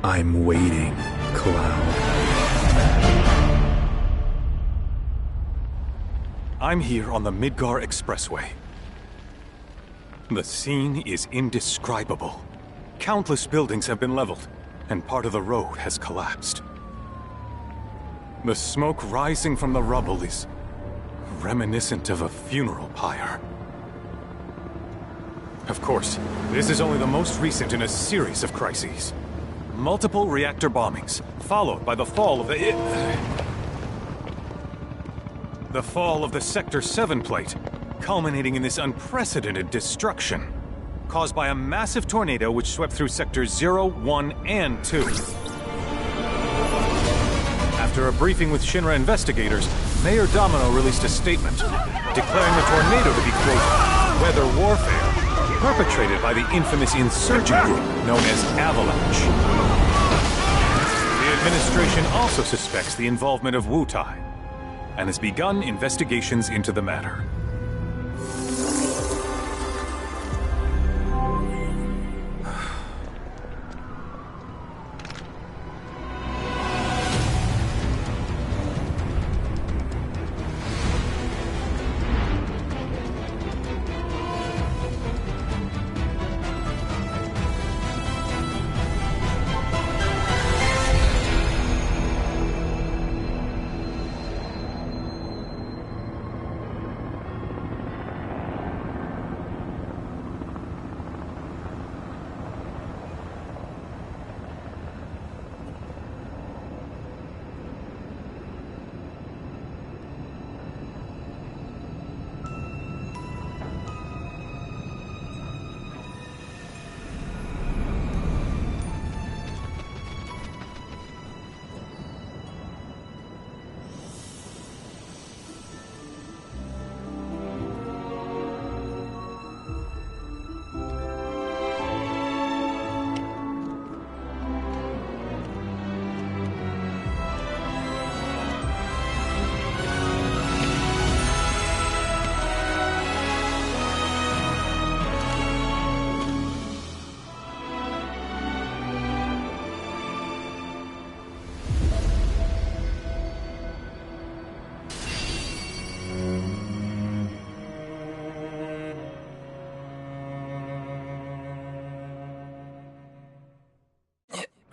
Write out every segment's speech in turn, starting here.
I'm waiting, Cloud. I'm here on the Midgar Expressway. The scene is indescribable. Countless buildings have been leveled, and part of the road has collapsed. The smoke rising from the rubble is reminiscent of a funeral pyre. Of course, this is only the most recent in a series of crises. Multiple reactor bombings, followed by the fall of the Sector 7 plate, culminating in this unprecedented destruction, caused by a massive tornado which swept through Sectors 0, 1, and 2. After a briefing with Shinra investigators, Mayor Domino released a statement, declaring the tornado to be, quote, weather warfare, perpetrated by the infamous insurgent group known as Avalanche. The administration also suspects the involvement of Wutai, and has begun investigations into the matter.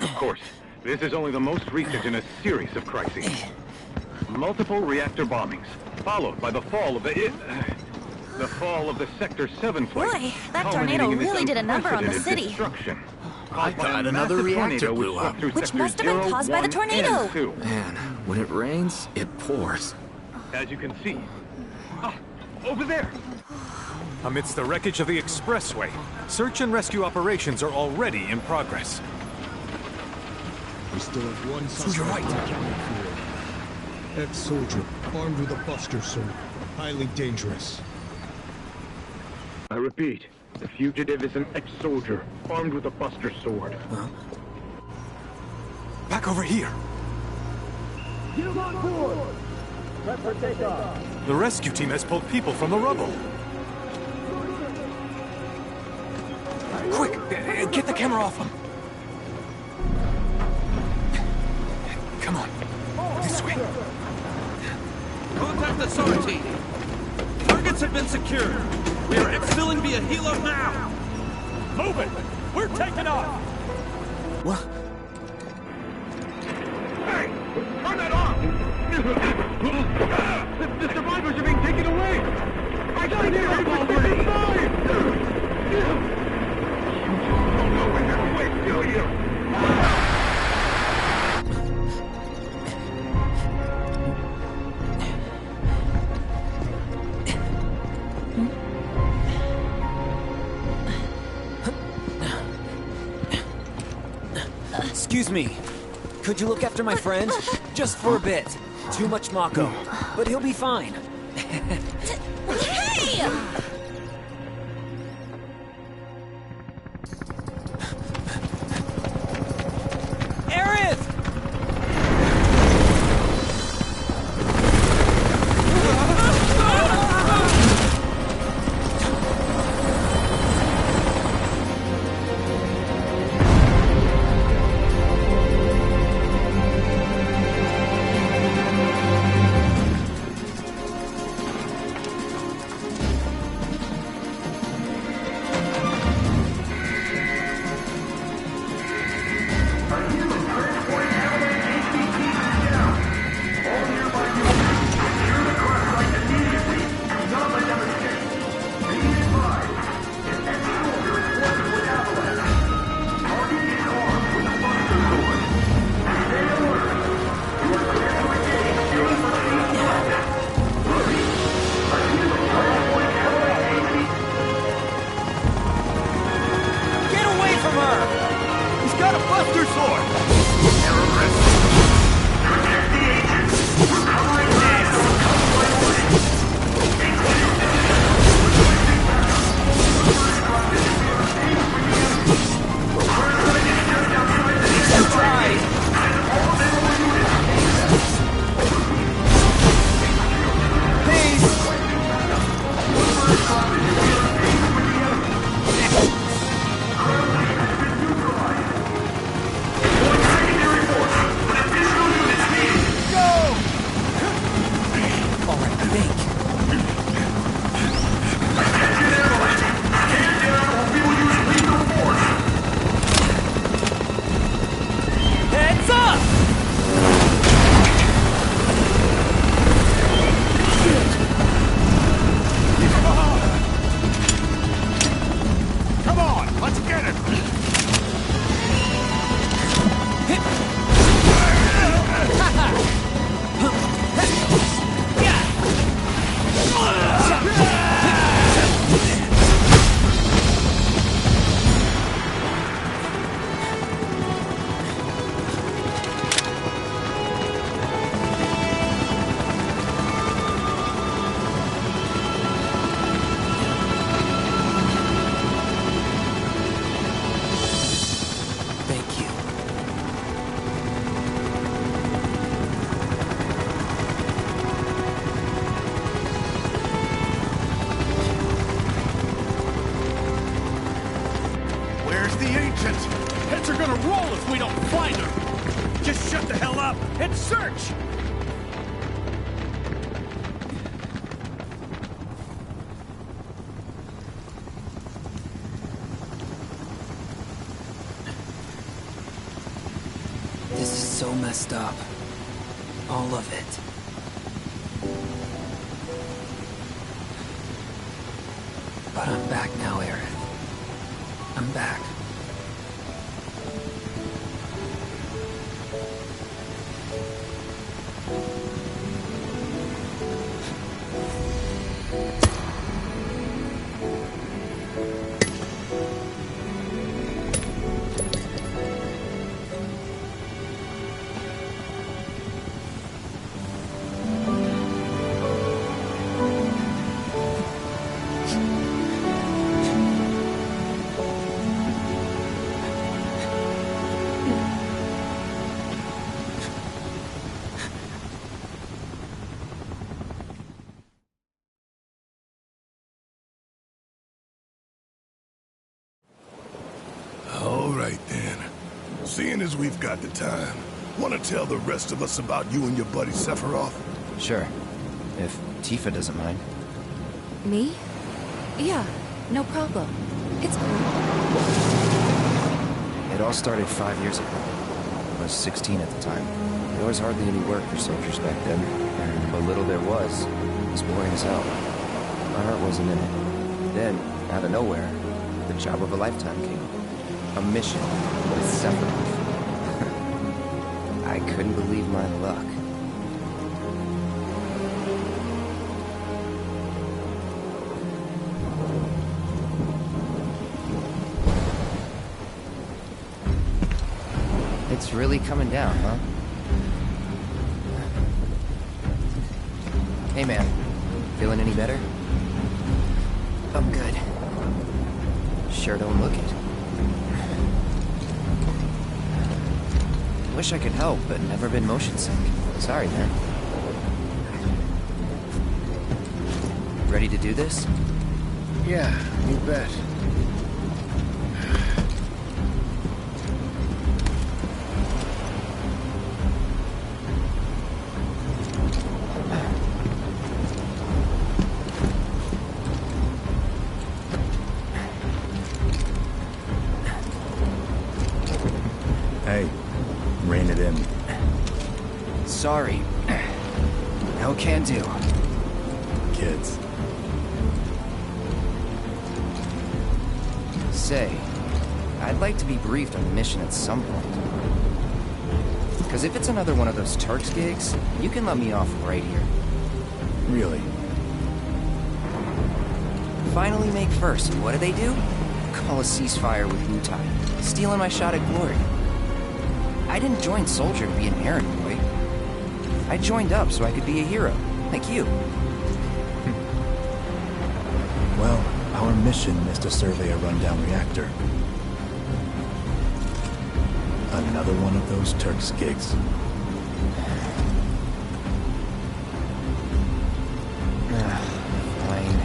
Of course, this is only the most recent in a series of crises. Multiple reactor bombings, followed by the fall of the Sector 7 plate. Boy, that tornado really did a number on the city. I thought another reactor blew up. Which must have been caused by the tornado. Man, when it rains, it pours. As you can see. Over there! Amidst the wreckage of the expressway, search and rescue operations are already in progress. We still have one suspect. To your right. Ex-soldier, armed with a buster sword. Highly dangerous. I repeat, the fugitive is an ex-soldier, armed with a buster sword. Huh? Back over here! Get him on board! Prep for takeoff! The rescue team has pulled people from the rubble. Quick! Get the camera off them! Come on. This way. Contact authority. Targets have been secured. We are exfilling via helo now. Move it. We're taking off. What? Hey! Turn that off! The survivors are being taken away! I got here! I'm already inside! You don't know when they're quick, do you? Excuse me. Could you look after my friend? Just for a bit. Too much Mako. But he'll be fine. Hey! Aerith! Where's the agent? Heads are gonna roll if we don't find her! Just shut the hell up and search! This is so messed up. All of it. But I'm back now, Aerith. I'm back. All right, then. Seeing as we've got the time, want to tell the rest of us about you and your buddy Sephiroth? Sure. If Tifa doesn't mind. Me? Yeah, no problem. It's It all started 5 years ago. I was 16 at the time. There was hardly any work for soldiers back then, and what little there was boring as hell. My heart wasn't in it. Then, out of nowhere, the job of a lifetime came. A mission with Sephiroth. I couldn't believe my luck. It's really coming down, huh? Hey man, feeling any better? I'm good. Sure don't look it. Wish I could help, but never been motion sick. Sorry, man. Ready to do this? Yeah, you bet. Hey, rein it in. Sorry. No can do. Kids. Say, I'd like to be briefed on the mission at some point. Because if it's another one of those Turks gigs, you can let me off right here. Really? Finally make first. What do? Call a ceasefire with Wutai. Stealing my shot at glory. I didn't join Soldier to be an errand boy. I joined up so I could be a hero, like you. Well, our mission is to survey a rundown reactor. Another one of those Turks gigs. Fine.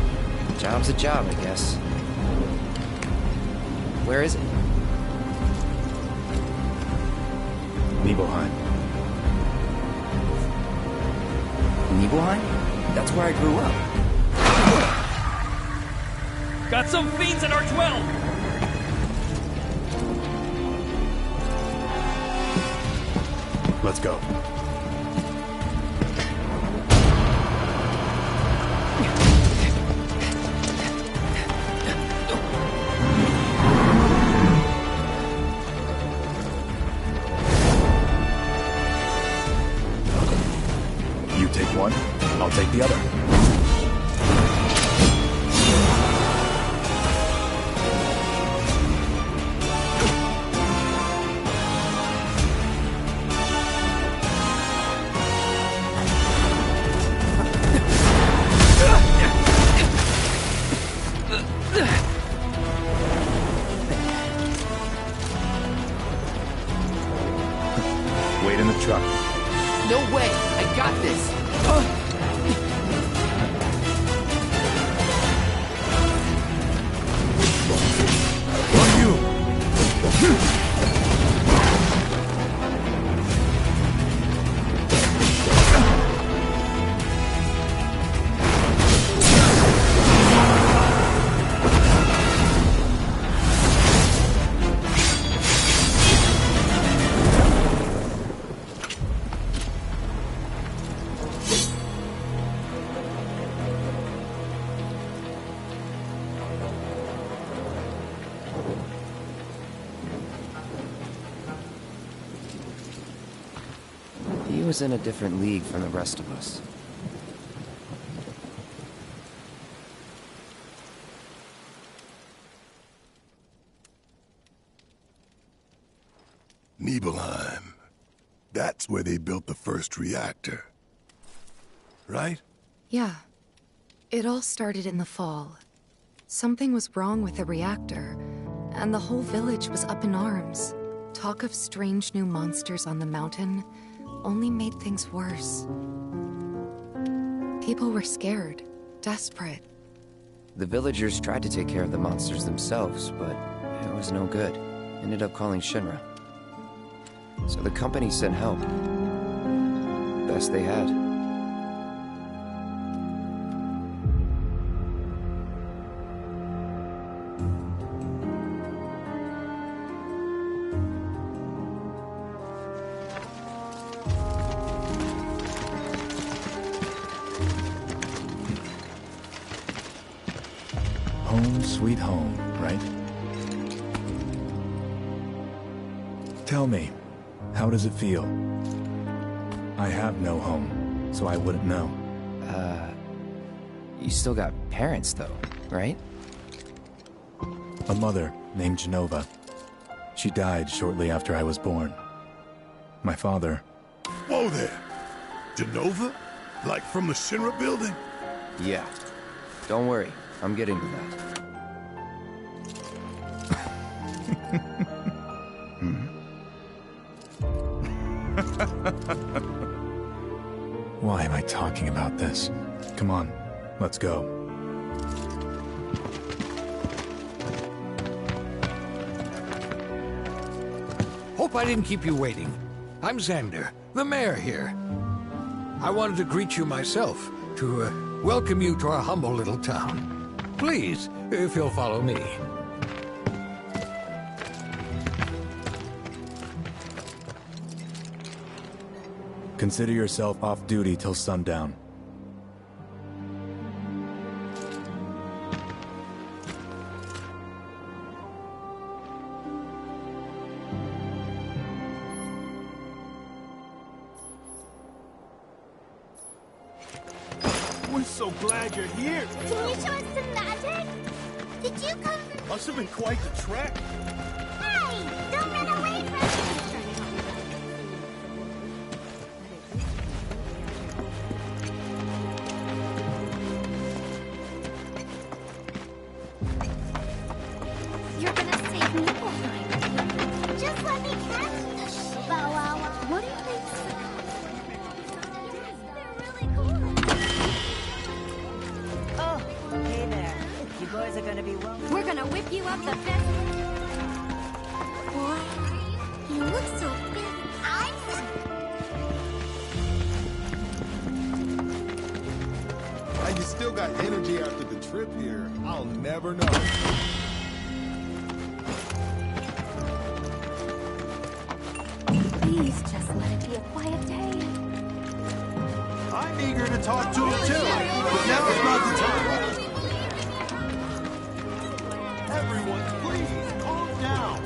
Job's a job, I guess. Where is it? Nibelheim. Nibelheim? That's where I grew up. Got some fiends at R12! Let's go. You take one, I'll take the other. Wait in the truck. No way! I got this! On you! was in a different league from the rest of us. Nibelheim. That's where they built the first reactor. Right? Yeah. It all started in the fall. Something was wrong with the reactor, and the whole village was up in arms. Talk of strange new monsters on the mountain only made things worse. People were scared, desperate. The villagers tried to take care of the monsters themselves, but it was no good. Ended up calling Shinra. So the company sent help. Best they had. Home sweet home, right? Tell me, how does it feel? I have no home, so I wouldn't know. You still got parents though, right? A mother named Genova. She died shortly after I was born. My father... Whoa there! Genova? Like from the Shinra building? Yeah. Don't worry, I'm getting to that. Why am I talking about this? Come on, let's go. Hope I didn't keep you waiting. I'm Xander, the mayor here. I wanted to greet you myself, to welcome you to our humble little town. Please, if you'll follow me. Consider yourself off duty till sundown. We're so glad you're here. Can you show us some magic? Did you come from... Must have been quite the trek. Hey! Don't run away from me! You're gonna save me behind. Just let me catch you. Bow wow wow. What do you think? They're really cool. Oh, hey there. You boys are gonna be welcome. We're gonna whip you up the best. Boy, you look so big. You still got energy after the trip here. I'll never know. Please just let it be a quiet day. I'm eager to talk to him too, but now's not the time. Everyone, please calm down.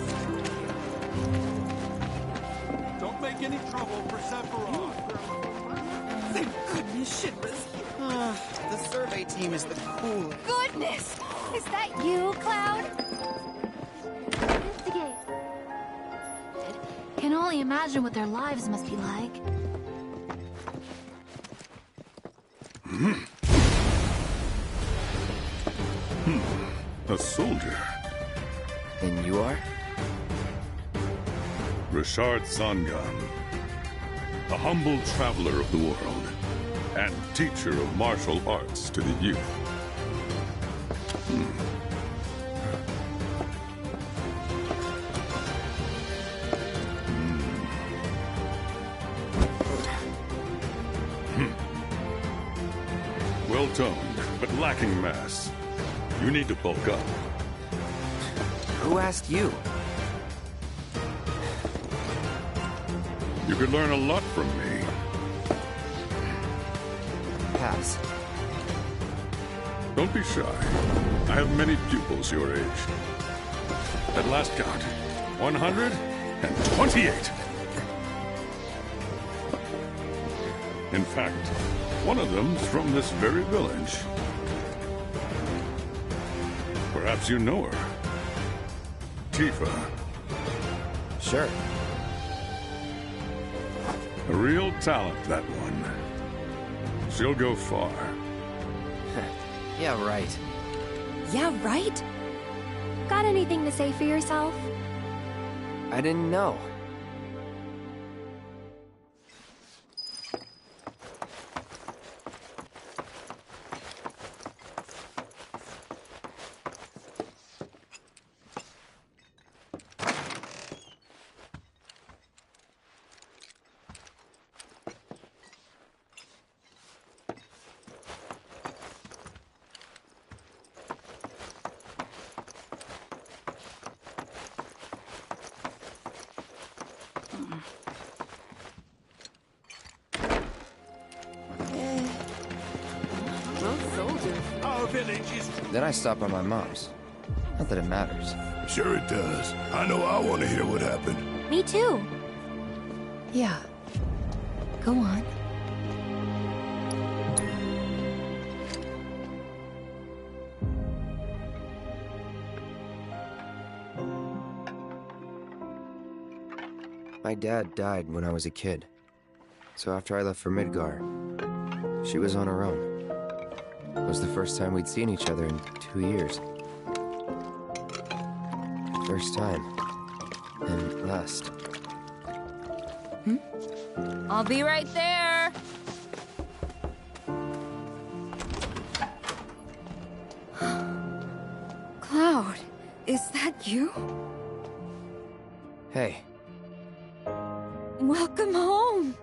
Don't make any trouble for Sephiroth. Thank goodness Shinra's The survey team is the coolest. Goodness! Is that you, Cloud? Investigate. Can only imagine what their lives must be like. A soldier. And you are? Richard Zangan. A humble traveler of the world. And teacher of martial arts to the youth. Well-toned, but lacking mass. You need to bulk up. Who asked you? You could learn a lot from me. Pass. Don't be shy. I have many pupils your age. At last count, 128. In fact, one of them's from this very village. Perhaps you know her. Tifa. Sure. A real talent, that one. She'll go far. Yeah, right. Yeah, right? Got anything to say for yourself? I didn't know. Then I stop by my mom's. Not that it matters. Sure it does. I know I want to hear what happened. Me too. Yeah. Go on. My dad died when I was a kid. So after I left for Midgar, she was on her own. It was the first time we'd seen each other in 2 years. First time. And last. I'll be right there. Cloud, is that you? Hey. Welcome home.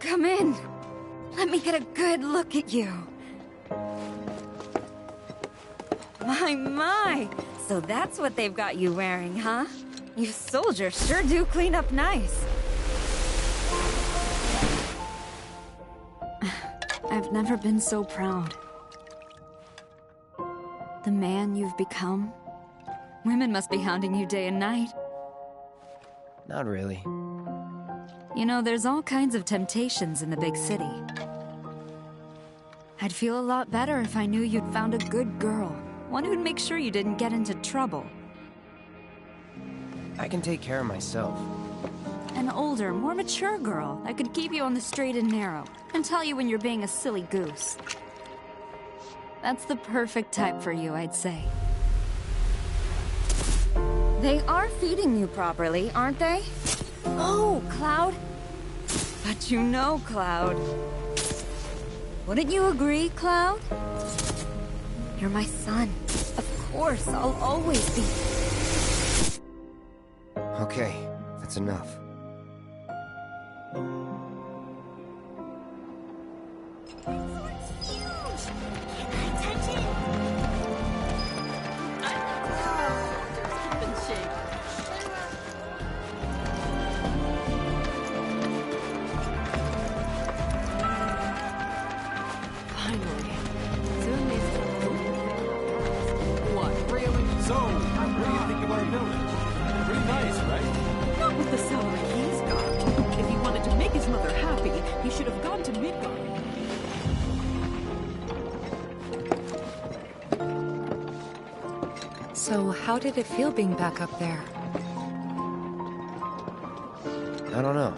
Come in. Let me get a good look at you. My. So that's what they've got you wearing, huh? You soldiers sure do clean up nice. I've never been so proud. The man you've become. Women must be hounding you day and night. Not really. You know, there's all kinds of temptations in the big city. I'd feel a lot better if I knew you'd found a good girl. One who'd make sure you didn't get into trouble. I can take care of myself. An older, more mature girl that could keep you on the straight and narrow and tell you when you're being a silly goose. That's the perfect type for you, I'd say. They are feeding you properly, aren't they? Oh, Cloud. But you know, Cloud. Wouldn't you agree, Cloud? You're my son. Of course, I'll always be. Okay, that's enough. So, how did it feel being back up there? I don't know.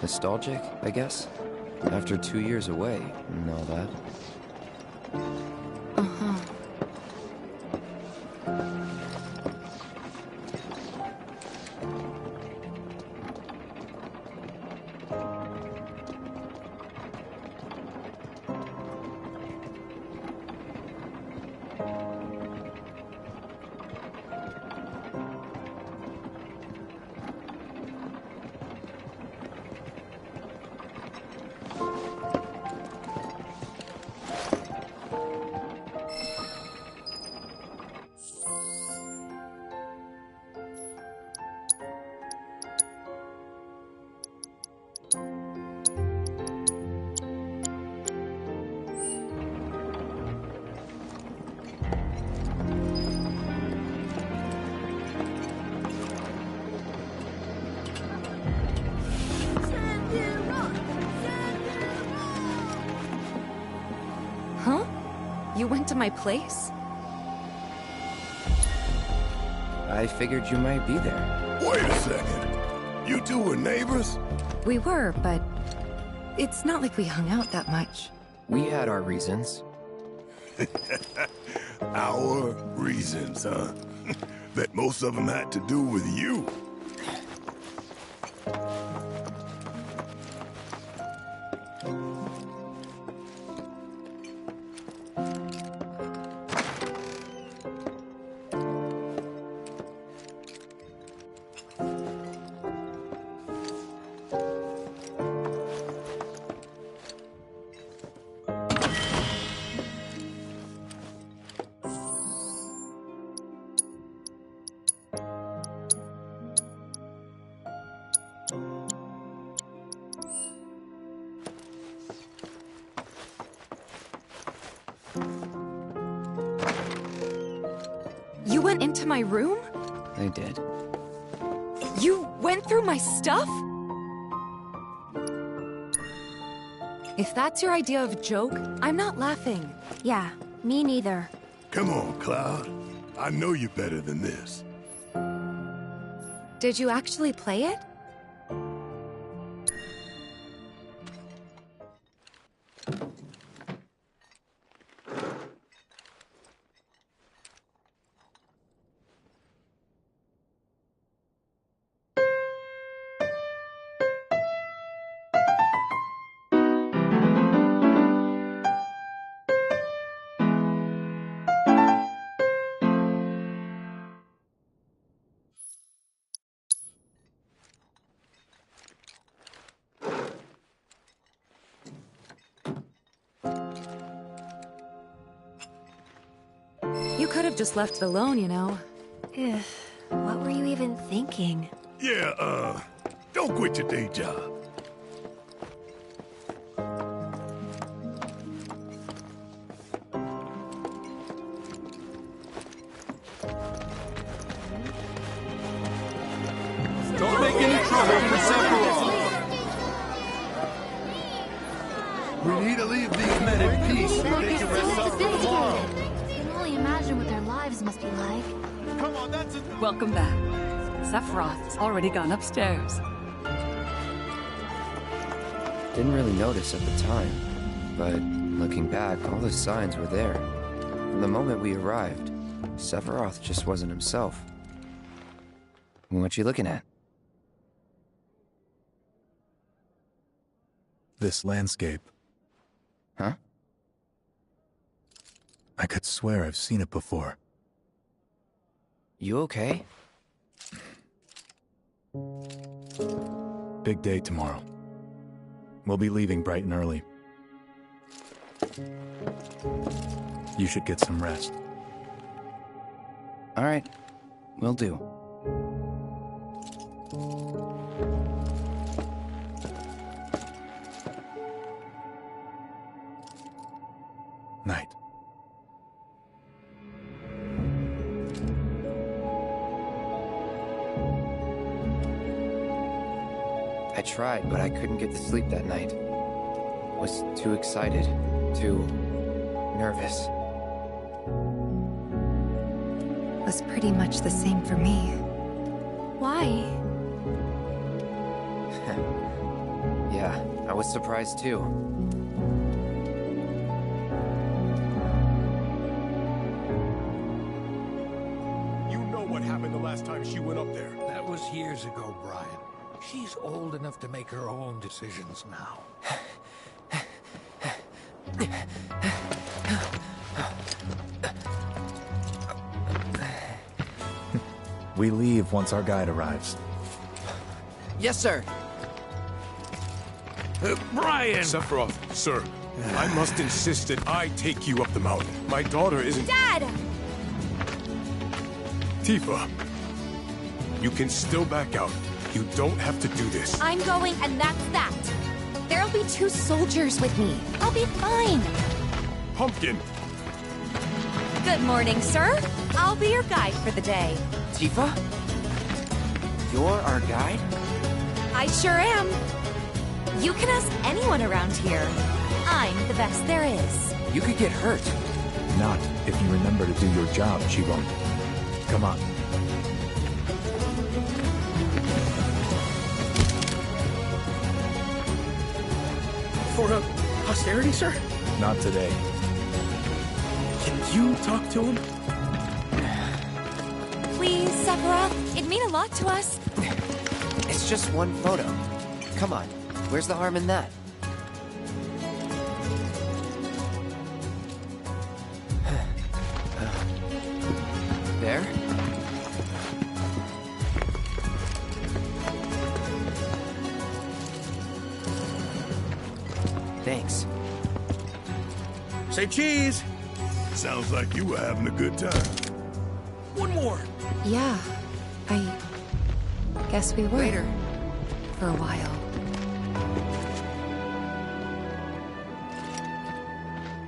Nostalgic, I guess? After 2 years away and all that. Uh-huh. You went to my place? I figured you might be there. Wait a second. You two were neighbors? We were, but it's not like we hung out that much. We had our reasons. Our reasons, huh? Bet most of them had to do with you. You went into my room? I did. You went through my stuff? If that's your idea of joke, I'm not laughing. Yeah, me neither. Come on, Cloud. I know you better than this. Did you actually play it? You could have just left it alone, you know. What were you even thinking? Yeah, don't quit your day job. Don't make any trouble for Sephiroth. We need to leave these men in peace so they can rest up for tomorrow. I can only imagine what their lives must be like. Come on, that's it. Welcome back. Sephiroth's already gone upstairs. Didn't really notice at the time, but looking back, all the signs were there. From the moment we arrived, Sephiroth just wasn't himself. What you looking at? This landscape. Huh? I could swear I've seen it before. You okay? Big day tomorrow. We'll be leaving bright and early. You should get some rest. All right, will do. Night. I tried, but I couldn't get to sleep that night. Was too excited, too nervous. It was pretty much the same for me. Why? Yeah, I was surprised too. You know what happened the last time she went up there. That was years ago, Brian. She's old enough to make her own decisions now. We leave once our guide arrives. Yes, sir. Brian! Sephiroth, sir, I must insist that I take you up the mountain. My daughter isn't... Dad! Tifa, you can still back out. You don't have to do this. I'm going, and that's that. There'll be 2 soldiers with me. I'll be fine. Pumpkin! Good morning, sir. I'll be your guide for the day. Tifa? You're our guide? I sure am. You can ask anyone around here. I'm the best there is. You could get hurt. Not if you remember to do your job, she won't. Come on. For posterity, sir? Not today. Can you talk to him? Please, Sephiroth. It'd mean a lot to us. It's just one photo. Come on, where's the harm in that? There? Thanks. Say cheese! Sounds like you were having a good time. One more! Yeah, I guess we were. Later. For a while.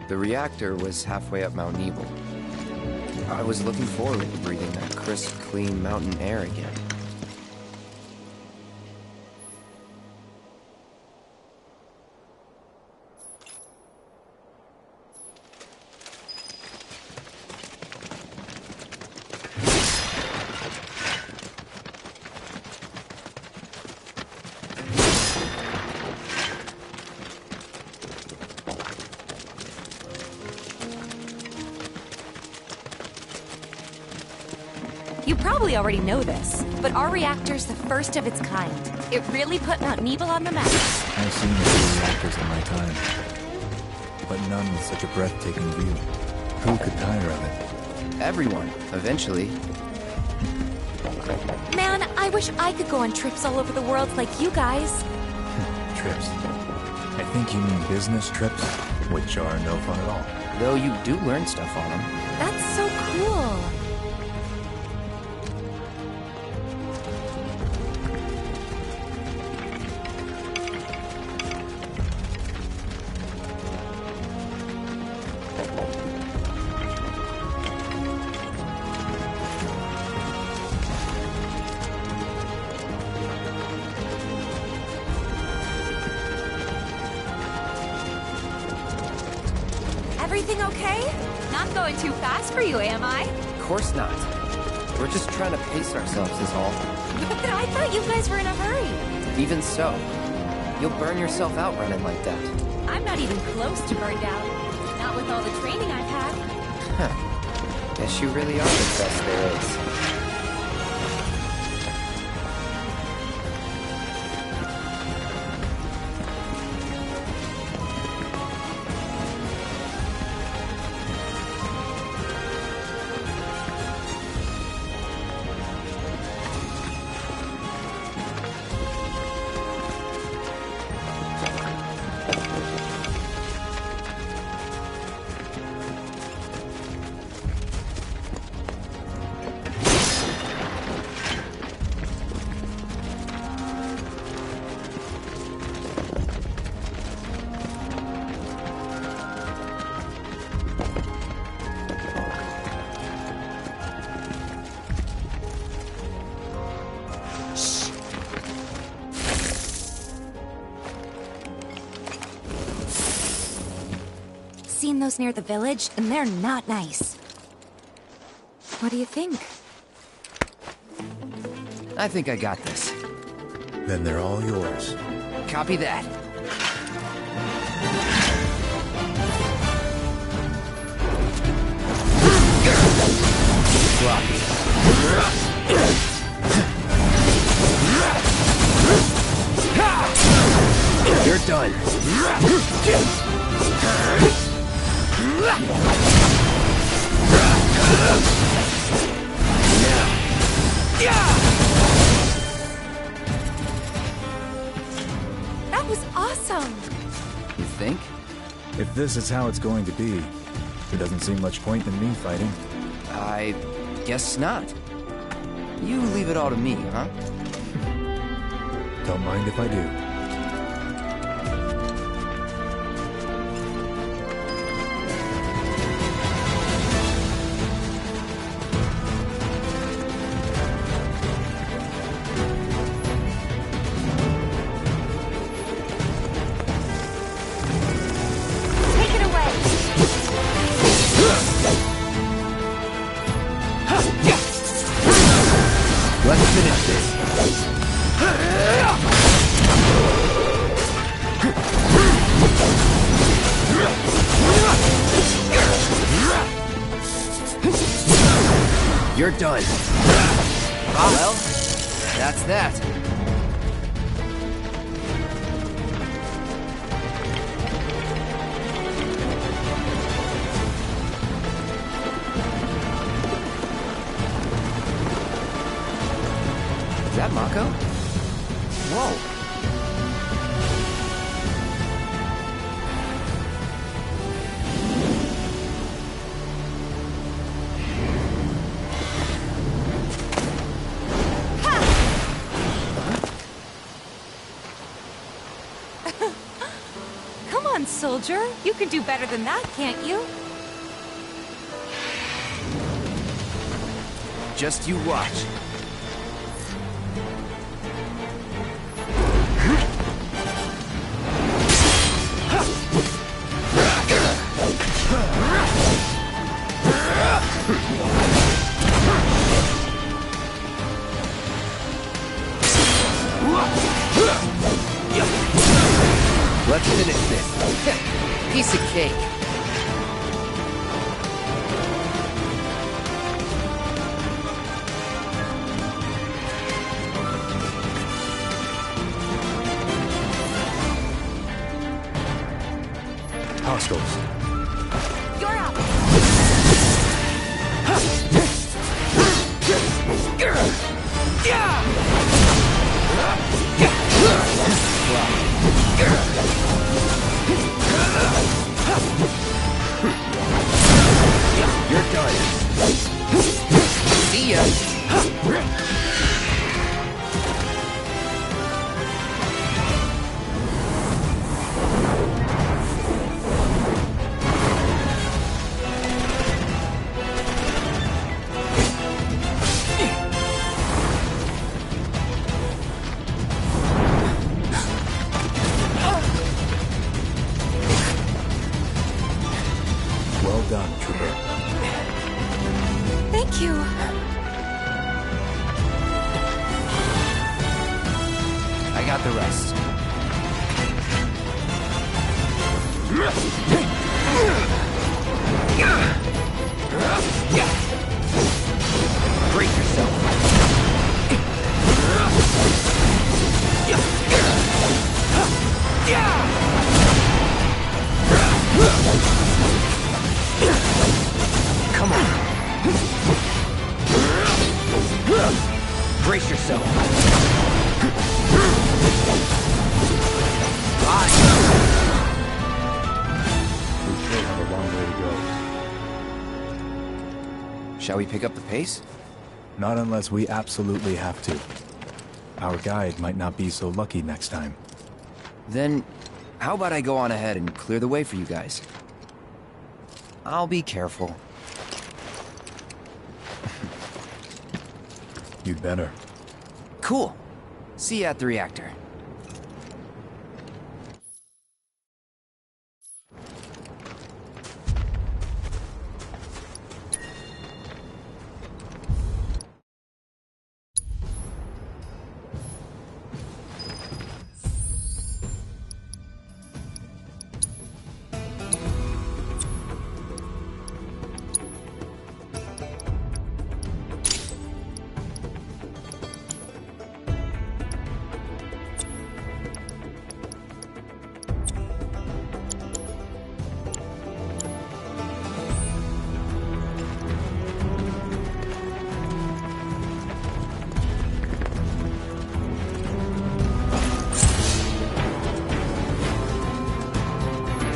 The reactor was halfway up Mount Nebel. I was looking forward to breathing that crisp, clean mountain air again. You probably already know this, but our reactor's the first of its kind. It really put Mount Nebel on the map. I've seen a few reactors in my time, but none with such a breathtaking view. Who could tire of it? Everyone, eventually. Man, I wish I could go on trips all over the world like you guys. Trips. I think you mean business trips, which are no fun at all. Though you do learn stuff on them. That's so cool. Everything okay? Not going too fast for you, am I? Of course not. We're just trying to pace ourselves is all. But I thought you guys were in a hurry. Even so, you'll burn yourself out running like that. I'm not even close to burned out. Not with all the training I've had. Huh. Guess you really are the best there is. Seen those near the village, and they're not nice. What do you think? I think I got this. Then they're all yours. Copy that. You're done. That was awesome! You think? If this is how it's going to be, there doesn't seem much point in me fighting. I guess not. You leave it all to me, huh? Don't mind if I do. Take it away! finish this. You're done. Ah, well, that's that. Is that Mako? Whoa. Come on, soldier. You can do better than that, can't you? Just you watch. Let's finish this. Piece of cake. Hostiles. You're up. You're done. See ya. Well done, Trooper. Thank you. I got the rest. Brace yourself. Come on. Brace yourself. We still have a long way to go. Shall we pick up the pace? Not unless we absolutely have to. Our guide might not be so lucky next time. Then, how about I go on ahead and clear the way for you guys? I'll be careful. You'd better. Cool. See you at the reactor.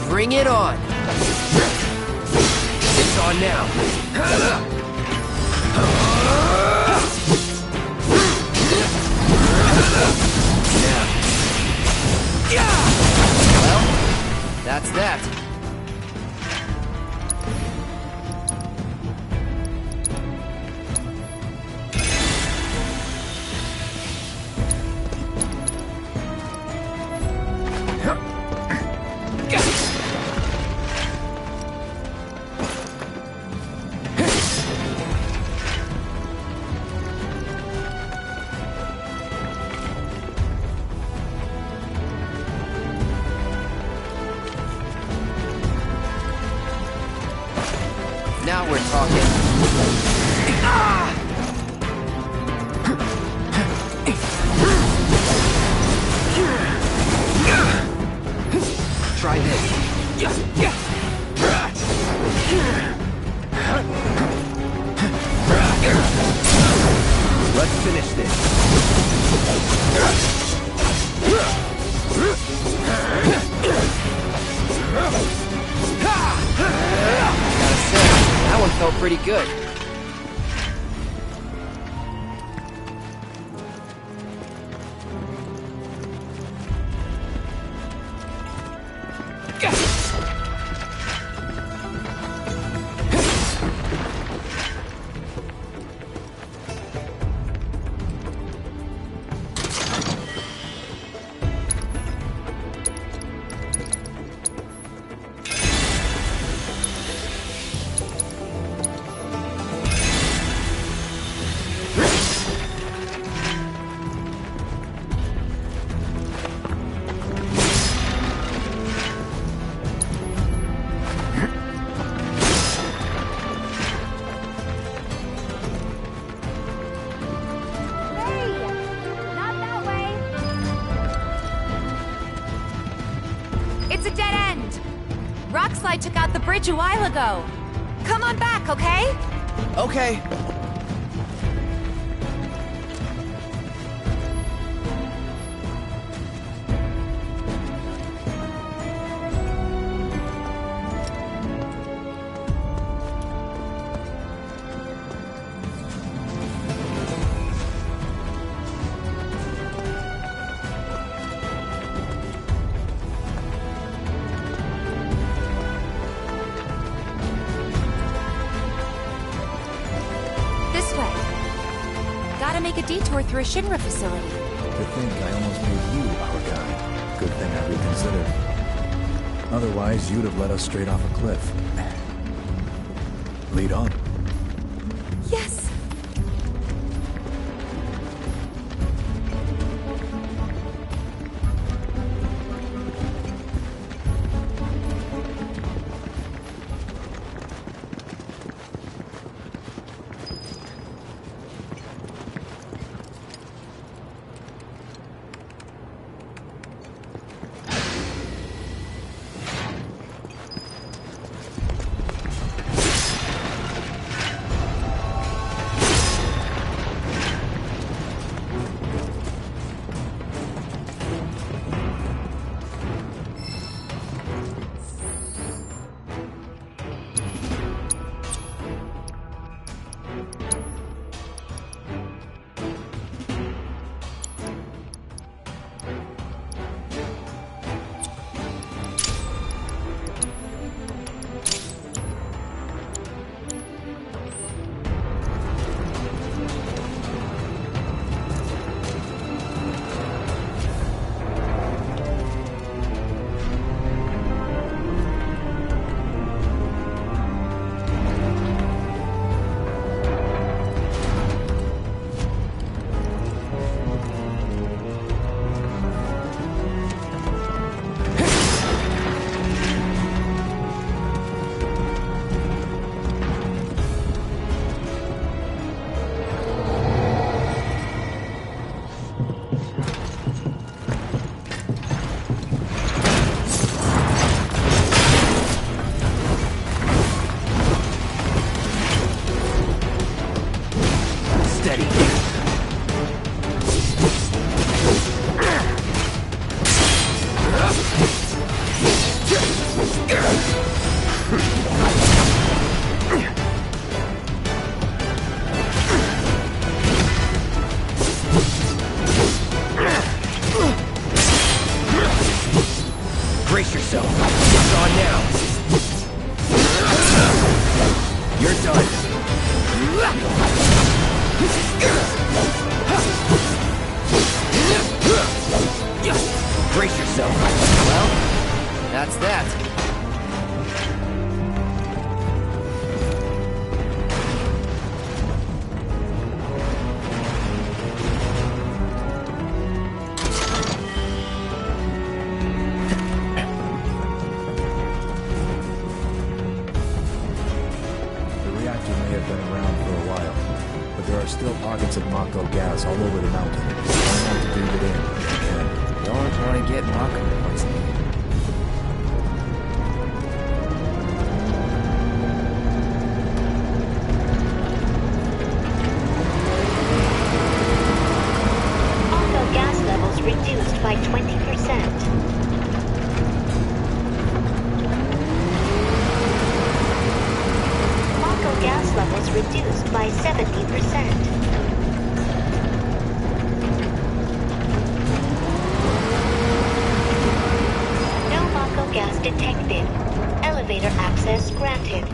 Bring it on! It's on now! Well, that's that. talking. Try this. Let's finish this. Gotta say, that one felt pretty good. It's a dead end! Rockslide took out the bridge a while ago. Come on back, okay? Okay. Gotta make a detour through a Shinra facility. To think I almost made you our guide. Good thing I reconsidered. Otherwise, you'd have led us straight off a cliff. Lead on. Yes! Brace yourself. It's on now. You're done. Brace yourself. Well, that's that. pockets of Mako gas all over the mountain. Try not to breathe it in if you can. Don't want to get Mako poisoning. Mako gas levels reduced by 20%. Gas levels reduced by 70%. No Mako gas detected. Elevator access granted.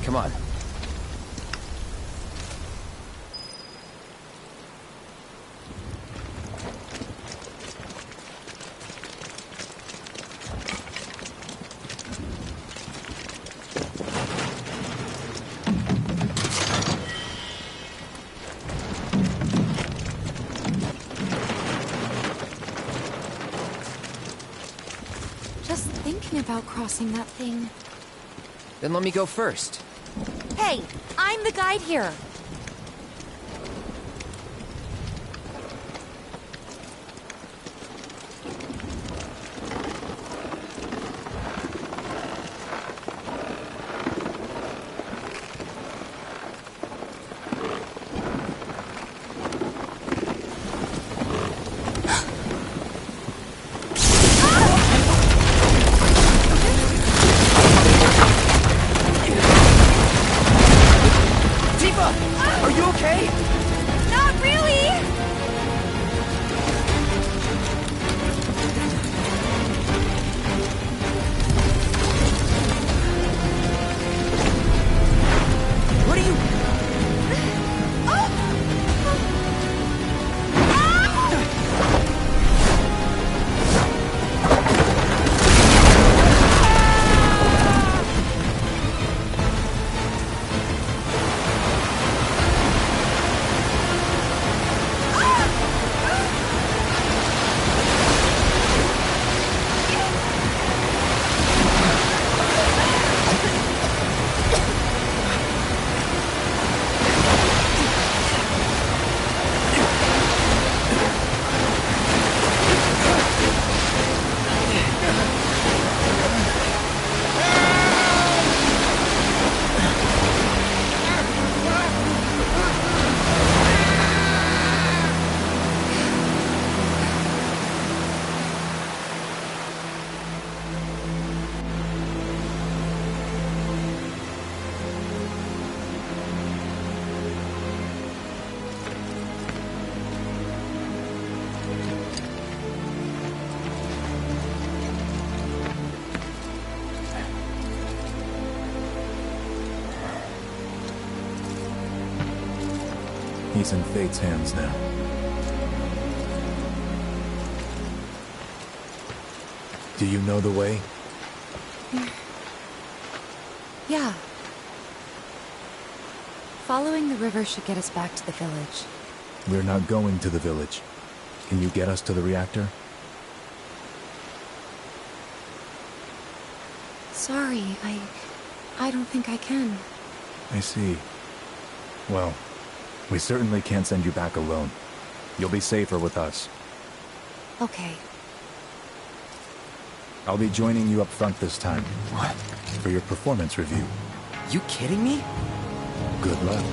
Come on. Just thinking about crossing that thing. Then let me go first. Hey, I'm the guide here. Are you okay? Not really! What are you... He's in Fate's hands now. Do you know the way? Yeah. Following the river should get us back to the village. We're not going to the village. Can you get us to the reactor? Sorry, I don't think I can. I see. Well, we certainly can't send you back alone. You'll be safer with us. Okay. I'll be joining you up front this time. What? For your performance review. You kidding me? Good luck.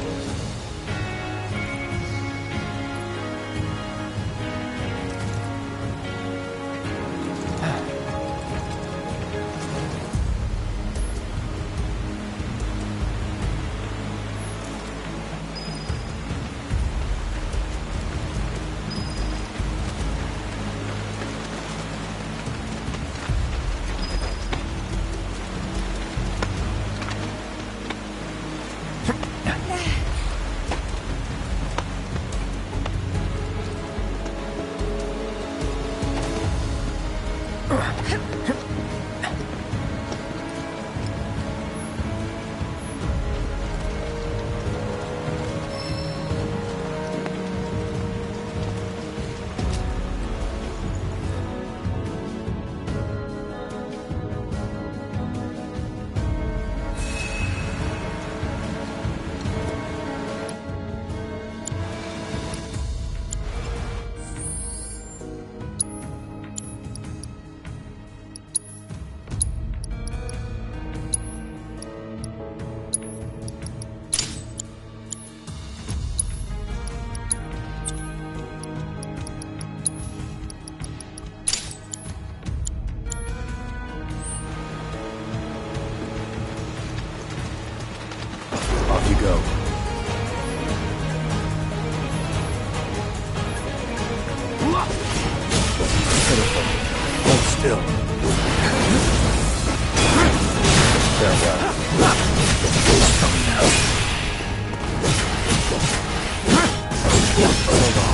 Off you go. Pitiful. Hold still. Farewell. Hold on.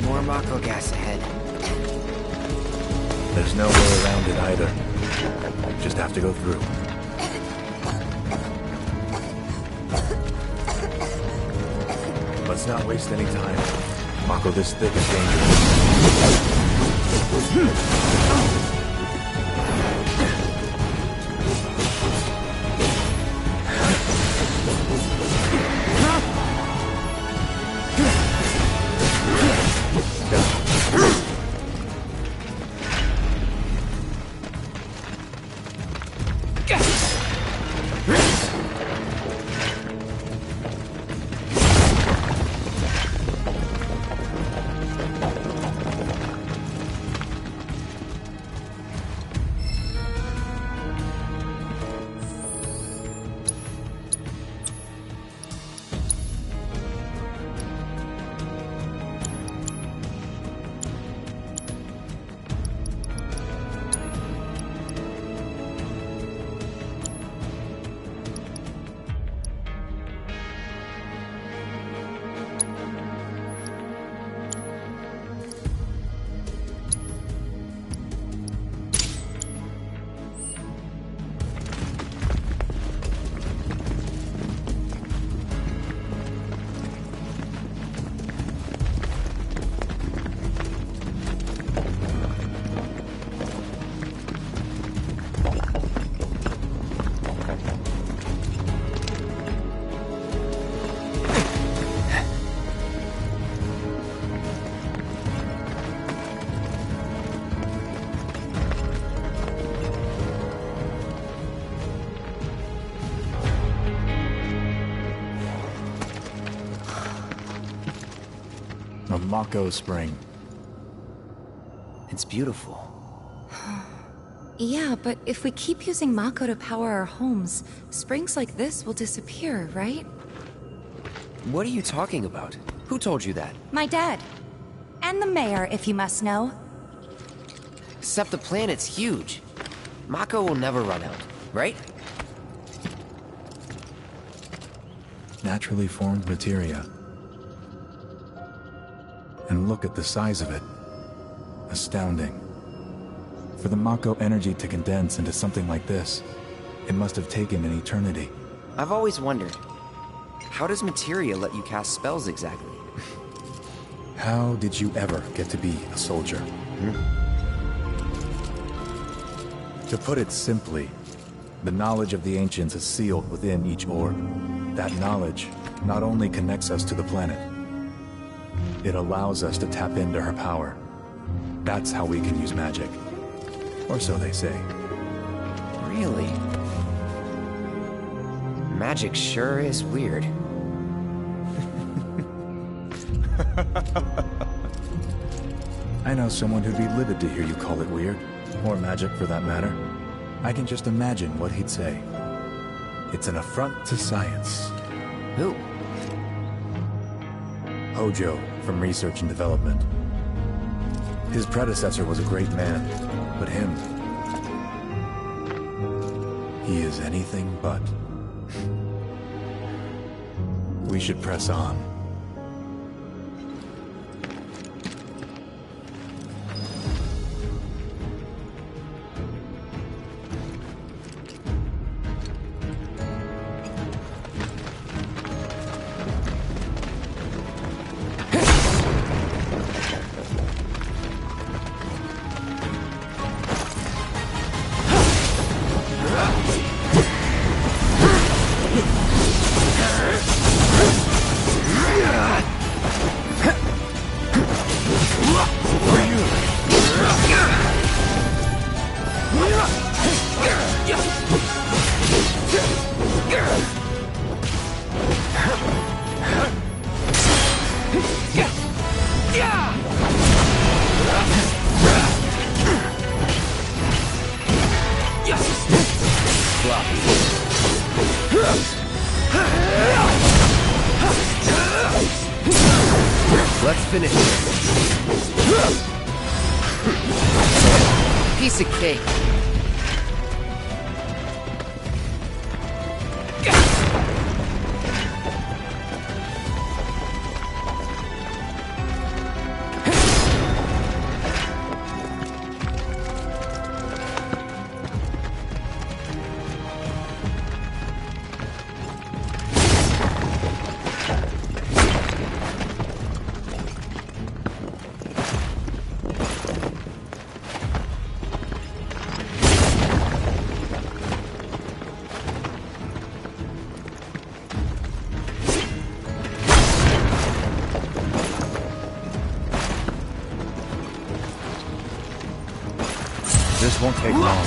More Mako gas ahead. There's no way around it either. Just have to go through. Let's not waste any time. Mako this thick is dangerous. A Mako spring. It's beautiful. Yeah, but if we keep using Mako to power our homes, springs like this will disappear, right? What are you talking about? Who told you that? My dad. And the mayor, if you must know. Except the planet's huge. Mako will never run out, right? Naturally formed materia. And look at the size of it. Astounding. For the Mako energy to condense into something like this, it must have taken an eternity. I've always wondered, how does materia let you cast spells exactly? How did you ever get to be a soldier? To put it simply, the knowledge of the ancients is sealed within each orb. That knowledge not only connects us to the planet, it allows us to tap into her power. That's how we can use magic. Or so they say. Really? Magic sure is weird. I know someone who'd be livid to hear you call it weird, or magic for that matter. I can just imagine what he'd say. It's an affront to science. Who? Hojo, from Research and Development. His predecessor was a great man, but him... he is anything but. We should press on. finish this. Piece of cake. This won't take long.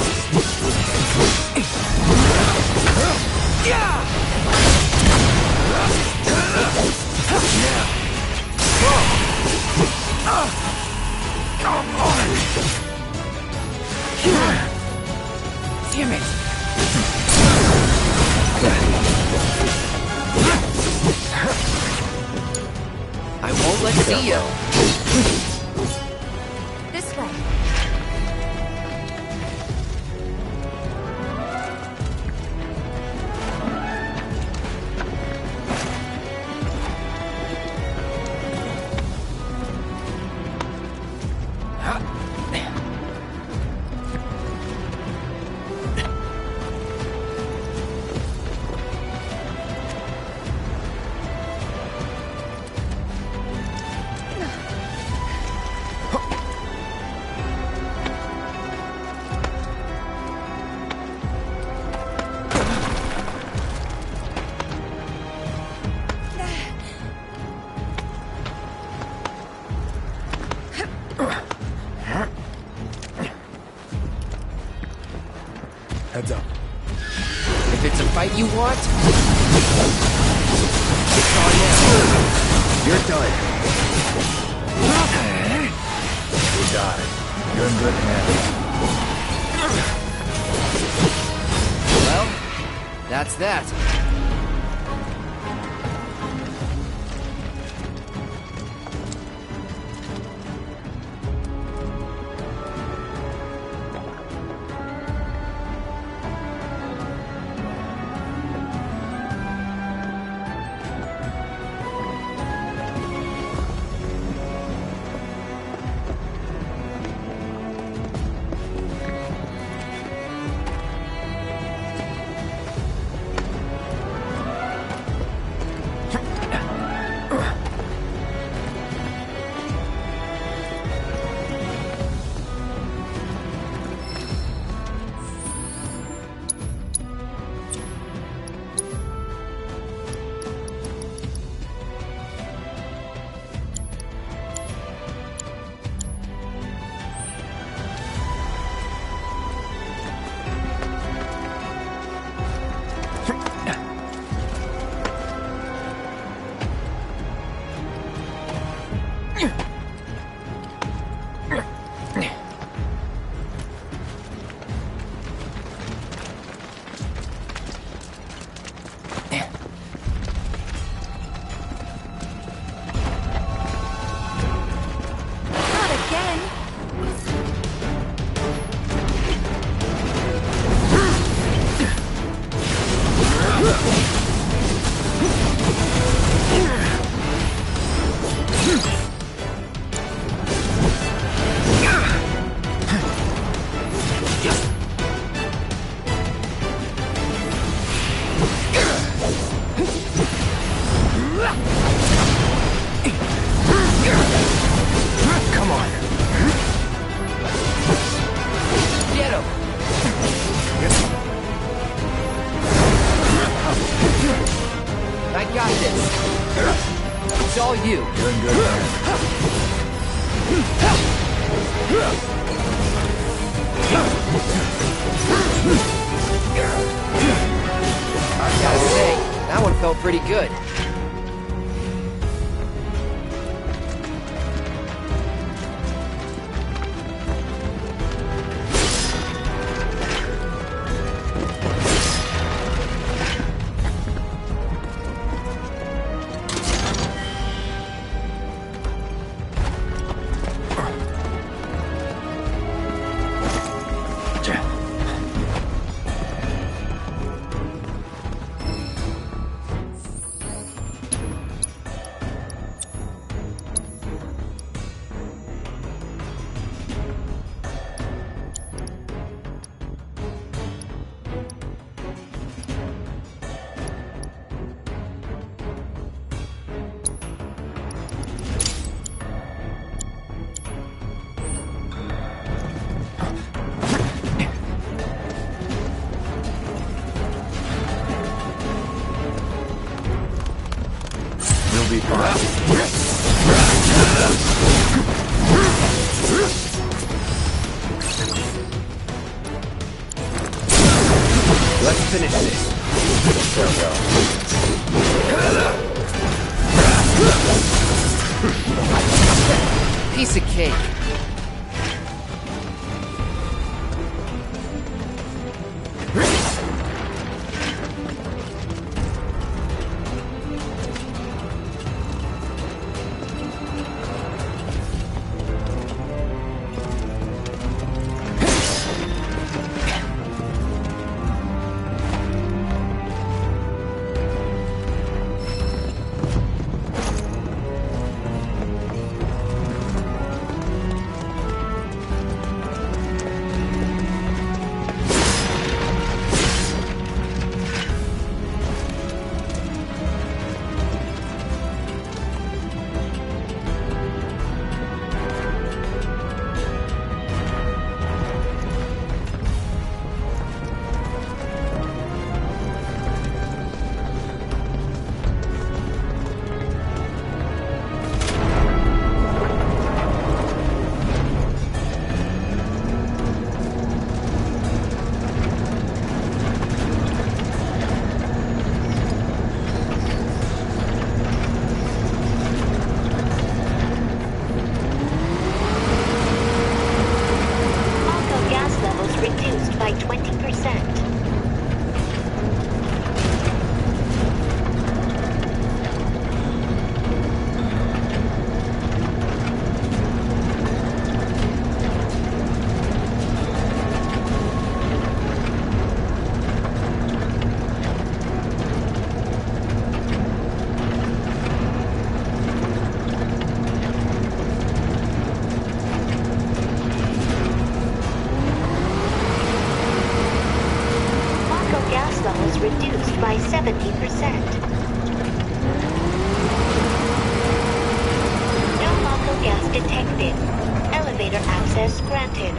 Damn it! I won't let see you. This way. Heads up. If it's a fight you want, it's on now. You're done. You got it. You're in good hands. Well, that's that. all you. You're in good hands. I gotta say, that one felt pretty good. Piece of cake. reduced by 70%. No local gas detected. Elevator access granted.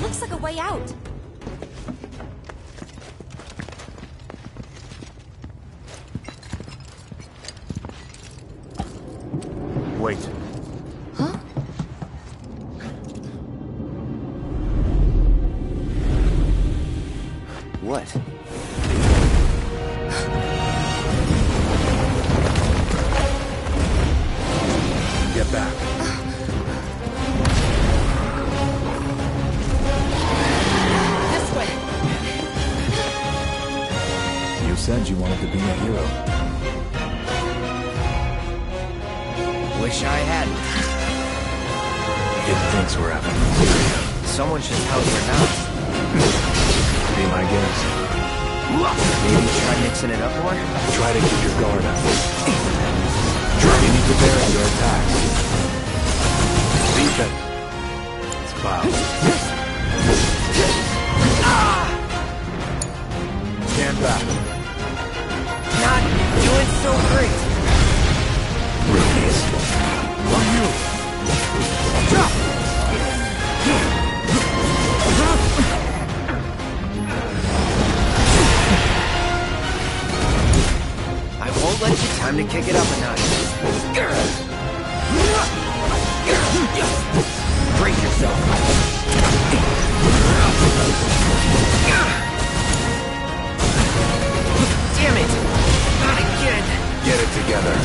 Looks like a way out. Wait. Huh? What? Get back. You said you wanted to be a hero. Wish I hadn't. It thinks we're having a serious. Someone should tell us we're not. Be my guest. Maybe try mixing it up more? Try to keep your guard up. You need to vary your attacks. Defense. It's Cloud. Stand back. Not doing so great. Release. On you. I won't let you time to kick it up a notch. Brace yourself. Damn it! Not again! Get it together.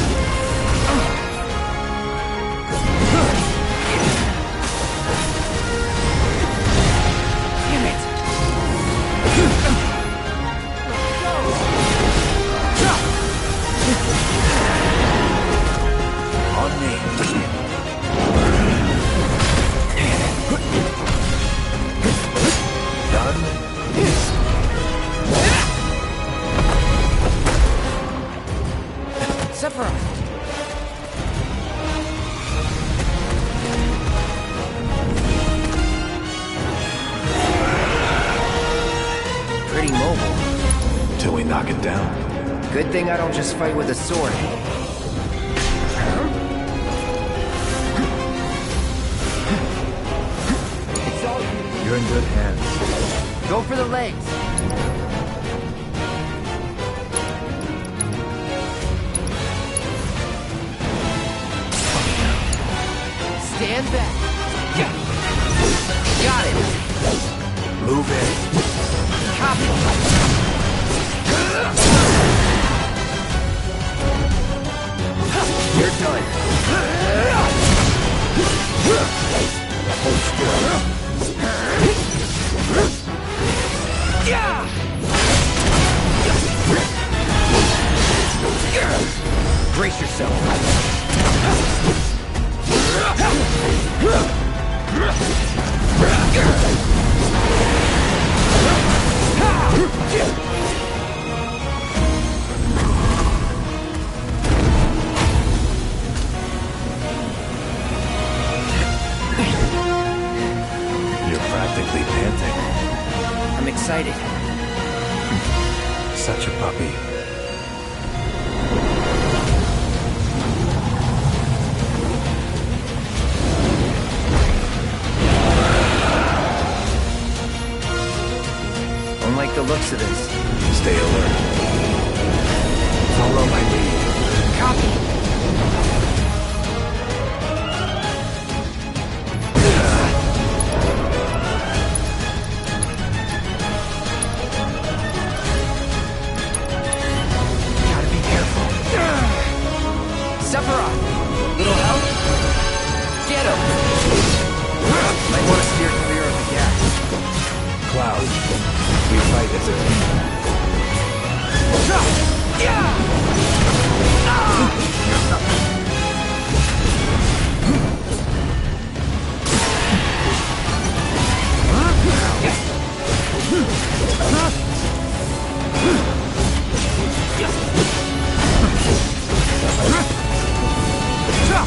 Damn it! pretty mobile. Till we knock it down. Good thing I don't just fight with a sword. You're in good hands. Go for the legs. Stand back. Got it. Move in. Copy. You're done. Hold still. Brace yourself. You're practically panting. I'm excited. Such a puppy. Don't like the looks of this. Stay alert. Follow my lead. Copy. Gotta be careful. Sephiroth! Little help? Get him! Might want to steer clear of the gas. Cloud, we fight as a team.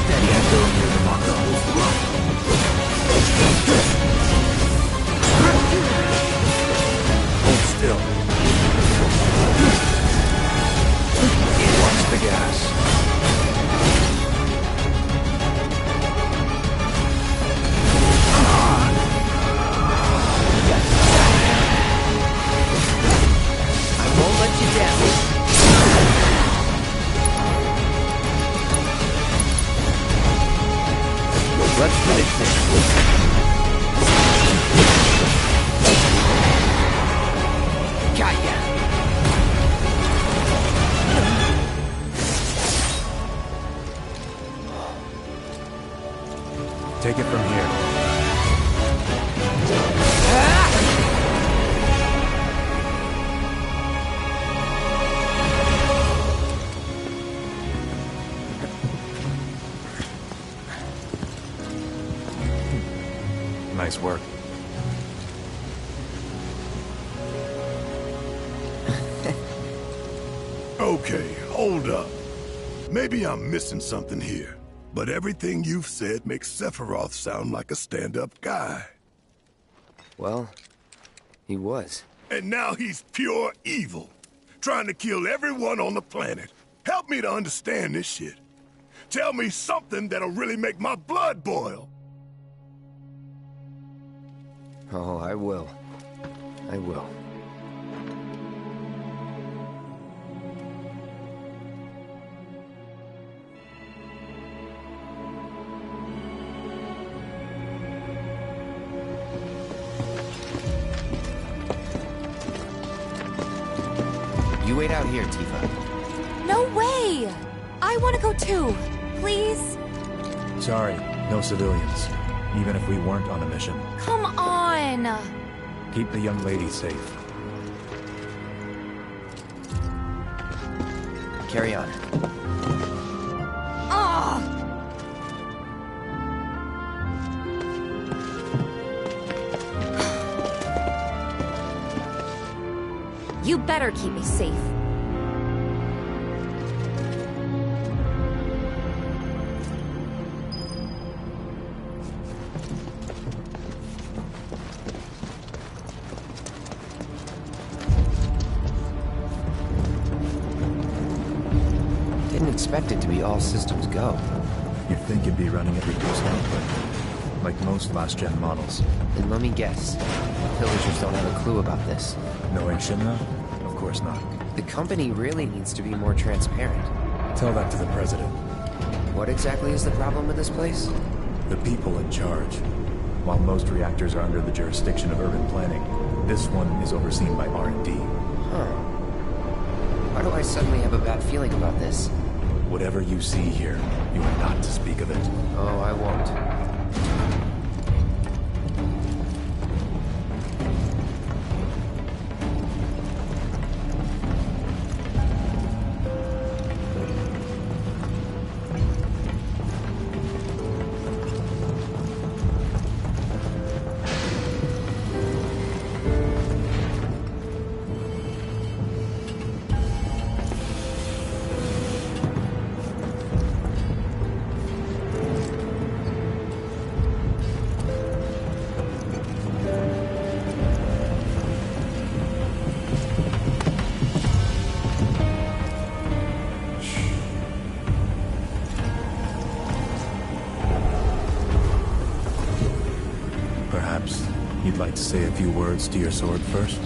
Steady, I go near the Mako. Hold still. Watch the gas. I won't let you down. Let's finish this. Got ya. Take it from here. Nice work. Okay, hold up. Maybe I'm missing something here, but everything you've said makes Sephiroth sound like a stand-up guy. Well, he was. And now he's pure evil, trying to kill everyone on the planet. Help me to understand this shit. Tell me something that'll really make my blood boil. Oh, I will. I will. You wait out here, Tifa. No way! I want to go too. Please? Sorry, no civilians. Even if we weren't on a mission. Come on! Keep the young lady safe. Carry on. You better keep me safe. expect it to be all systems go. You'd think it'd be running at reduced output, like most last-gen models. Then let me guess. Villagers don't have a clue about this. Knowing Shinra? Of course not. The company really needs to be more transparent. Tell that to the president. What exactly is the problem with this place? The people in charge. While most reactors are under the jurisdiction of urban planning, this one is overseen by R&D. Huh. Why do I suddenly have a bad feeling about this? Whatever you see here, you are not to speak of it. Oh, I won't. You'd like to say a few words to your sword first?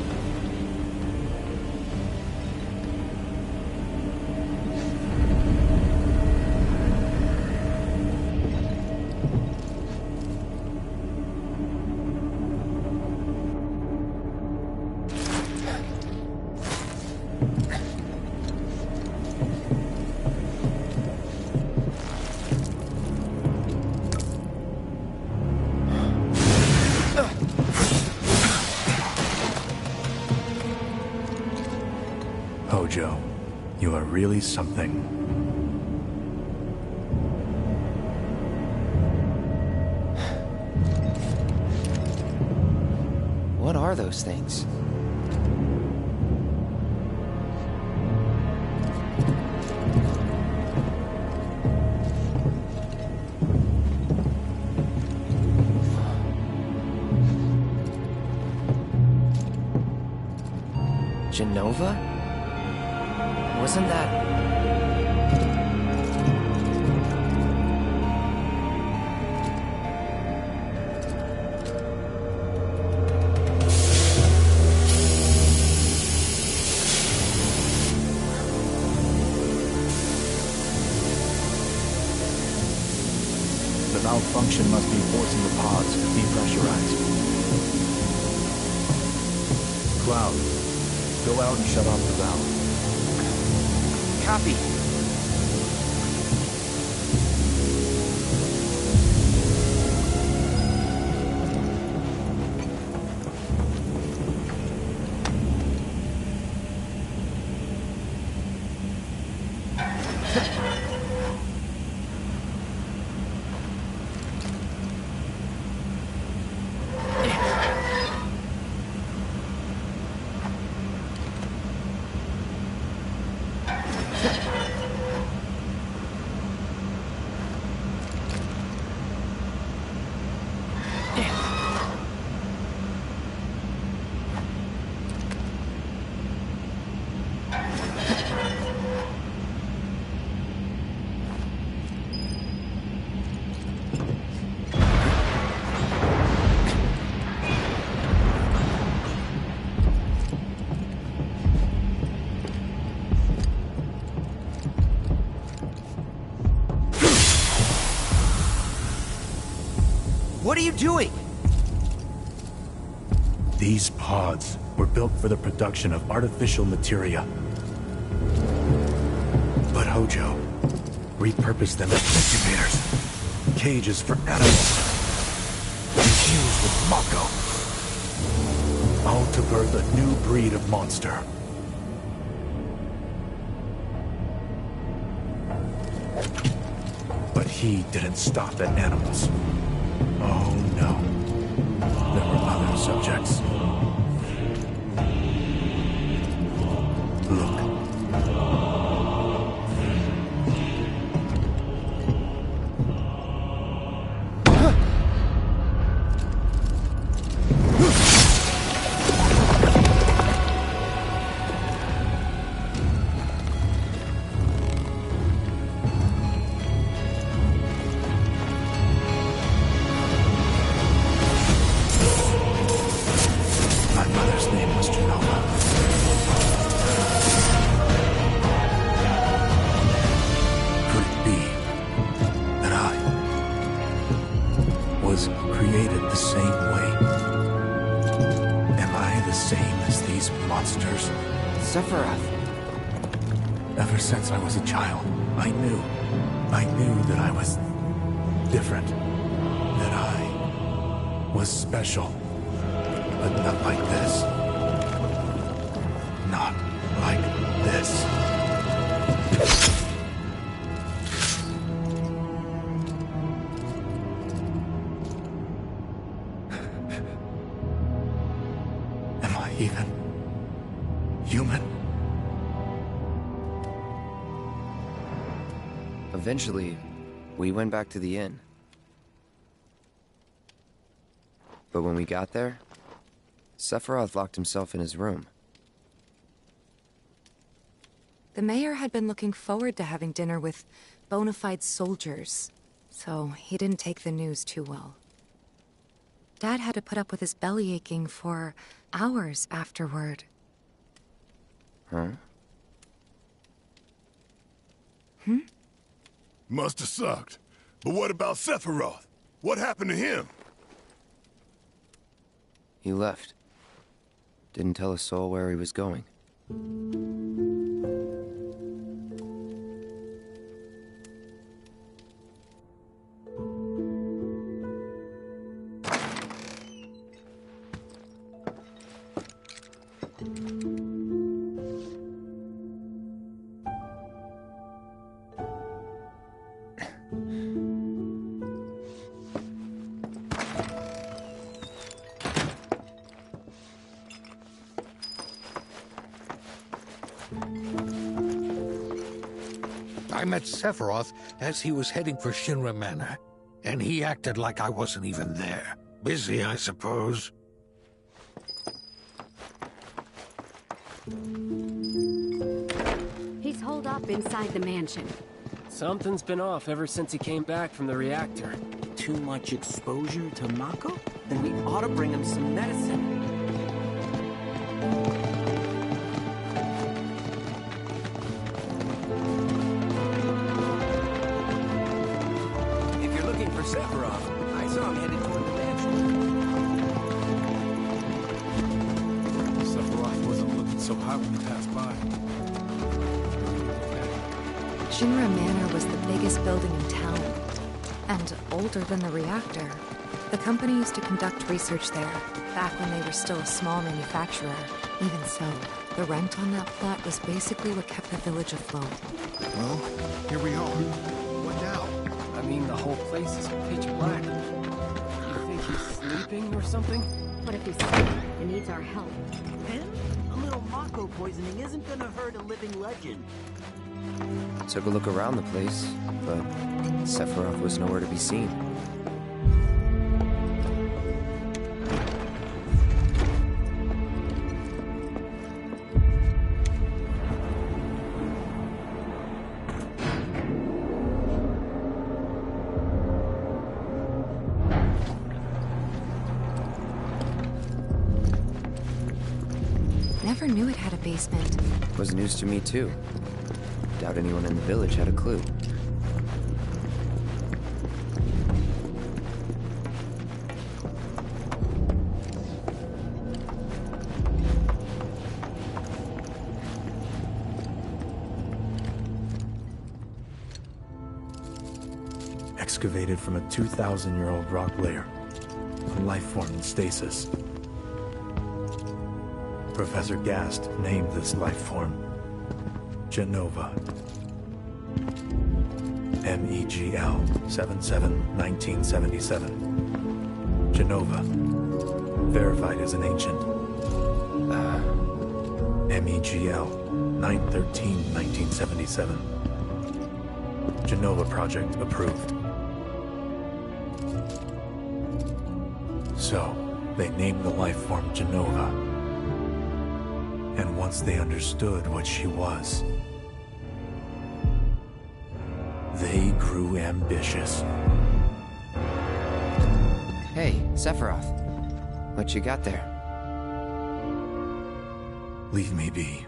Hojo, you are really something. What are those things? Genova? Wasn't that... The malfunction must be forcing the pods to depressurize. Cloud, go out and shut off the valve. Copy. What are you doing? These pods were built for the production of artificial materia. But Hojo repurposed them as incubators, cages for animals, infused with Mako, all to birth a new breed of monster. But he didn't stop at animals. Oh no. There were other subjects. Look. Sephiroth. Ever since I was a child, I knew that I was different. That I was special. But not like this. Not like this. Am I even human? Eventually, we went back to the inn. But when we got there, Sephiroth locked himself in his room. The mayor had been looking forward to having dinner with bona fide soldiers, so he didn't take the news too well. Dad had to put up with his belly aching for hours afterward. Huh? Must have sucked. But what about Sephiroth? What happened to him? He left. Didn't tell a soul where he was going. I met Sephiroth as he was heading for Shinra Manor, and he acted like I wasn't even there. Busy, I suppose. He's holed up inside the mansion. Something's been off ever since he came back from the reactor. Too much exposure to Mako? Then we ought to bring him some medicine. If you're looking for Sephiroth, I saw him headed toward the mansion. Sephiroth wasn't looking so hot when he passed by. Shinra Manor was the biggest building in town, and older than the reactor. The company used to conduct research there, back when they were still a small manufacturer. Even so, the rent on that plot was basically what kept the village afloat. Well, here we are. What now? I mean, the whole place is pitch black. You think he's sleeping or something? What if he's sick and needs our help? Him? A little Mako poisoning isn't gonna hurt a living legend. Took a look around the place, but Sephiroth was nowhere to be seen. Never knew it had a basement. Was news to me too. Doubt anyone in the village had a clue. Excavated from a 2,000-year-old rock layer. A life form in stasis. Professor Gast named this life form Genova. MEGL 77-1977. Genova. Verified as an ancient. MEGL 9/13/1977. Genova project approved. So, they named the life form Genova. And once they understood what she was, they grew ambitious. Hey, Sephiroth. What you got there? Leave me be.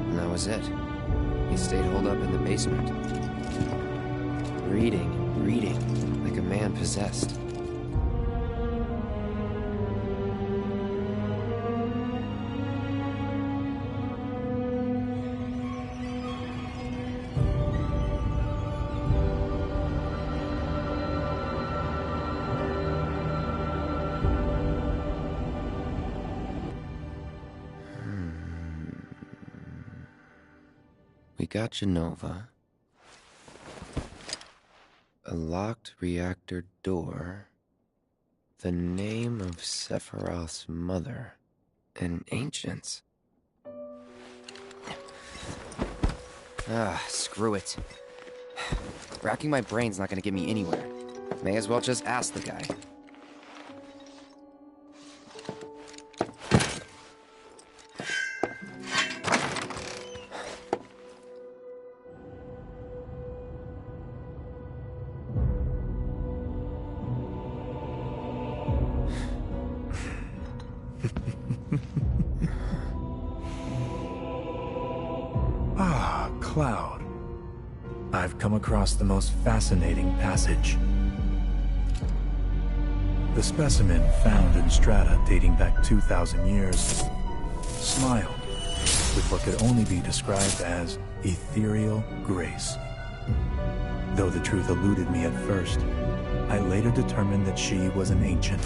And that was it. He stayed holed up in the basement. Reading reading, like a man possessed. We got Genova. A locked reactor door. The name of Sephiroth's mother. And ancients. Screw it. Racking my brain's not gonna get me anywhere. May as well just ask the guy. Cloud. I've come across the most fascinating passage. The specimen found in strata dating back 2,000 years smiled with what could only be described as ethereal grace. Though the truth eluded me at first, I later determined that she was an ancient,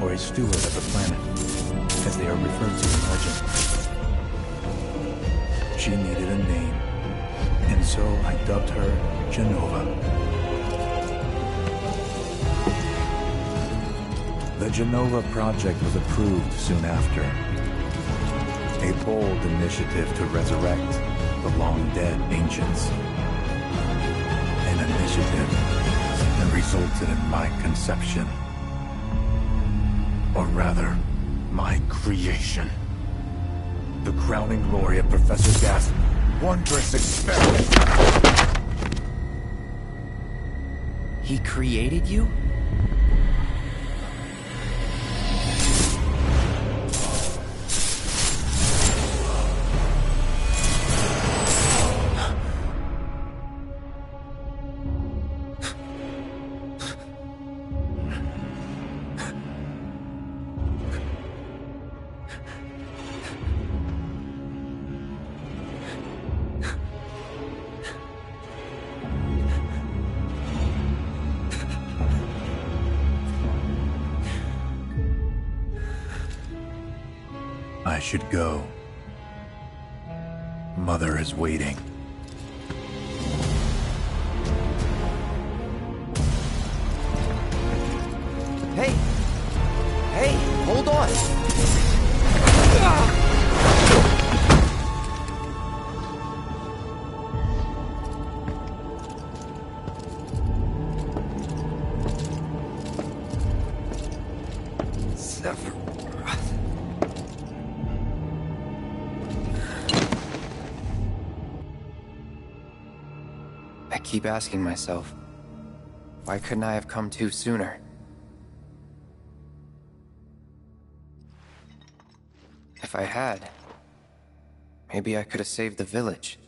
or a steward of the planet, as they are referred to in legend. She needed a name, and so I dubbed her Genova. The Genova project was approved soon after. A bold initiative to resurrect the long-dead ancients. An initiative that resulted in my conception. Or rather, my creation. The crowning glory of Professor Gas' wondrous experiment. He created you? I should go. Mother is waiting. Hey! Hey, hold on! I keep asking myself, why couldn't I have come to sooner? If I had, maybe I could have saved the village.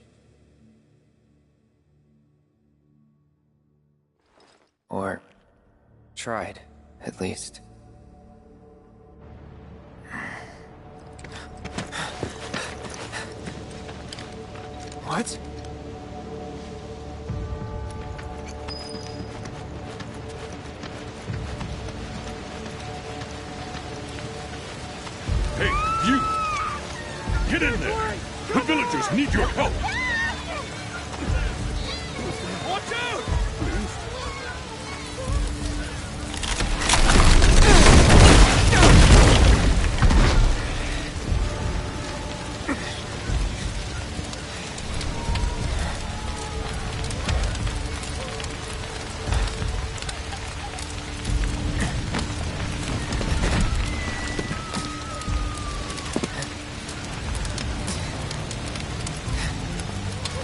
Or tried, at least. What? Hey, you! Get in there! The villagers need your help! Watch out!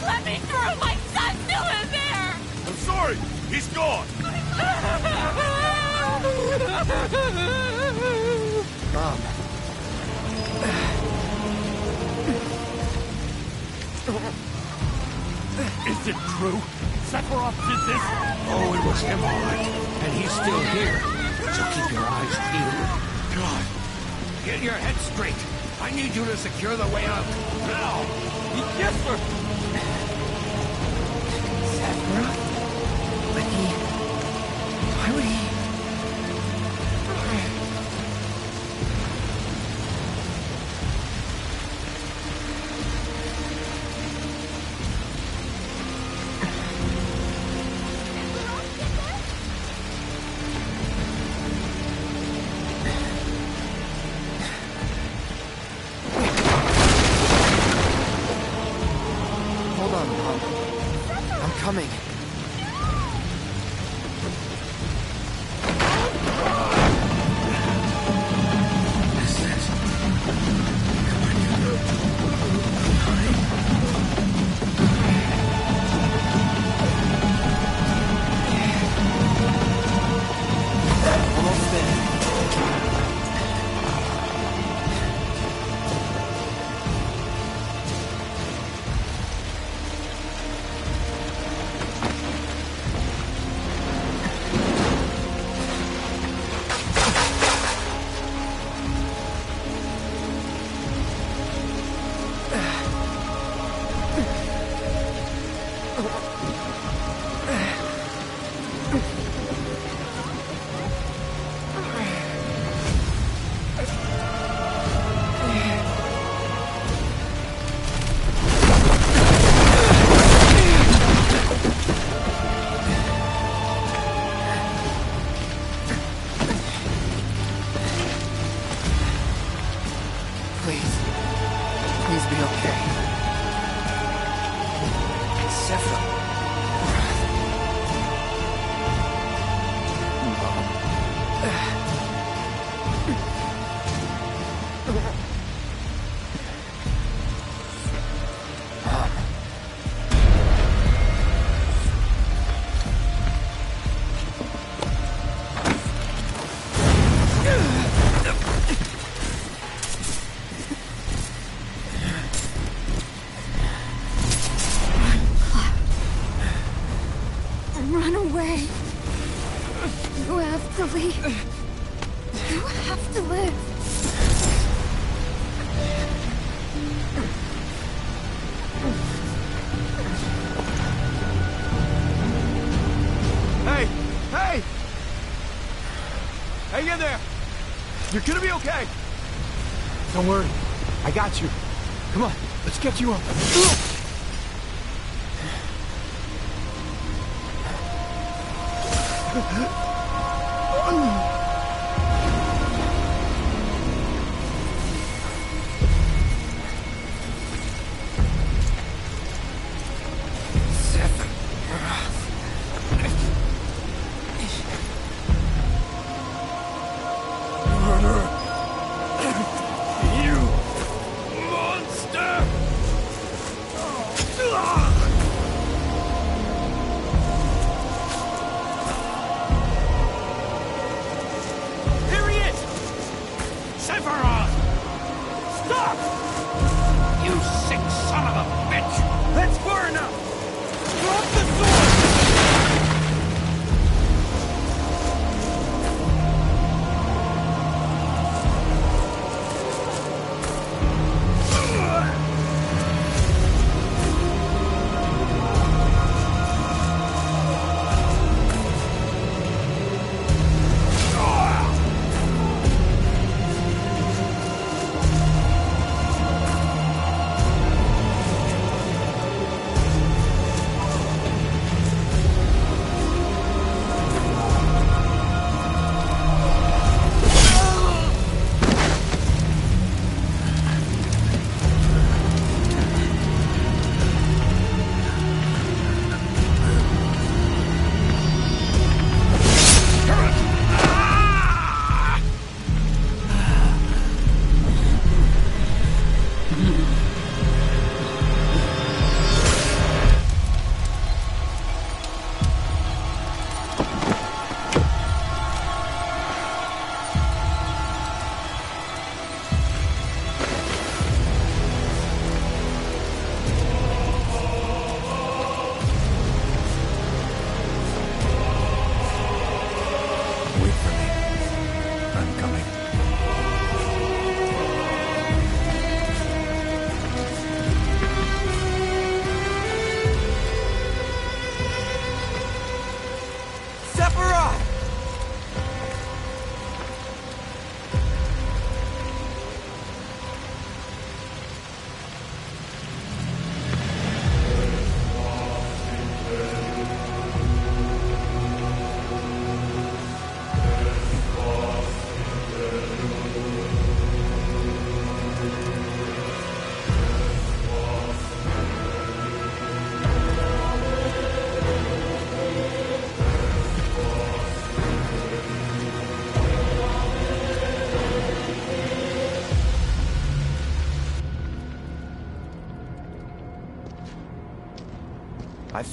Let me through! My son's still in there! I'm sorry! He's gone! Mom. Is it true? Sephiroth did this? Oh, it was him, all right. And he's still here. So keep your eyes peeled. God. Get your head straight. I need you to secure the way out. Now! Yes, sir! Sephiroth? But why would he... Coming. Almost there. Please be okay. Sephiroth. Run away. You have to leave. You have to live. Hey! Hey! Hang in there! You're gonna be okay! Don't worry. I got you. Come on, let's get you up.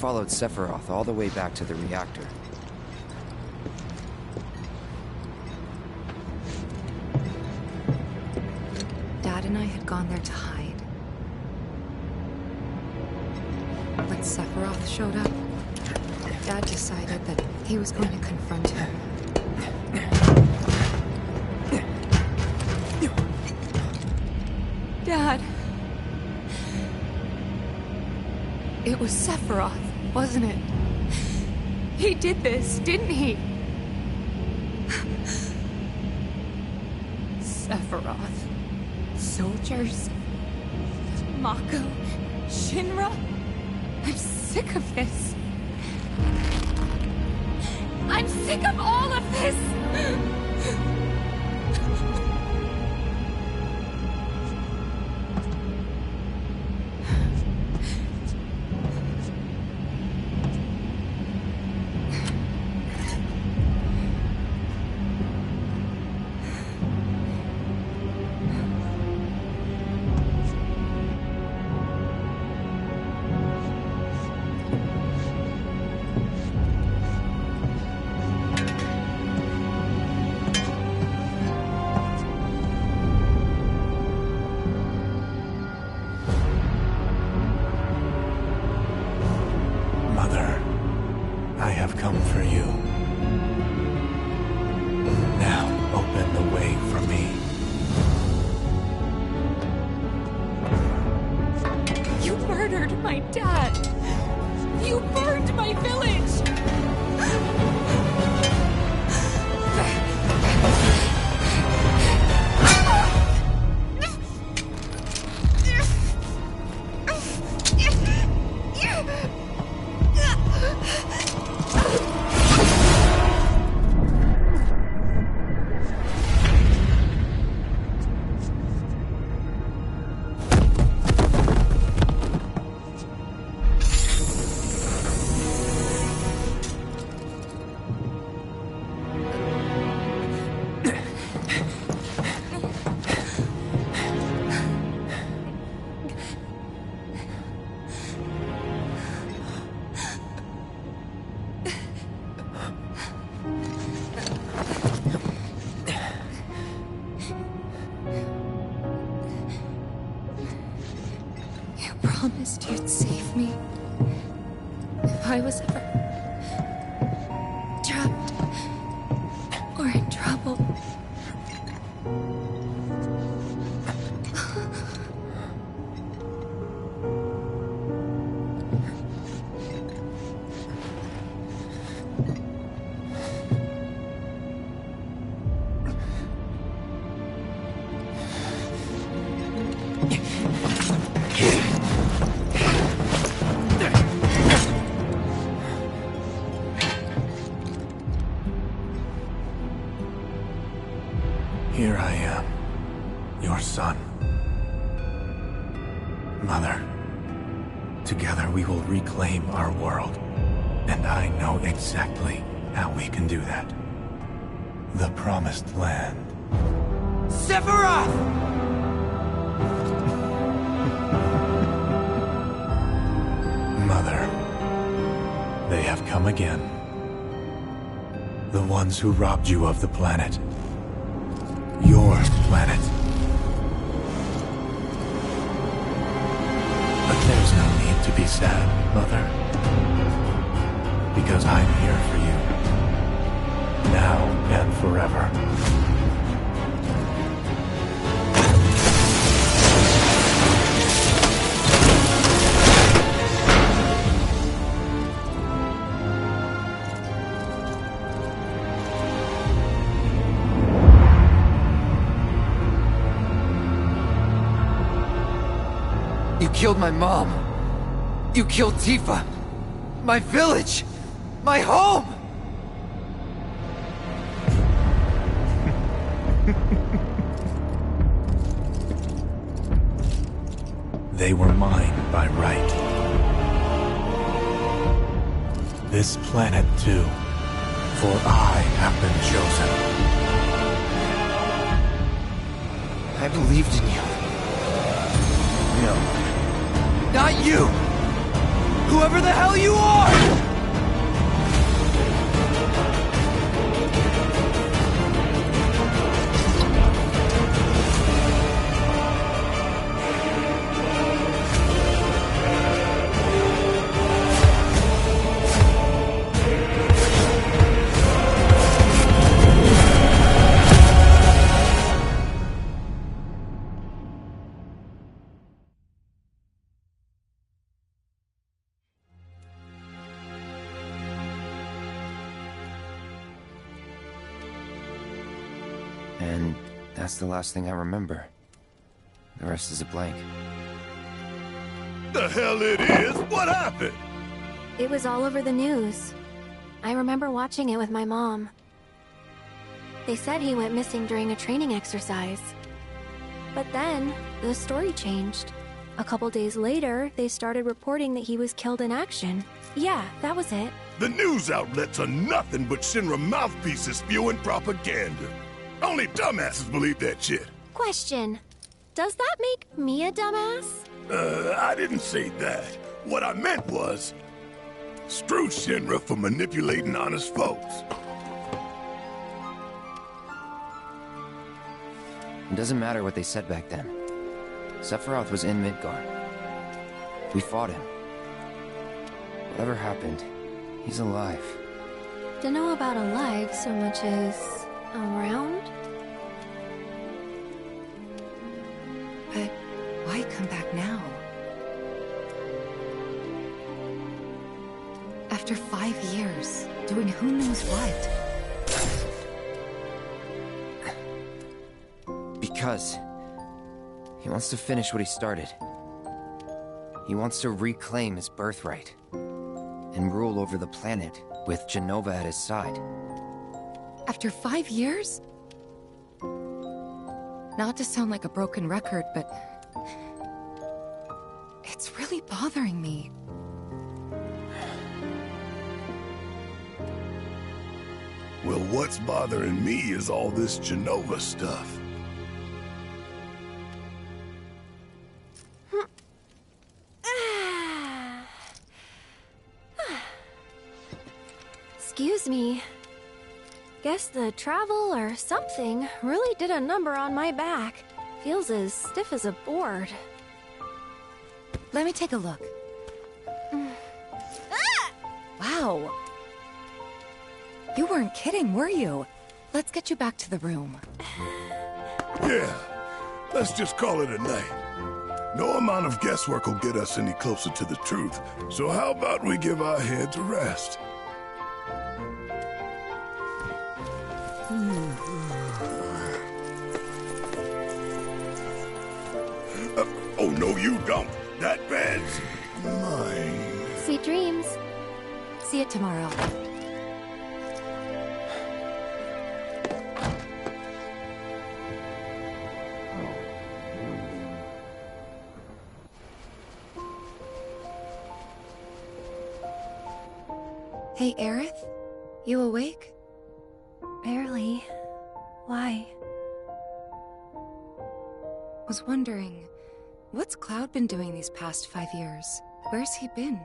followed Sephiroth all the way back to the reactor. Dad and I had gone there to hide. When Sephiroth showed up, Dad decided that he was going to confront him. Dad! It was Sephiroth, wasn't it? He did this, didn't he? Sephiroth. Soldiers. Mako. Shinra. I'm sick of this. I'm sick of all of this! Promised you'd save me if I was ever trapped or in trouble. Here I am, your son. Mother, together we will reclaim our world. And I know exactly how we can do that. The Promised Land. Sephiroth! Mother, they have come again. The ones who robbed you of the planet. Your planet. But there's no need to be sad, Mother. Because I'm here for you. Now and forever. You killed my mom. You killed Tifa. My village. My home. They were mine by right. This planet too, for I have been chosen. I believed in you. No. Not you! Whoever the hell you are! And that's the last thing I remember. The rest is a blank. The hell it is? What happened? It was all over the news. I remember watching it with my mom. They said he went missing during a training exercise. But then, the story changed. A couple days later, they started reporting that he was killed in action. Yeah, that was it. The news outlets are nothing but Shinra mouthpieces spewing propaganda. Only dumbasses believe that shit. Question. Does that make me a dumbass? I didn't say that. What I meant was, screw Shinra for manipulating honest folks. It doesn't matter what they said back then. Sephiroth was in Midgar. We fought him. Whatever happened, he's alive. Don't know about alive so much as around? But why come back now? After 5 years, doing who knows what? Because he wants to finish what he started. He wants to reclaim his birthright and rule over the planet with Jenova at his side. After 5 years? Not to sound like a broken record, but it's really bothering me. Well, what's bothering me is all this Jenova stuff. Excuse me. Guess the travel or something really did a number on my back. Feels as stiff as a board. Let me take a look. Wow. You weren't kidding, were you? Let's get you back to the room. Yeah, let's just call it a night. No amount of guesswork will get us any closer to the truth, so how about we give our heads a rest? Oh, no, you don't. That bed's mine. Sweet dreams. See you tomorrow. Hey, Aerith? You awake? Barely. Why? Was wondering, what's Cloud been doing these past 5 years? Where's he been?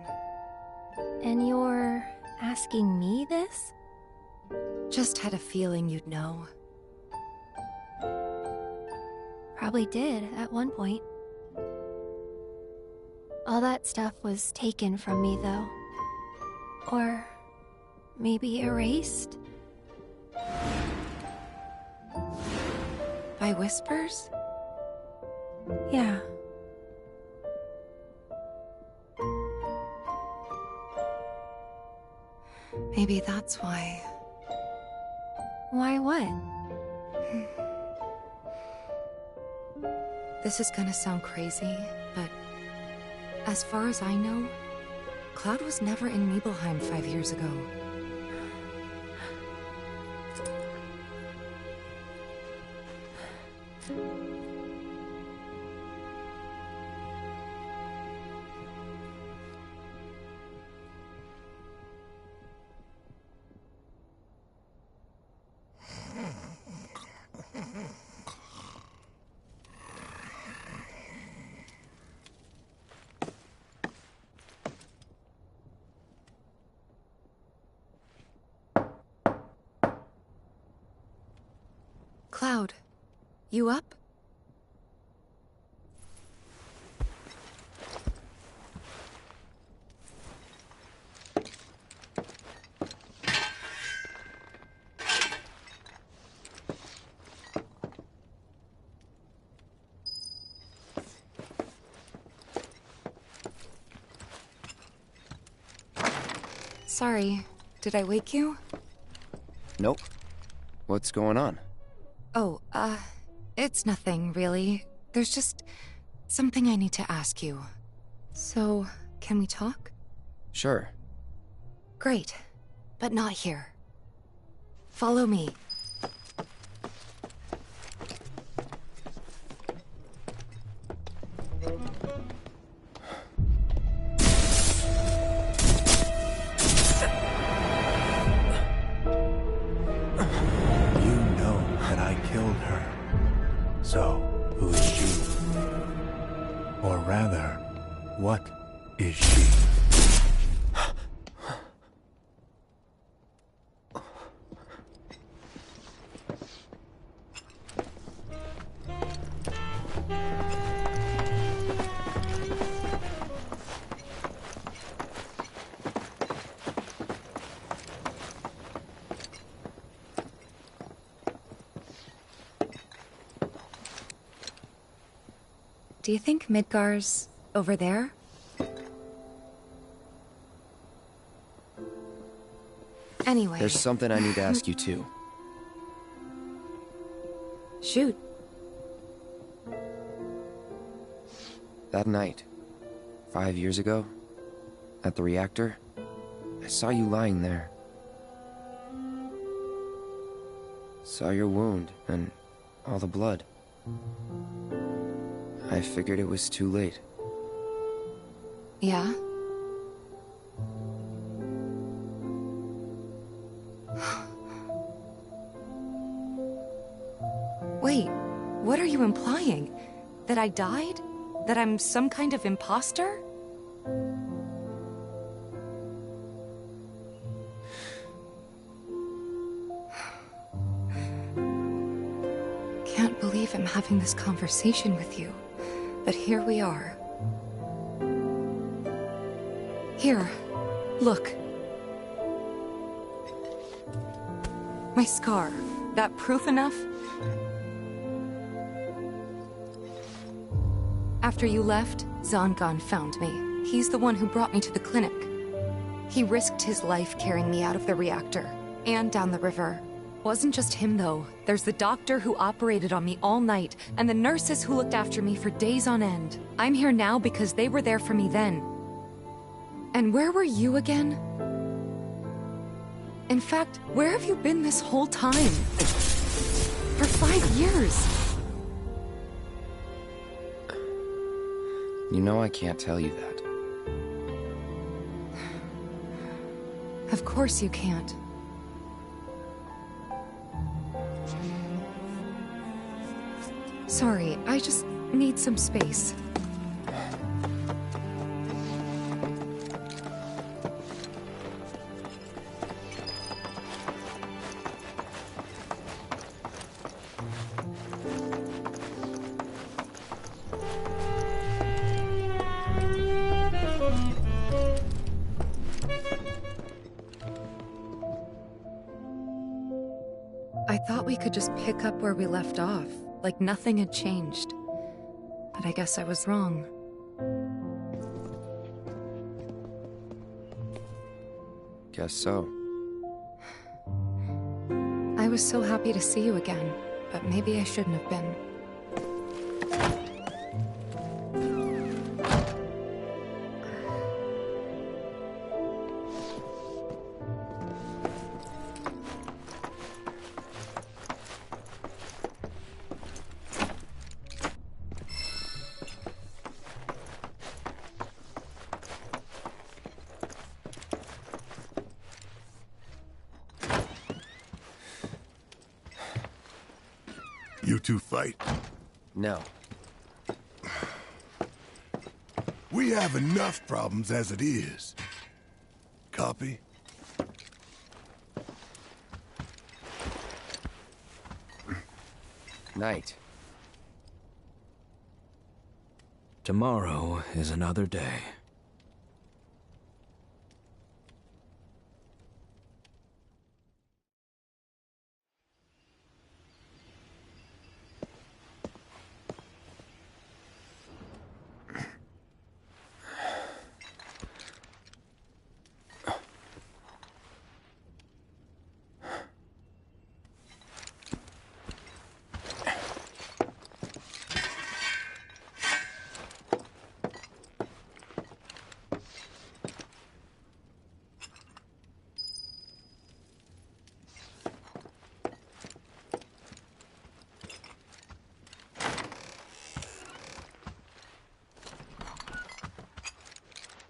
And you're asking me this? Just had a feeling you'd know. Probably did at one point. All that stuff was taken from me, though. Or maybe erased? By whispers? Yeah. Maybe that's why. Why what? This is gonna sound crazy, but as far as I know, Cloud was never in Nibelheim 5 years ago. Cloud, you up? Sorry, did I wake you? Nope. What's going on? Oh, it's nothing, really. There's just something I need to ask you. So, can we talk? Sure. Great, but not here. Follow me. So, who is she? Or rather, what is she? Do you think Midgar's over there? Anyway... There's something I need to ask you too. Shoot. That night, 5 years ago, at the reactor, I saw you lying there. Saw your wound and all the blood. I figured it was too late. Yeah? Wait, what are you implying? That I died? That I'm some kind of imposter? Can't believe I'm having this conversation with you. But here we are. Here, look. My scar. That proof enough? After you left, Zangan found me. He's the one who brought me to the clinic. He risked his life carrying me out of the reactor, and down the river. Wasn't just him, though. There's the doctor who operated on me all night, and the nurses who looked after me for days on end. I'm here now because they were there for me then. And where were you again? In fact, where have you been this whole time? For 5 years. You know I can't tell you that. Of course you can't. Sorry, I just need some space. I thought we could just pick up where we left off. Like nothing had changed. But I guess I was wrong. Guess so. I was so happy to see you again, but maybe I shouldn't have been. You two fight? No. We have enough problems as it is. Copy? Night. Tomorrow is another day.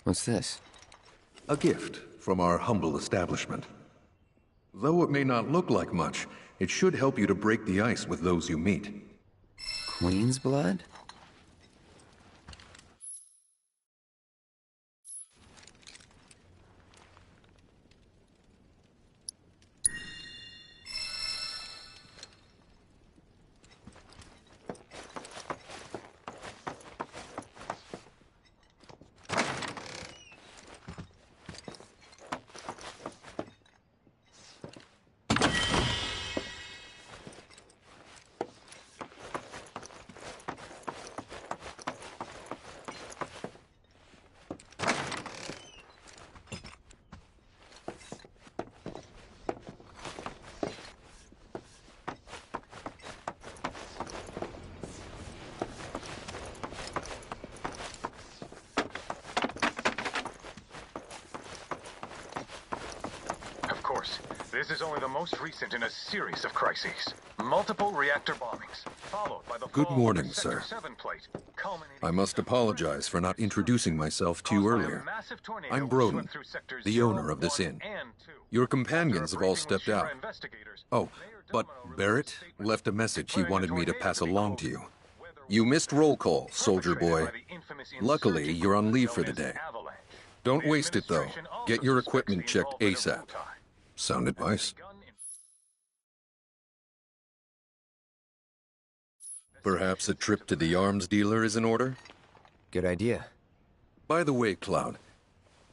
What's this? A gift from our humble establishment. Though it may not look like much, it should help you to break the ice with those you meet. Queen's blood? This is only the most recent in a series of crises. Multiple reactor bombings, followed by the Good fall morning, of the sir. Sector 7 plate, culminating I must apologize for not introducing myself to you earlier. I'm Broden, the owner of this inn. Your companions have all stepped out. Oh, but Barrett left a message he wanted me to pass along to you. You missed roll call, soldier boy. Luckily, you're on leave for the day. Don't waste it, though. Get your equipment checked ASAP. Sound advice? Perhaps a trip to the arms dealer is in order? Good idea. By the way, Cloud,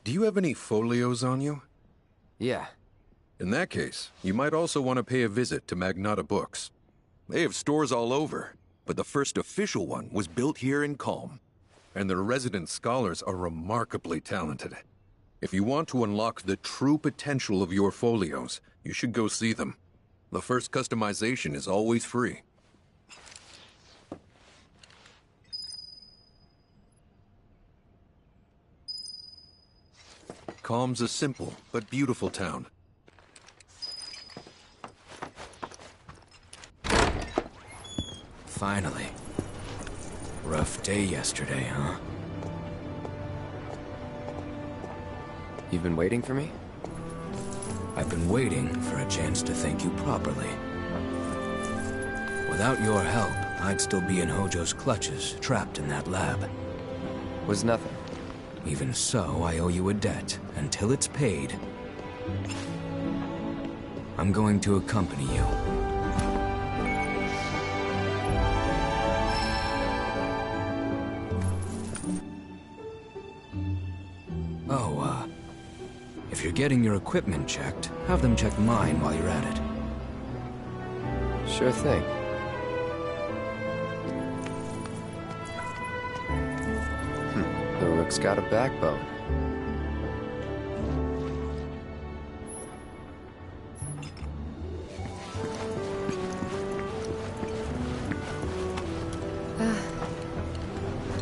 do you have any folios on you? Yeah. In that case, you might also want to pay a visit to Magnata Books. They have stores all over, but the first official one was built here in Calm. And their resident scholars are remarkably talented. If you want to unlock the true potential of your folios, you should go see them. The first customization is always free. Calm's a simple but beautiful town. Finally. Rough day yesterday, huh? You've been waiting for me? I've been waiting for a chance to thank you properly. Without your help, I'd still be in Hojo's clutches, trapped in that lab. Was nothing. Even so, I owe you a debt, until it's paid. I'm going to accompany you. If you're getting your equipment checked, have them check mine while you're at it. Sure thing. The Rook's got a backbone.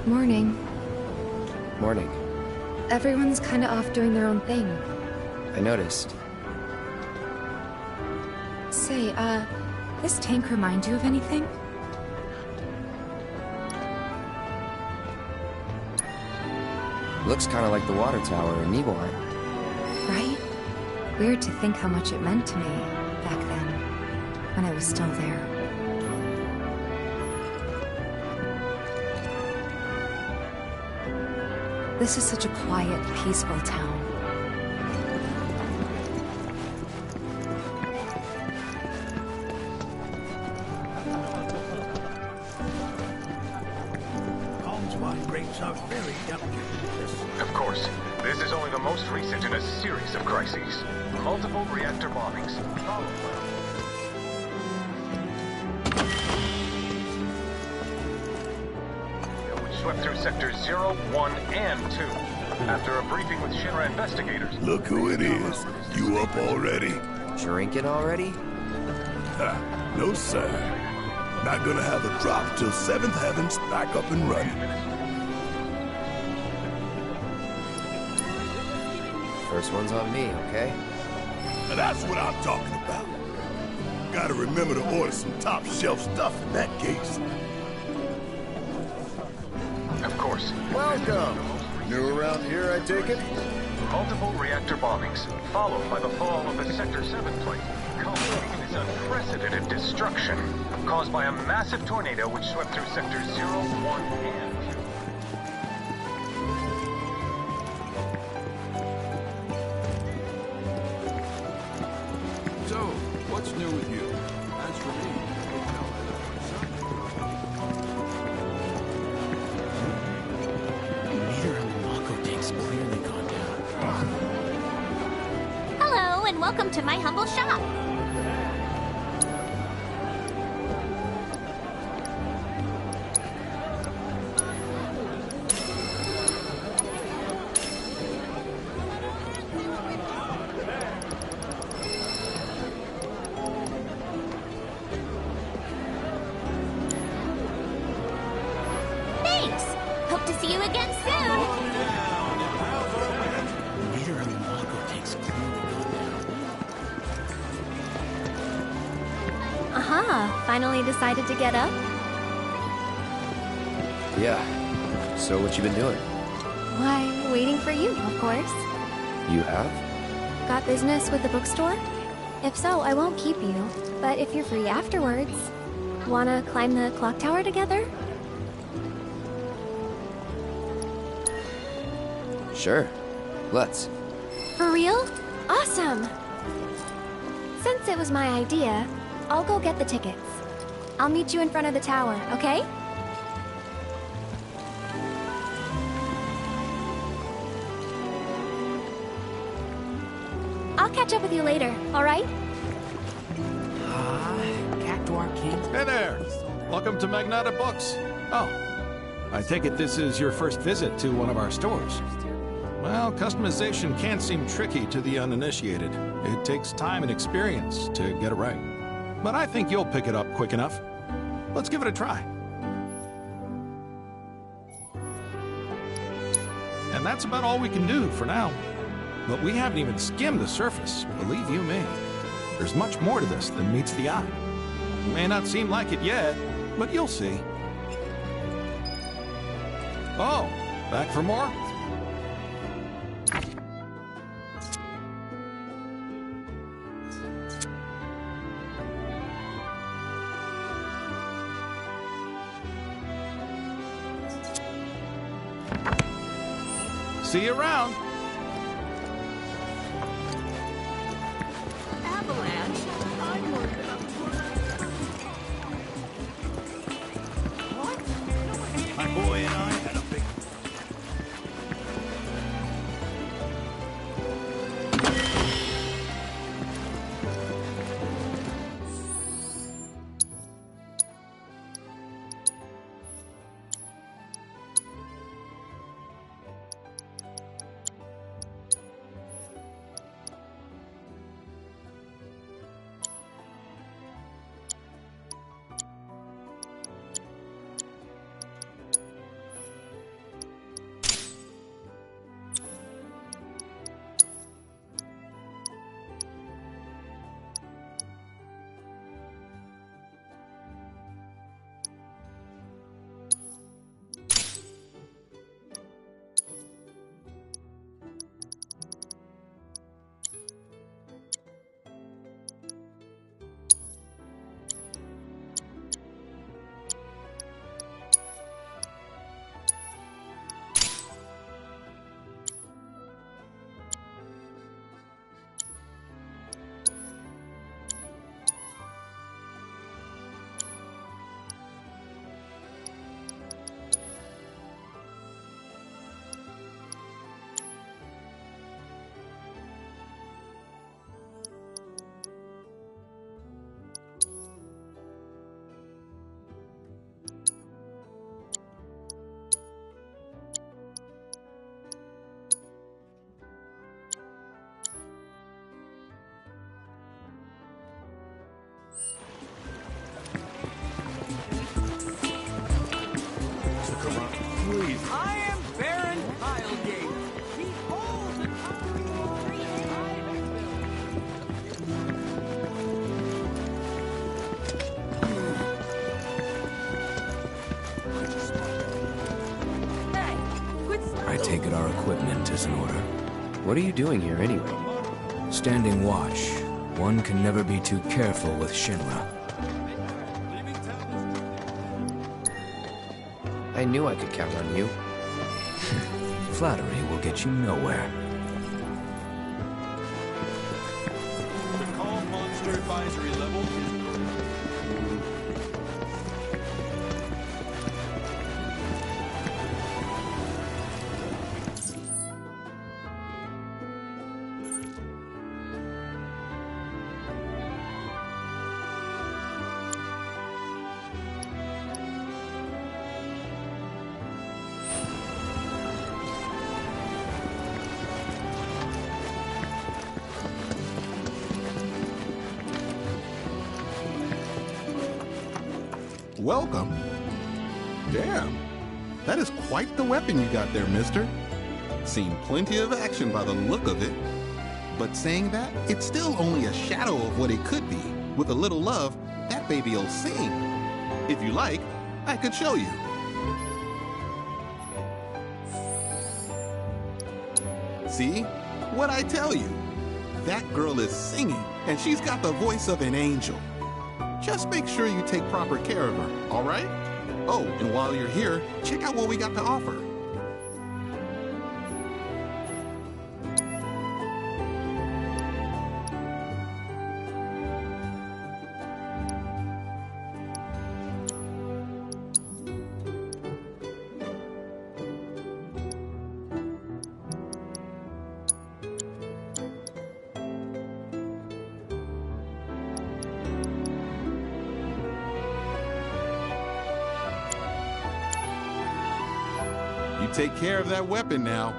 Morning. Morning. Everyone's kinda off doing their own thing. I noticed. Say, this tank remind you of anything? Looks kind of like the water tower in Nibelheim. Right? Weird to think how much it meant to me back then, when I was still there. This is such a quiet, peaceful town. rates are very delicate. Of course, this is only the most recent in a series of crises. Multiple reactor bombings. Which swept through sectors 0, 1, and 2. After a briefing with Shinra investigators... Look who it is. You up already? Drinking already? Ha, no sir. Not gonna have a drop till 7th Heaven's back up and running. First one's on me, okay? Now that's what I'm talking about. Gotta remember to order some top shelf stuff in that case. Of course. Welcome. New around here, I take it? Multiple reactor bombings, followed by the fall of the Sector 7 plate, culminating in this unprecedented destruction caused by a massive tornado which swept through sectors 0, 1, and 2. So, what's new with you? As for me, Meter on the Mako tank's clearly gone down. Hello, and welcome to my humble shop. Thanks. Hope to see you again soon. Meter on the Mako tank's clearly gone down. Aha, finally decided to get up? Yeah. So what you been doing? Why, waiting for you, of course. You have? Got business with the bookstore? If so, I won't keep you. But if you're free afterwards, wanna climb the clock tower together? Sure. Let's. For real? Awesome! Since it was my idea, I'll go get the tickets. I'll meet you in front of the tower, okay? I'll catch up with you later, alright? Cactuar King. Hey there! Welcome to Magnata Books. Oh, I take it this is your first visit to one of our stores. Well, customization can seem tricky to the uninitiated. It takes time and experience to get it right. But I think you'll pick it up quick enough. Let's give it a try. And that's about all we can do for now. But we haven't even skimmed the surface, believe you me. There's much more to this than meets the eye. May not seem like it yet, but you'll see. Oh, back for more? See you around. Avalanche? I'm worried about what? My boy and I had a big... around. Please. I am Baron Kylegate. Behold the conquering glory I have built. Hey, quit I take it our equipment is in order. What are you doing here anyway? Standing watch. One can never be too careful with Shinra. I knew I could count on you. Flattery will get you nowhere. The Calm Monster Advisory level is... Welcome. Damn. That is quite the weapon you got there, mister. Seen plenty of action by the look of it. But saying that, it's still only a shadow of what it could be. With a little love, that baby'll sing. If you like, I could show you. See? What'd I tell you? That girl is singing, and she's got the voice of an angel. Just make sure you take proper care of her, all right? Oh, and while you're here, check out what we got to offer. You take care of that weapon now.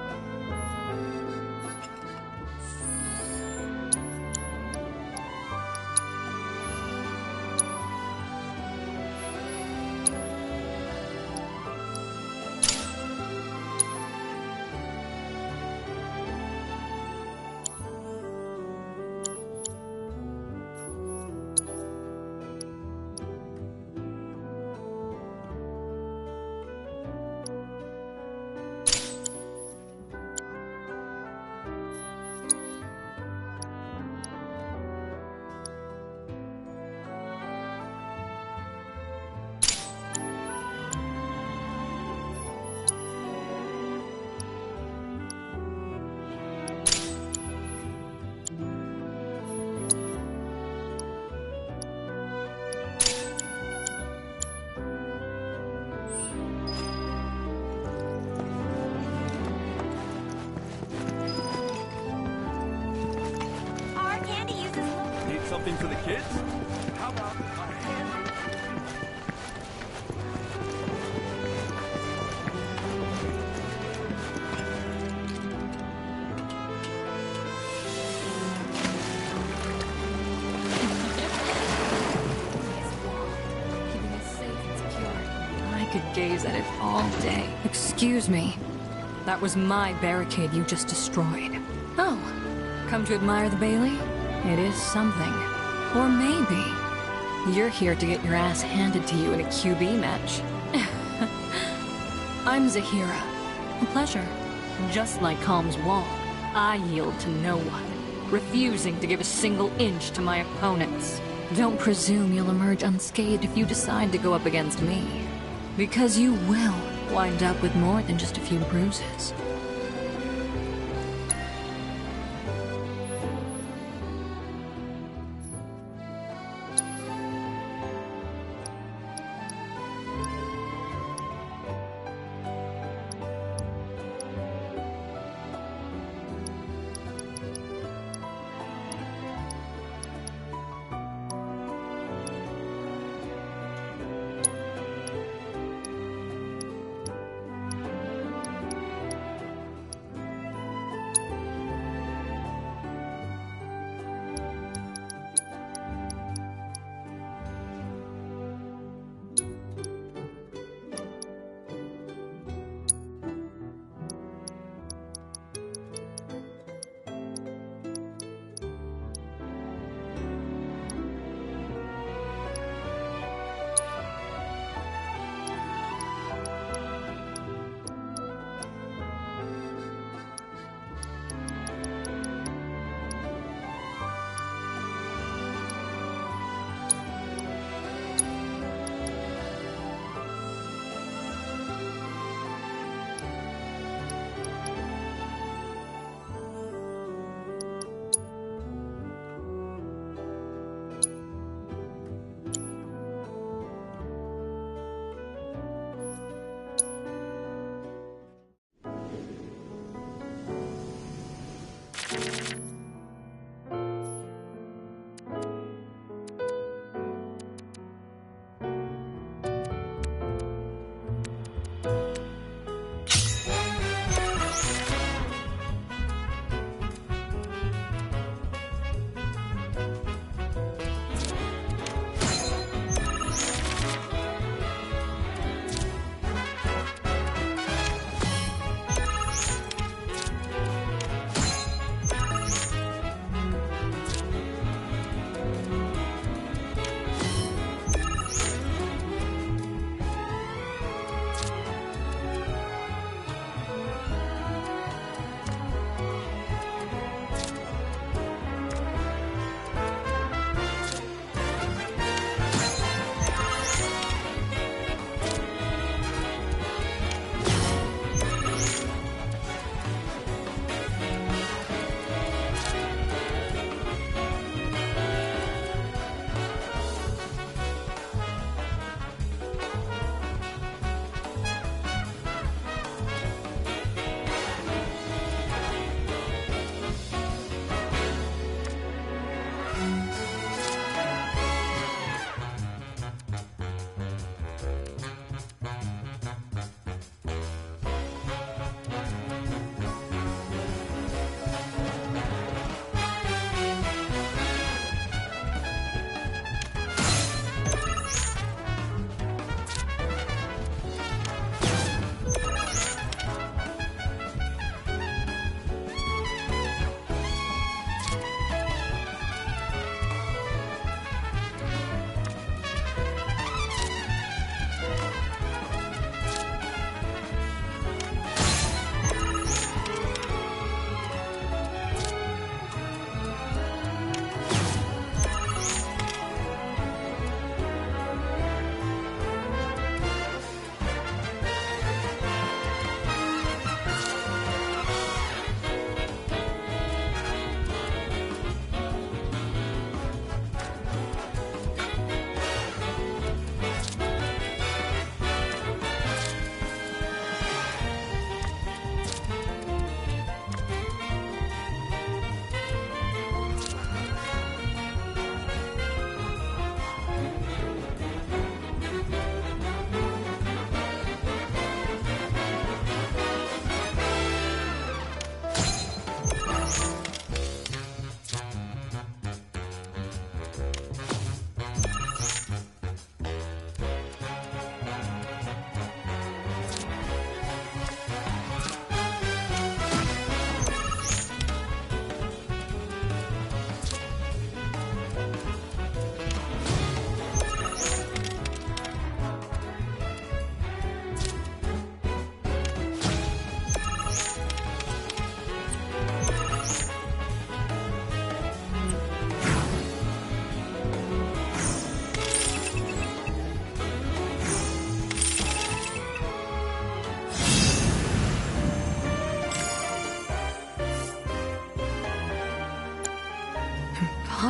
Something for the kids? How about I could gaze at it all day. Excuse me. That was my barricade you just destroyed. Oh, come to admire the Bailey? It is something. Or maybe you're here to get your ass handed to you in a QB match. I'm Zahira. A pleasure. Just like Calm's wall, I yield to no one, refusing to give a single inch to my opponents. Don't presume you'll emerge unscathed if you decide to go up against me. Because you will wind up with more than just a few bruises.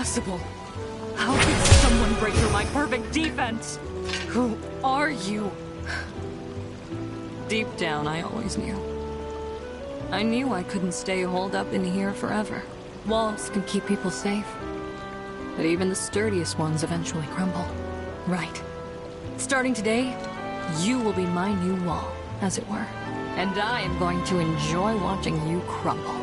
possible? How could someone break through my perfect defense? Who are you? Deep down, I always knew. I knew I couldn't stay holed up in here forever. Walls can keep people safe, but even the sturdiest ones eventually crumble. Right. Starting today, you will be my new wall, as it were. And I am going to enjoy watching you crumble.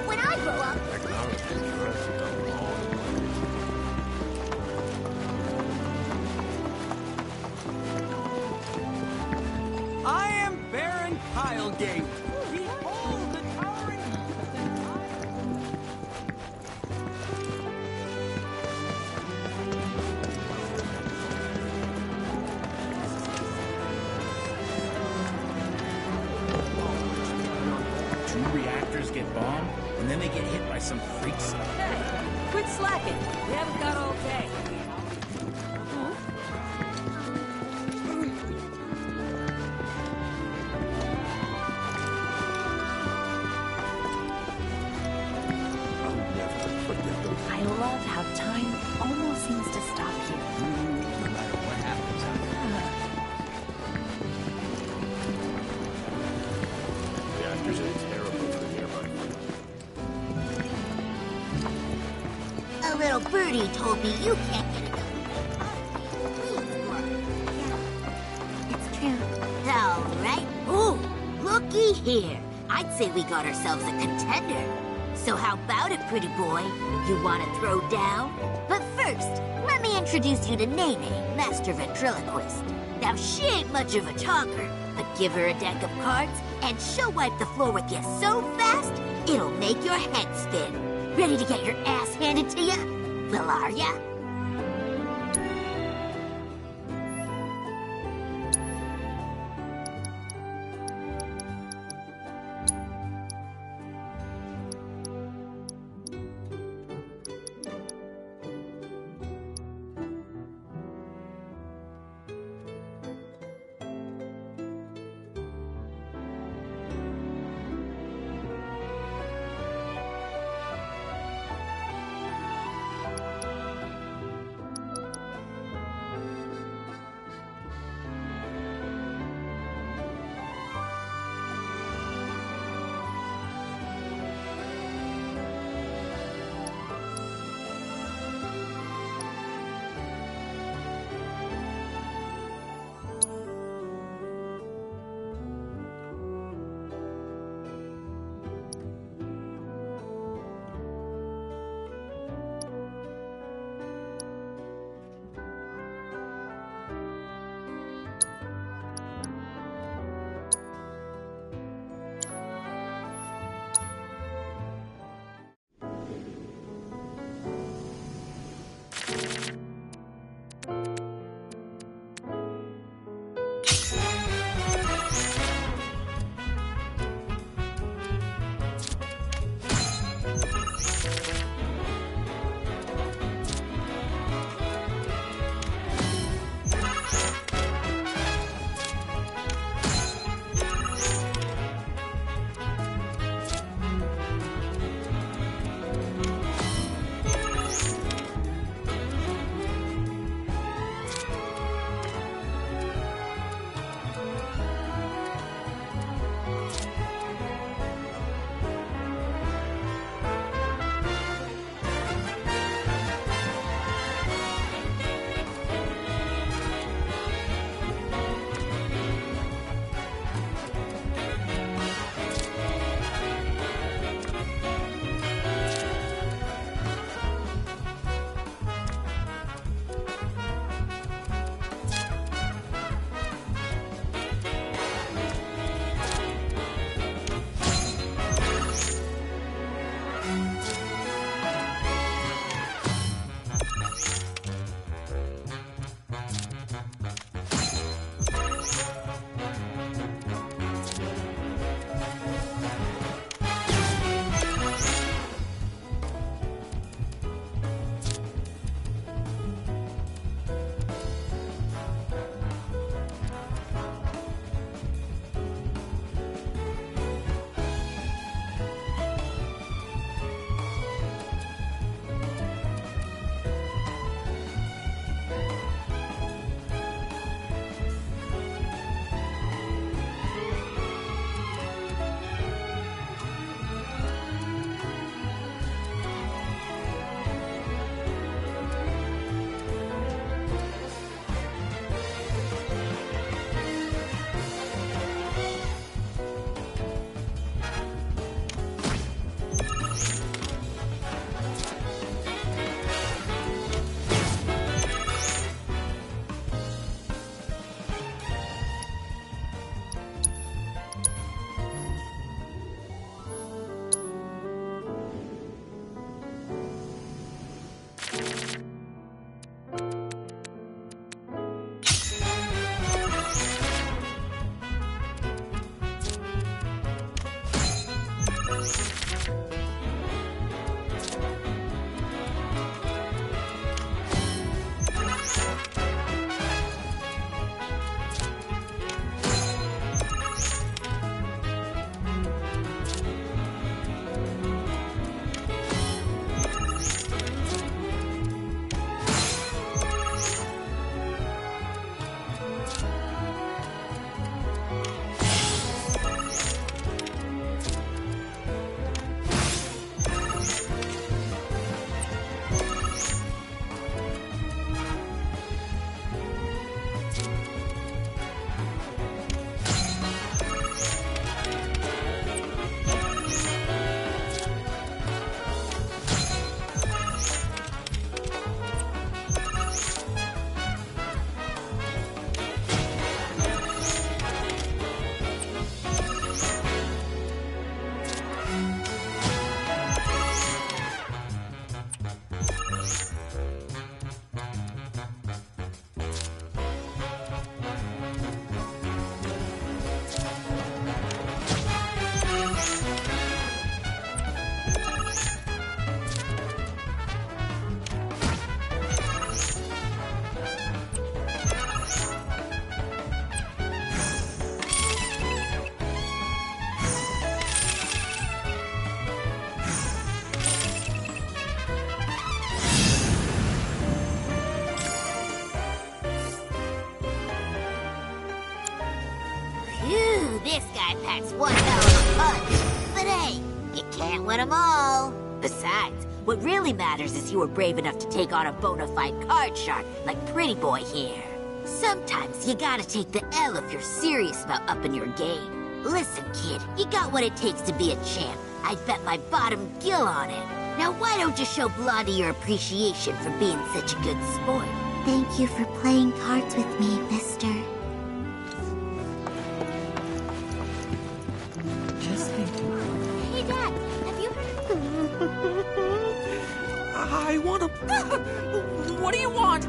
When I grow up, I am Baron Kylegate. Behold the towering Two reactors get bombed, and then they get hit by some freaks. Hey, quit slacking. We haven't got all day. I love how time almost seems to stop here. No matter what happens out there. Reactors are terrible for nearby. a little birdie told me you can't get enough. It's camp. All right. Ooh, looky here. I'd say we got ourselves a contender. So how about it, pretty boy? You want to throw down? But first, let me introduce you to Nene, Master Ventriloquist. Now, she ain't much of a talker, but give her a deck of cards, and she'll wipe the floor with you so fast, it'll make your head spin. Ready to get your ass handed to you? Well, are ya? Phew, this guy packs one hell of a punch. But hey, you can't win them all. Besides, what really matters is you were brave enough to take on a bona fide card shark like Pretty Boy here. Sometimes you gotta take the L if you're serious about upping your game. Listen, kid, you got what it takes to be a champ. I'd bet my bottom gill on it. Now why don't you show Blondie your appreciation for being such a good sport? Thank you for playing cards with me, mister. Just thinking. Hey, Dad, have you heard? I want to... What do you want?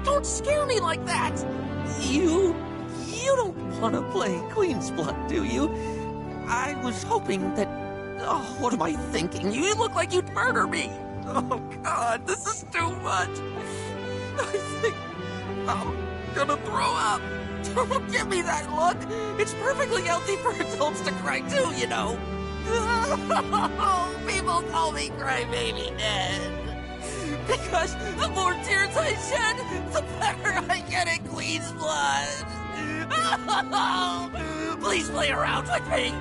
Don't scare me like that! You don't want to play Queen's Blood, do you? I was hoping that... Oh, what am I thinking? You look like you'd murder me! Oh, God, this is too much! I think I'm gonna throw up! Don't give me that look! It's perfectly healthy for adults to cry too, you know! People call me Crybaby Ned! Because the more tears I shed, the better I get at Queen's Blood! Please play around with me!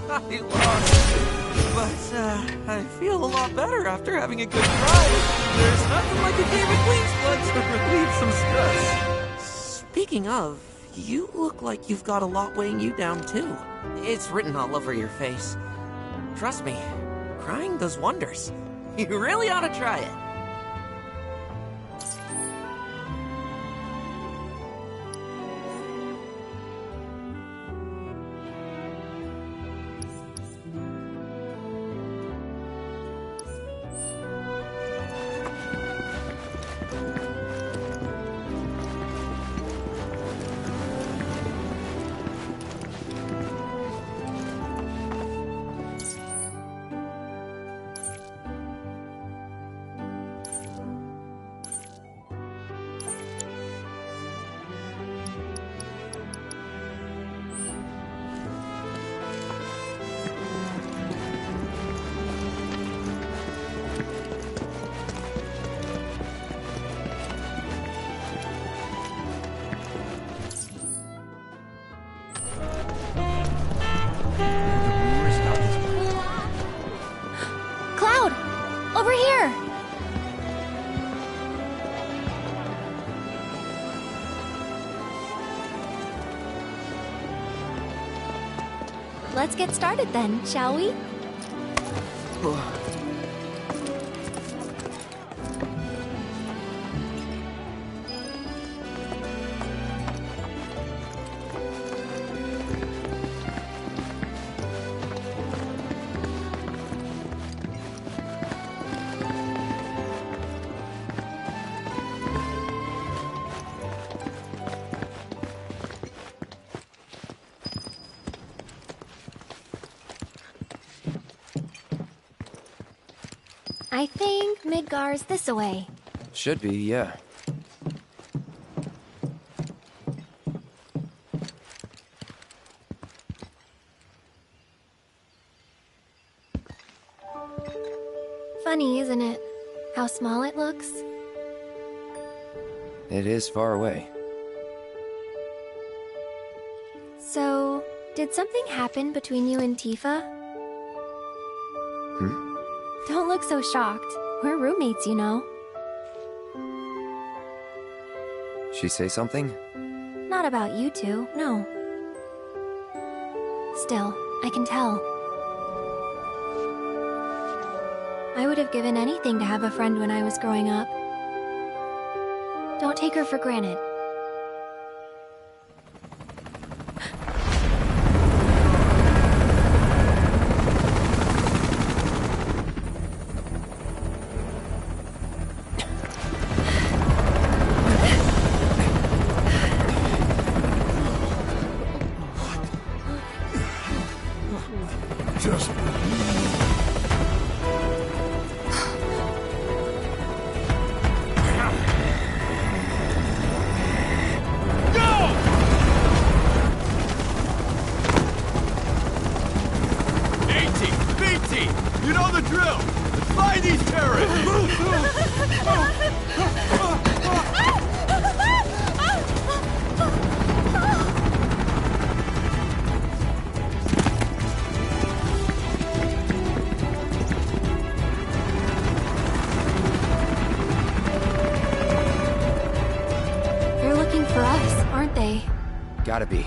I lost. But, I feel a lot better after having a good ride. There's nothing like a game of Queen's Blood to relieve some stress. Speaking of, you look like you've got a lot weighing you down, too. It's written all over your face. Trust me, crying does wonders. You really ought to try it. Let's get started then, shall we? I think Midgar's this way. Should be, yeah. Funny, isn't it? How small it looks? It is far away. So, did something happen between you and Tifa? Don't look so shocked. We're roommates, you know. She say something? Not about you two, no. Still, I can tell. I would have given anything to have a friend when I was growing up. Don't take her for granted. Just... You know the drill! Let's find these terrorists! They're looking for us, aren't they? Gotta be.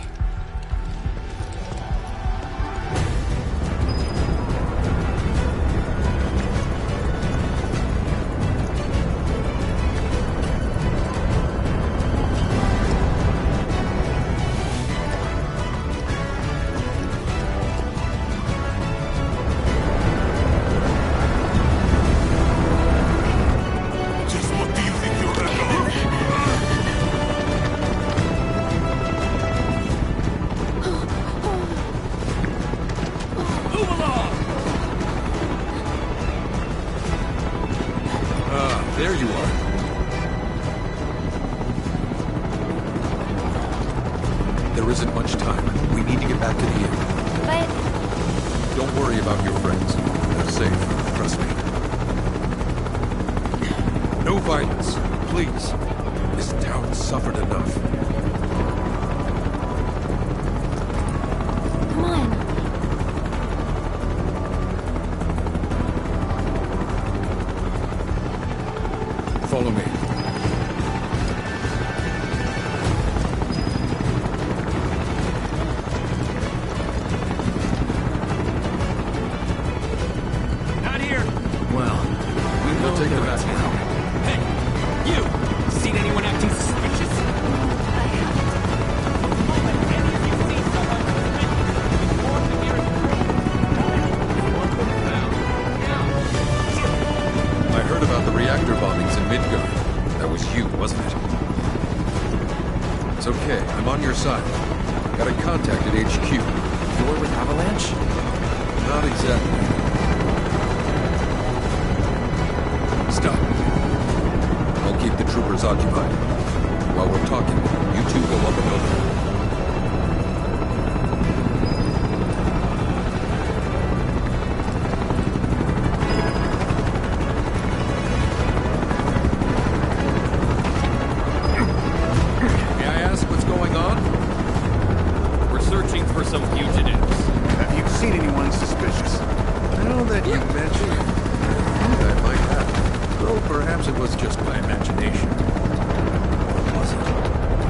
There you are. There isn't much time. We need to get back to the inn. But... Don't worry about your friends. They're safe. Trust me. No violence, please. This town suffered enough. Come on. Follow me. Not here. Well, We'll take the back. Hey, you! Seen anyone acting suspicious? I haven't. From the moment any of you see someone suspicious, inform the nearest group. One was found. Now. I heard about the reactor bombings in Midgard. That was you, wasn't it? It's okay. I'm on your side. Got a contact at HQ. You're with Avalanche? Not exactly. Stop. I'll keep the troopers occupied. While we're talking, you two go up a building. May I ask what's going on? We're searching for some fugitives. Have you seen anyone suspicious? Now that you mention it, I might have. Though perhaps it was just my imagination. Or was it?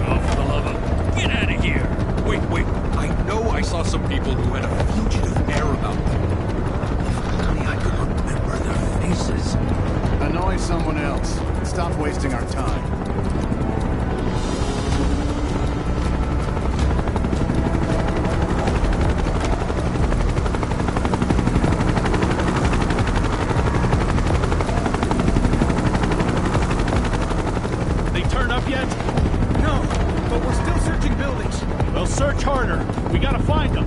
Oh, for the love of... Get out of here! Wait. I know I saw some people who had a fugitive air about them. If only I could remember their faces. Annoy someone else. Stop wasting our time. They turn up yet? No, but we're still searching buildings. Well, search harder. We gotta find them.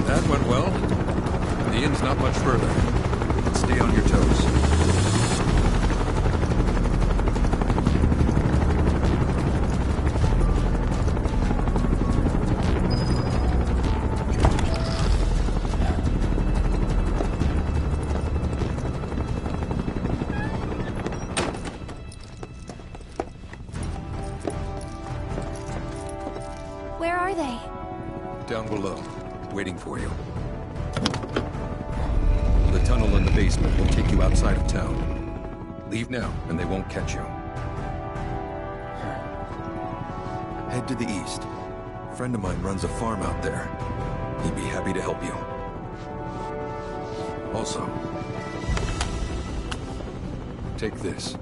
That went well. The inn's not much further. Stay on your toes. Where are they? Down below, waiting for you. The tunnel in the basement will take you outside of town. Leave now, and they won't catch you. Head to the east. A friend of mine runs a farm out there. He'd be happy to help you. Also, take this.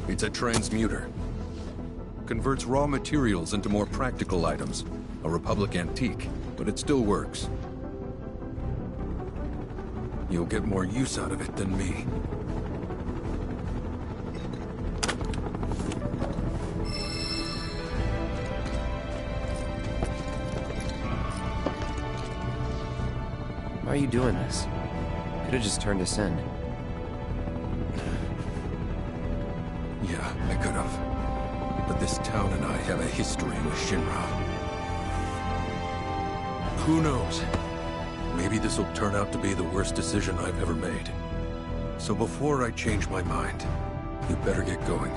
It's a transmuter. Converts raw materials into more practical items. A Republic antique, but it still works. You'll get more use out of it than me. Why are you doing this? Could have just turned us in. Yeah, I could have. But this town and I have a history with Shinra. Who knows? Maybe this will turn out to be the worst decision I've ever made. So before I change my mind, you better get going.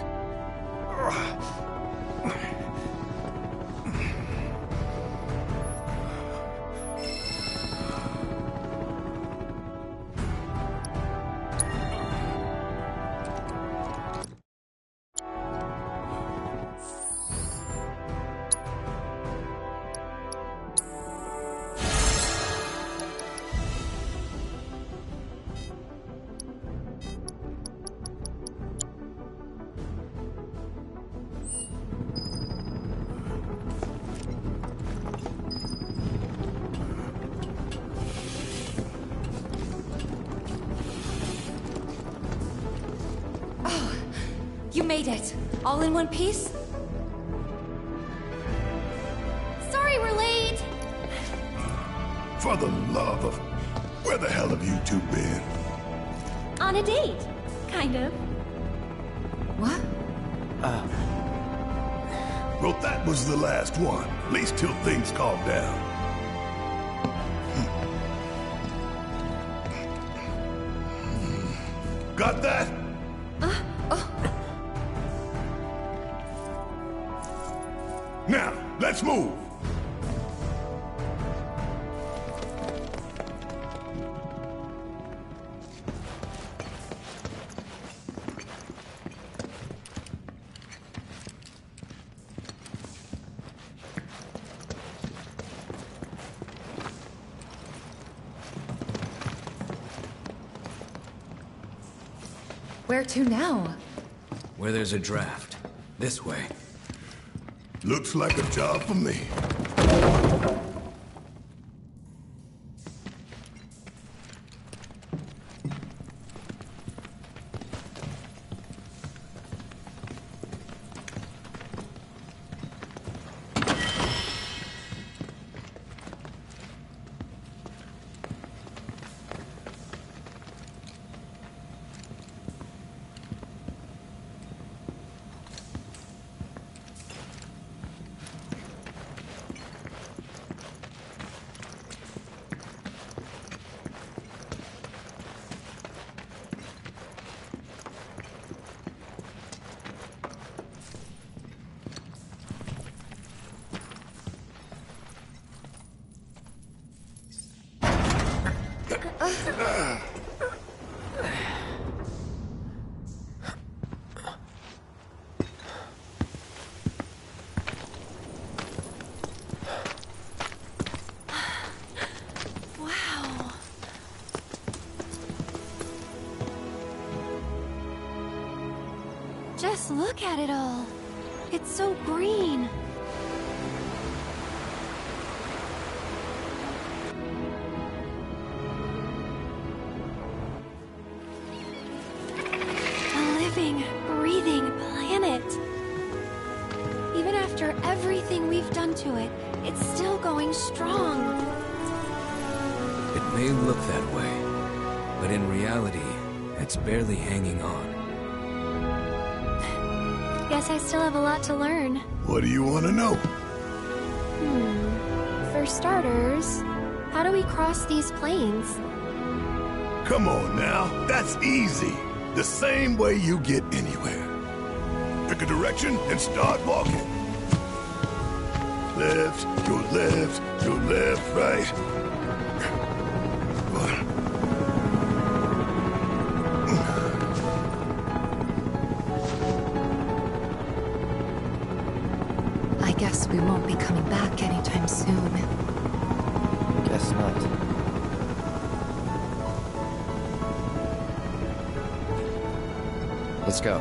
You made it! All in one piece? Sorry we're late! For the love of... Where the hell have you two been? On a date. Kind of. What? Well, that was the last one. At least till things calm down. Now, let's move! Where to now? Where there's a draft. This way. Looks like a job for me. Wow. Just look at it all. It's so green. Breathing planet. Even after everything we've done to it, it's still going strong. It may look that way, but in reality, it's barely hanging on. Guess I still have a lot to learn. What do you want to know? For starters, how do we cross these plains? Come on now, that's easy. The same way you get anywhere. Pick a direction and start walking. Left, go left, right. I guess we won't be coming back anytime soon. Guess not. Let's go.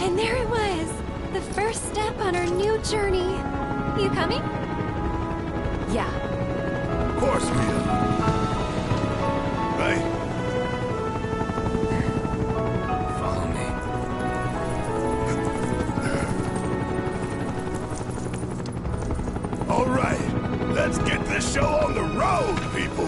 And there it was! The first step on our new journey. You coming? Yeah. Of course, Rita. Right? Follow me. All right. Let's get this show on the road, people!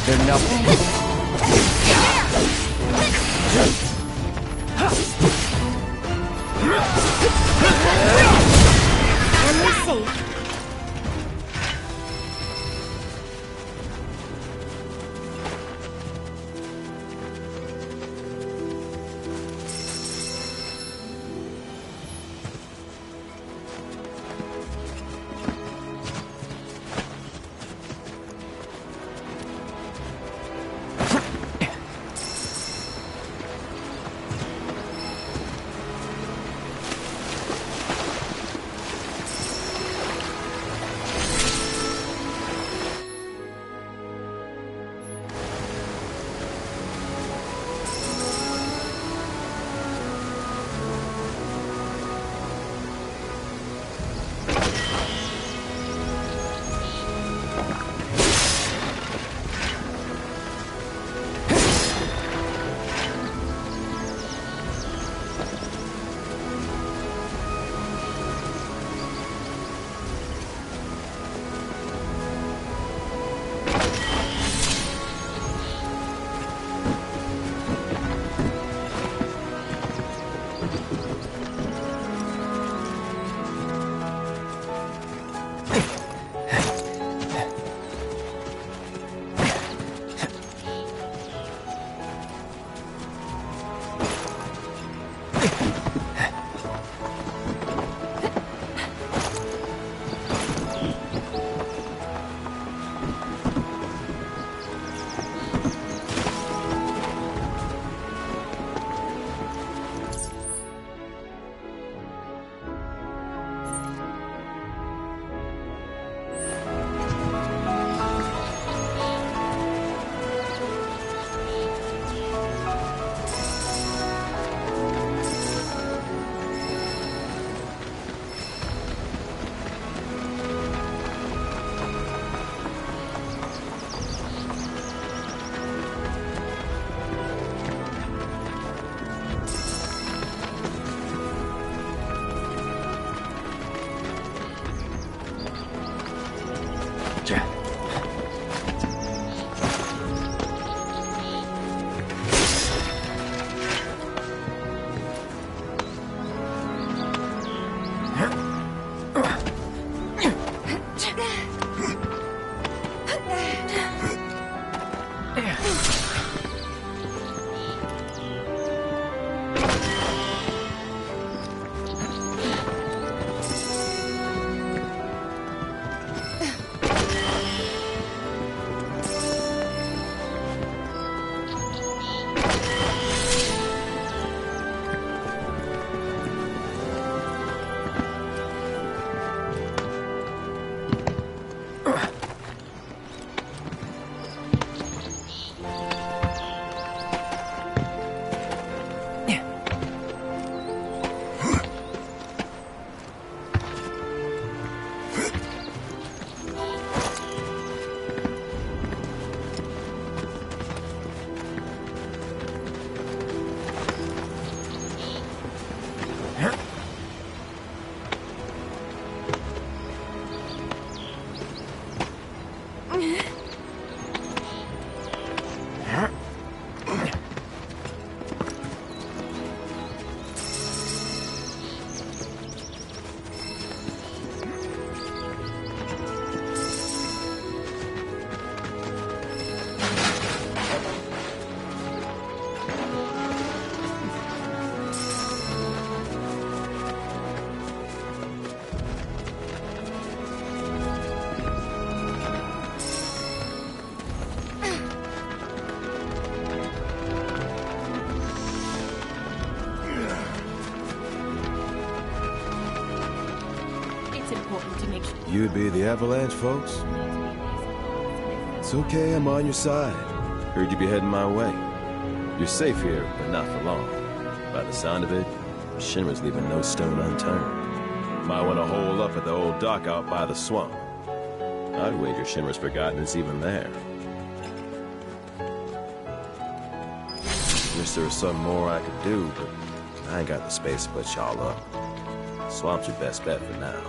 They're nothing. And we're safe. You'd be the Avalanche folks? It's okay, I'm on your side. Heard you'd be heading my way. You're safe here, but not for long. By the sound of it, Shinra's leaving no stone unturned. Might want to hole up at the old dock out by the swamp. I'd wager Shinra's forgotten it's even there. Wish there was something more I could do, but I ain't got the space to put y'all up. Swamp's your best bet for now.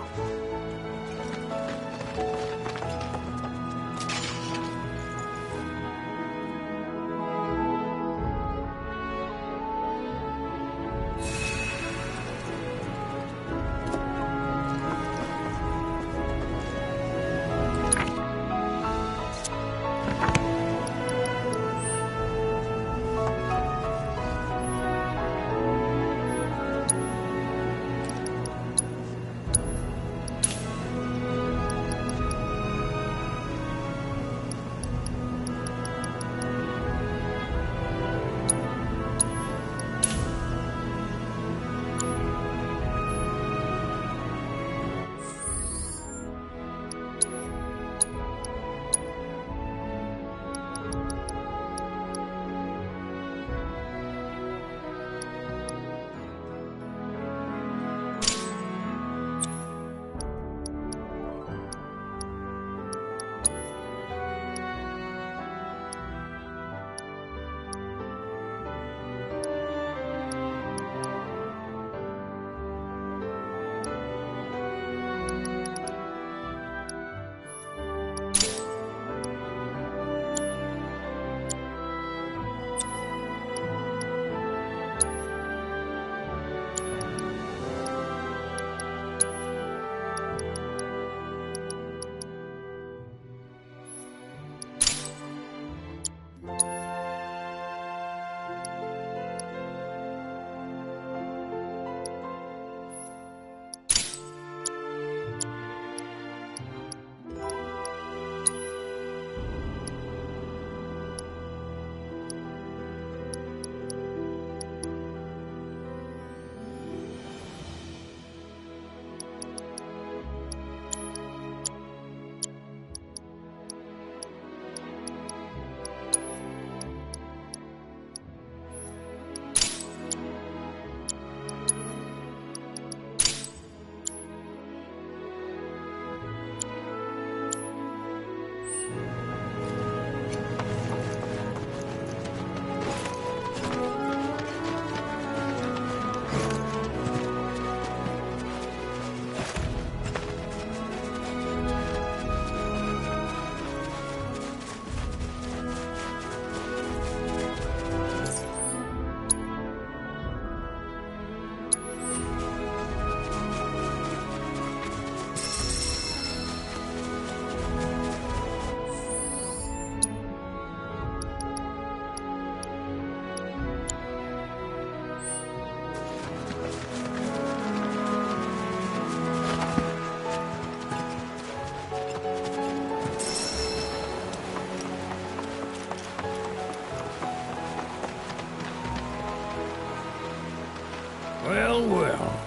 Well, well.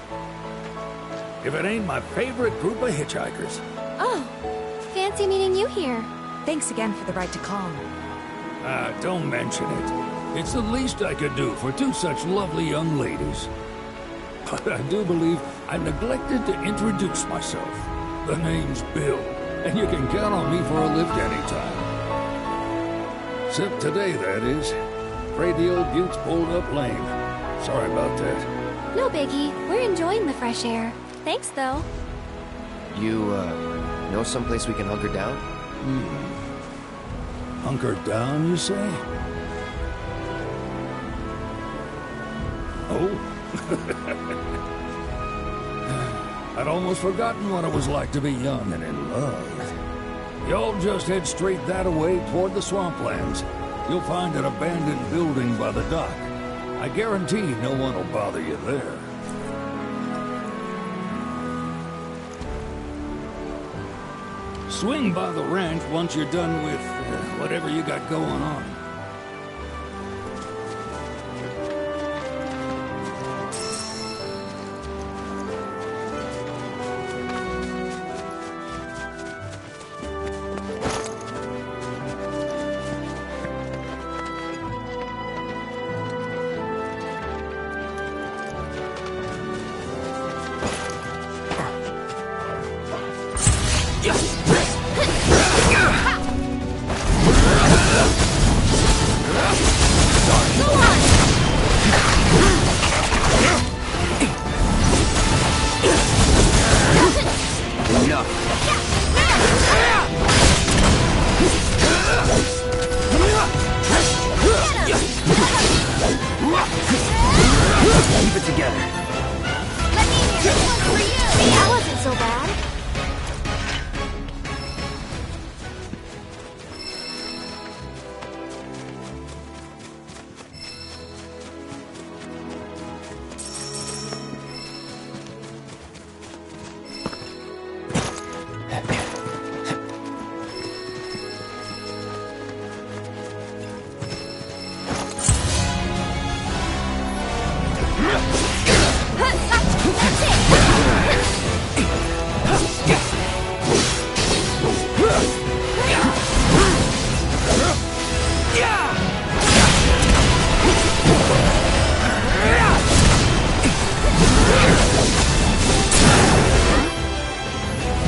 If it ain't my favorite group of hitchhikers. Oh, fancy meeting you here. Thanks again for the ride to Calm. Don't mention it. It's the least I could do for two such lovely young ladies. But I do believe I neglected to introduce myself. The name's Bill, and you can count on me for a lift anytime. Except today, that is. Afraid the old bute's pulled up lame. Sorry about that. No biggie. We're enjoying the fresh air. Thanks, though. You, know someplace we can hunker down? Hunker down, you say? Oh? I'd almost forgotten what it was like to be young and in love. Y'all just head straight that-a-way toward the swamplands. You'll find an abandoned building by the dock. I guarantee no one will bother you there. Swing by the ranch once you're done with whatever you got going on. Keep it together. Let me in. This one's for you. That wasn't so bad.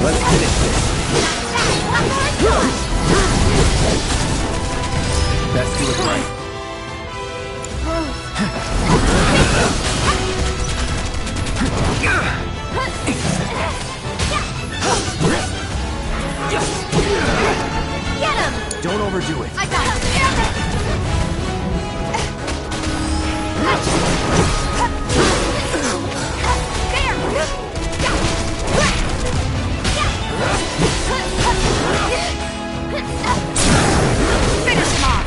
Let's finish this. Let's do it right. Get him! Don't overdo it. I got him! Finish him off!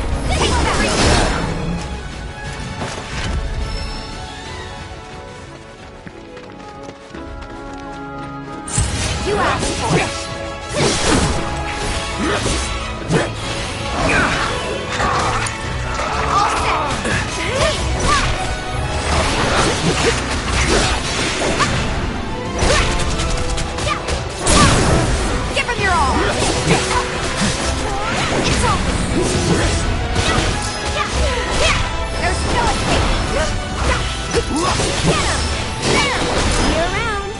You asked for it! Give him your all! It's over! There's no escape! Get him! There! See you around!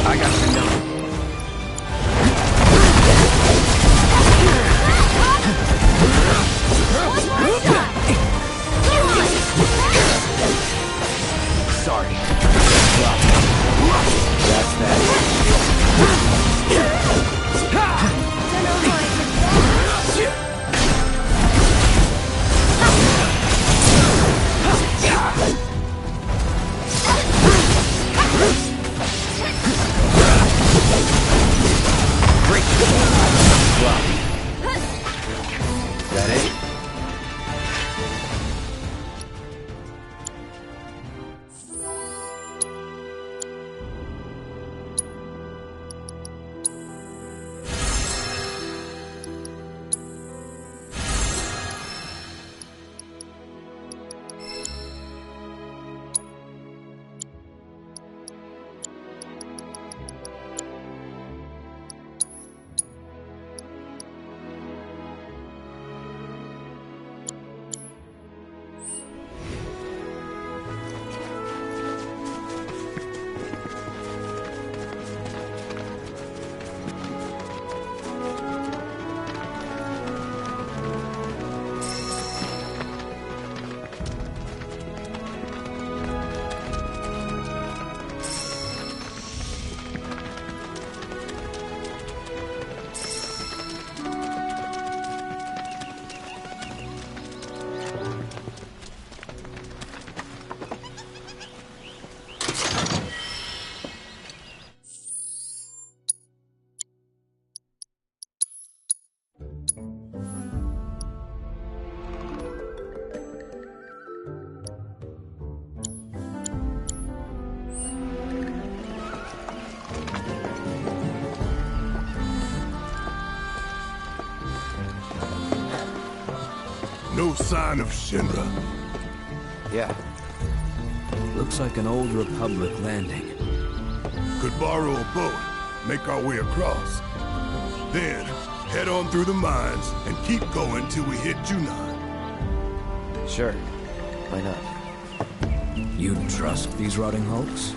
I got you now. Sorry. That's that. Great. Wow. That it? No sign of Shinra. Yeah. Looks like an old Republic landing. could borrow a boat, make our way across. Then, head on through the mines and keep going till we hit Junon. Sure. Why not? You trust these rotting hulks?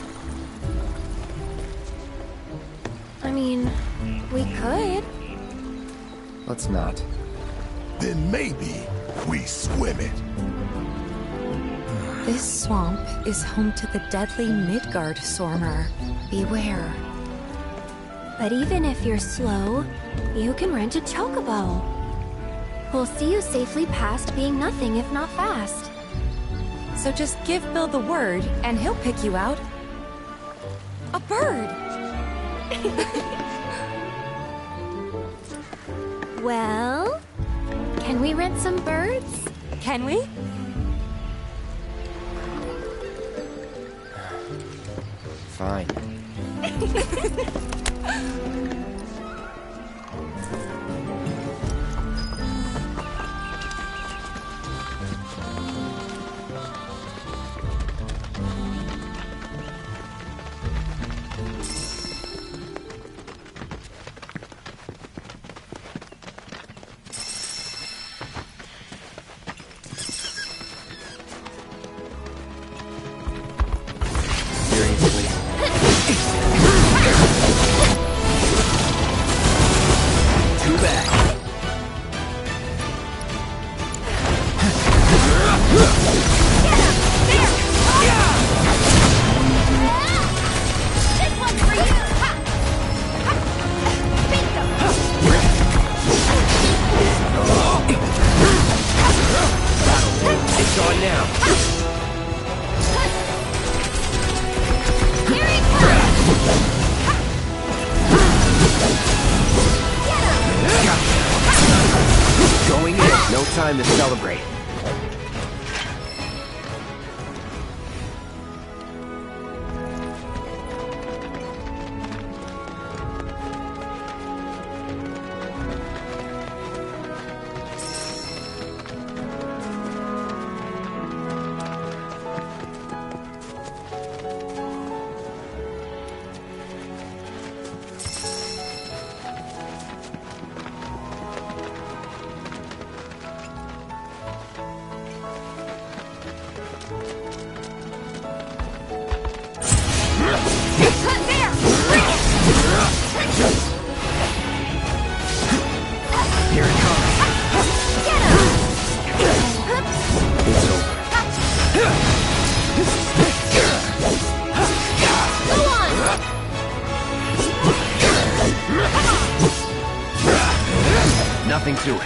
I mean, we could. Let's not. Then maybe we swim it. This swamp is home to the deadly Midgard Sormer. Beware. But even if you're slow, you can rent a chocobo. We'll see you safely past being nothing if not fast. So just give Bill the word, and he'll pick you out. A bird! Well, can we rent some birds? Can we? Fine. Too bad. This one's for you! It's on now. Here he comes! Going in. No time to celebrate. Here it comes. It's over. Go on! Nothing to it.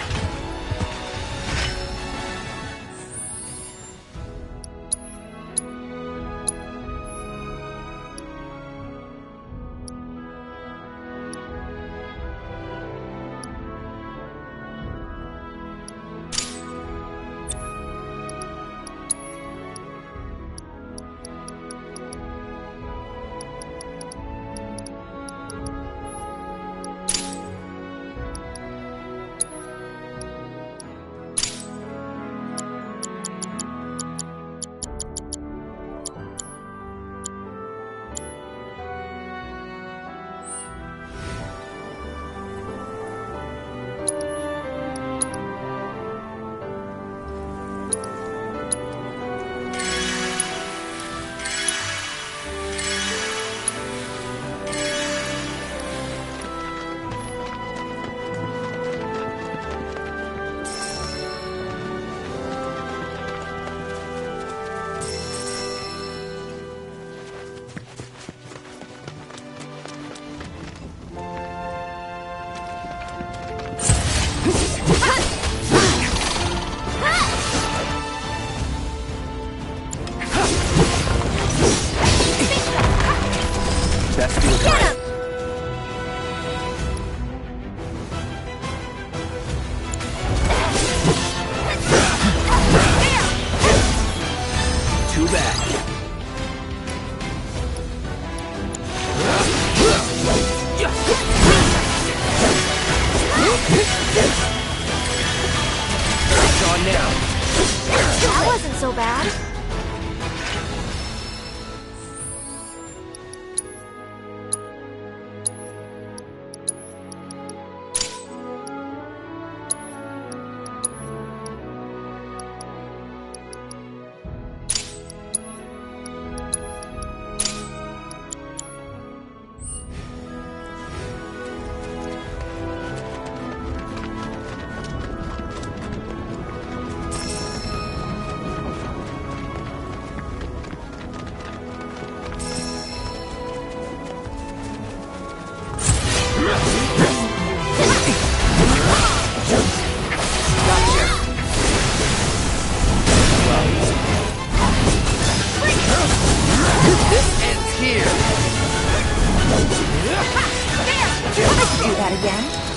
that again?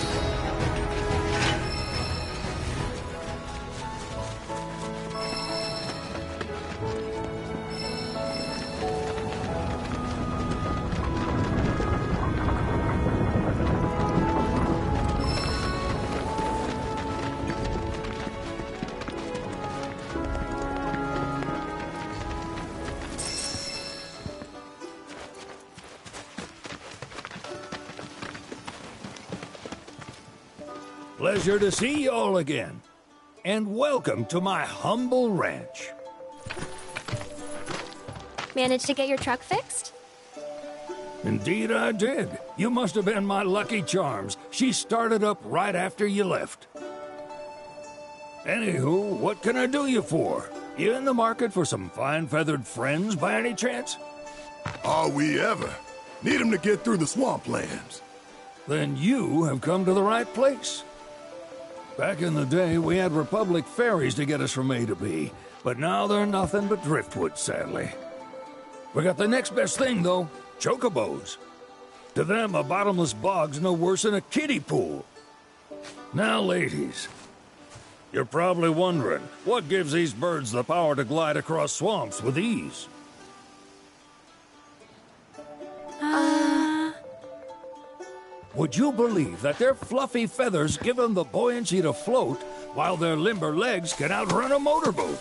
Pleasure to see you all again. And welcome to my humble ranch. Managed to get your truck fixed? Indeed I did. You must have been my lucky charms. She started up right after you left. Anywho, what can I do you for? You in the market for some fine-feathered friends by any chance? Are we ever? Need them to get through the swamplands. Then you have come to the right place. Back in the day, we had Republic ferries to get us from A to B, but now they're nothing but driftwood, sadly. We got the next best thing, though, chocobos. To them, a bottomless bog's no worse than a kiddie pool. Now, ladies, you're probably wondering, what gives these birds the power to glide across swamps with ease? Would you believe that their fluffy feathers give them the buoyancy to float, while their limber legs can outrun a motorboat?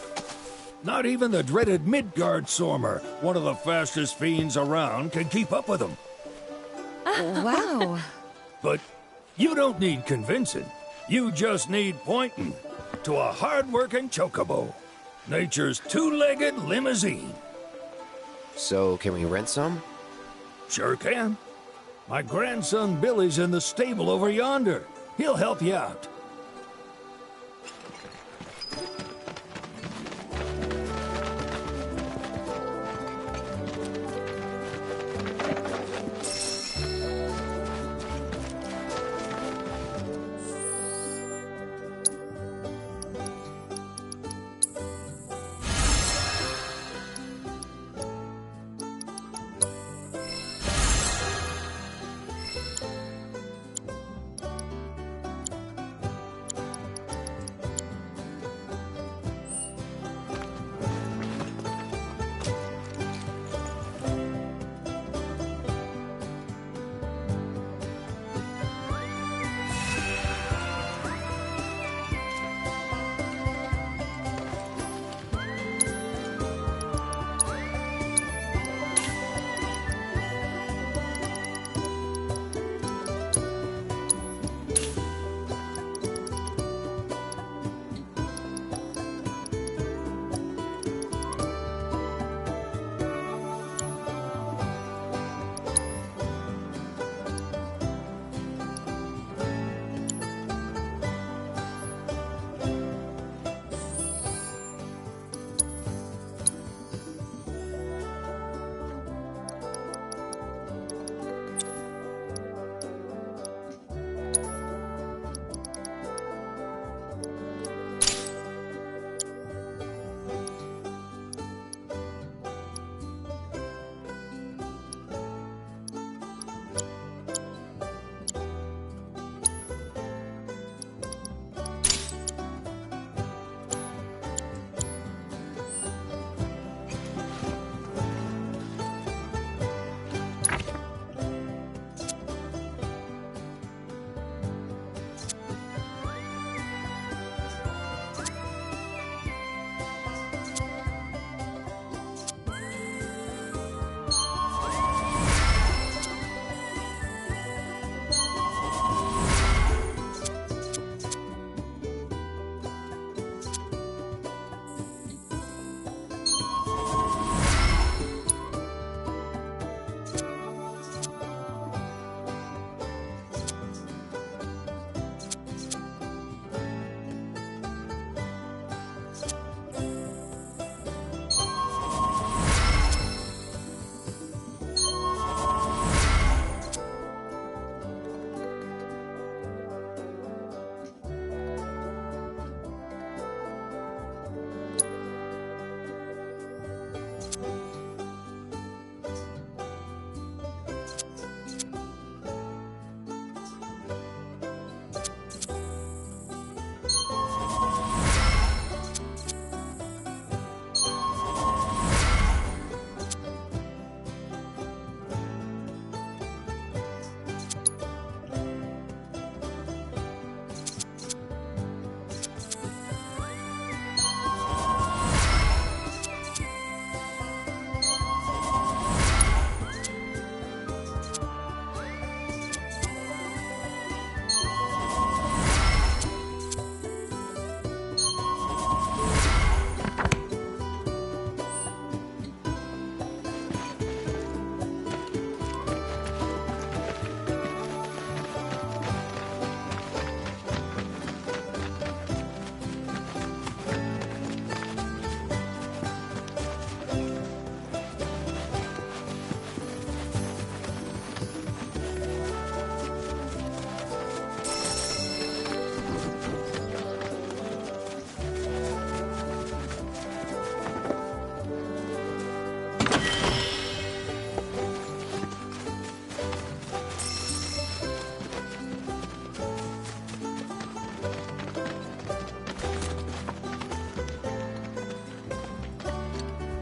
Not even the dreaded Midgard Sormer, one of the fastest fiends around, can keep up with them. Wow. But you don't need convincing. You just need pointing to a hard-working chocobo. Nature's two-legged limousine. So, can we rent some? Sure can. My grandson Billy's in the stable over yonder. He'll help you out.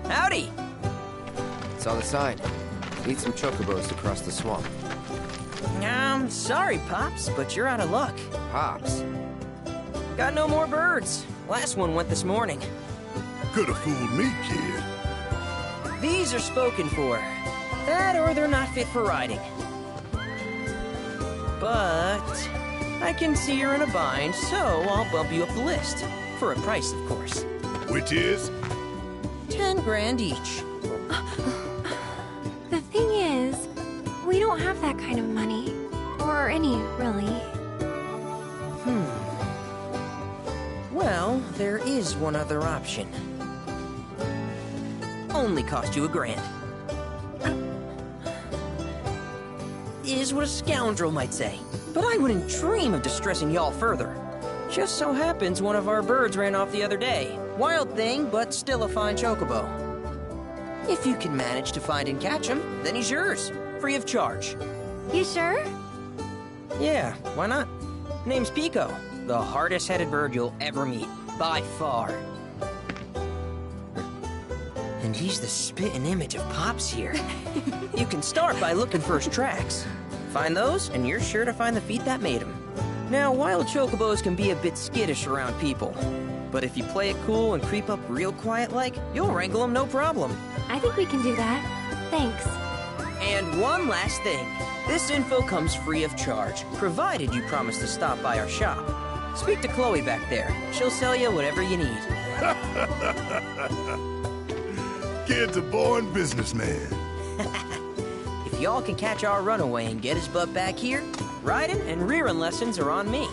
Howdy! Saw the sign. Need some chocobos to cross the swamp. Sorry, Pops, but you're out of luck. Pops? Got no more birds. Last one went this morning. Could've fooled me, kid. These are spoken for. That or they're not fit for riding. But I can see you're in a bind, so I'll bump you up the list. For a price, of course. Which is? 10 grand each. The thing is, we don't have that kind of money. Or any, really. Well, there is one other option. Only cost you $1,000. Is what a scoundrel might say. But I wouldn't dream of distressing y'all further. Just so happens one of our birds ran off the other day. Wild thing, but still a fine chocobo. If you can manage to find and catch him, then he's yours. Free of charge. You sure? Yeah, why not? Name's Pico. The hardest-headed bird you'll ever meet. By far. And he's the spitting image of Pops here. You can start by looking for his tracks. Find those, and you're sure to find the feet that made him. Now, wild chocobos can be a bit skittish around people. But if you play it cool and creep up real quiet-like, you'll wrangle them no problem. I think we can do that. Thanks. And one last thing. This info comes free of charge, provided you promise to stop by our shop. Speak to Chloe back there. She'll sell you whatever you need. Kid's a born businessman. If y'all can catch our runaway and get his butt back here, riding and rearing lessons are on me.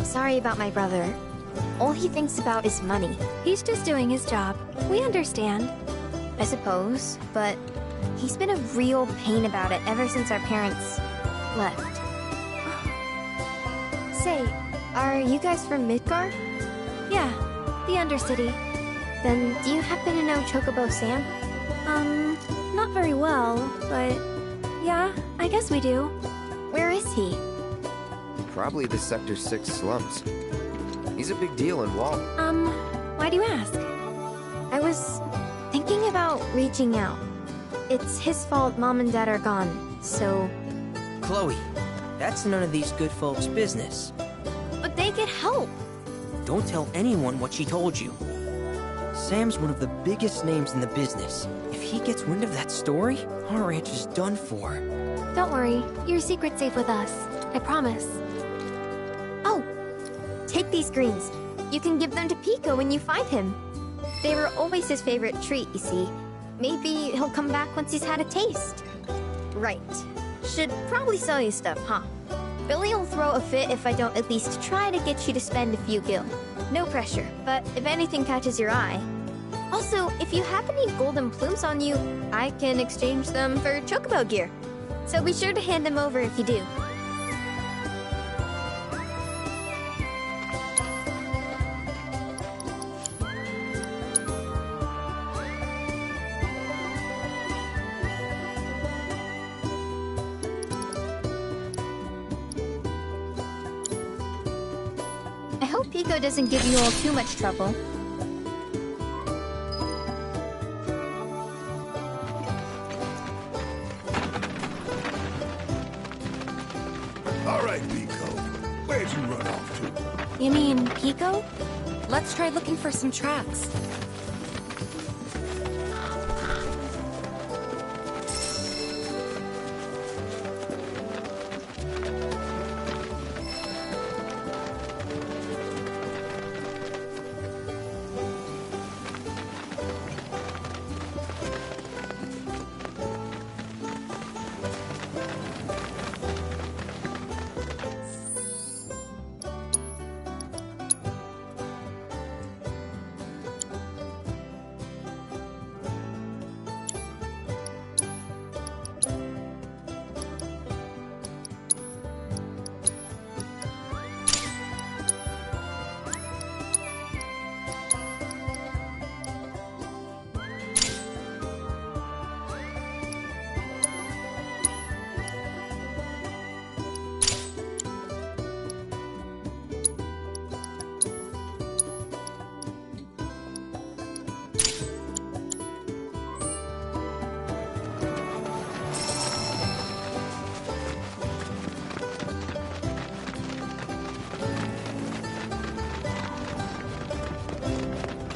Sorry about my brother. All he thinks about is money. He's just doing his job. We understand. I suppose, but he's been a real pain about it ever since our parents left. Say, are you guys from Midgar? Yeah, the Undercity. Then do you happen to know Chocobo Sam? Not very well, but yeah, I guess we do. Where is he? Probably the Sector 6 slums. He's a big deal in Wall. Why do you ask? I was thinking about reaching out. It's his fault Mom and Dad are gone, so... Chloe, that's none of these good folks' business. But they could help. Don't tell anyone what she told you. Sam's one of the biggest names in the business. If he gets wind of that story, our ranch is done for. Don't worry, your secret's safe with us. I promise. Oh, take these greens. You can give them to Pico when you find him. They were always his favorite treat, you see. Maybe he'll come back once he's had a taste. Right. Should probably sell you stuff, huh? Billy will throw a fit if I don't at least try to get you to spend a few gil. No pressure, but if anything catches your eye. Also, if you have any golden plumes on you, I can exchange them for chocobo gear. So be sure to hand them over if you do. I hope Pico doesn't give you all too much trouble. All right, Pico. Where'd you run off to? You mean Pico? Let's try looking for some tracks.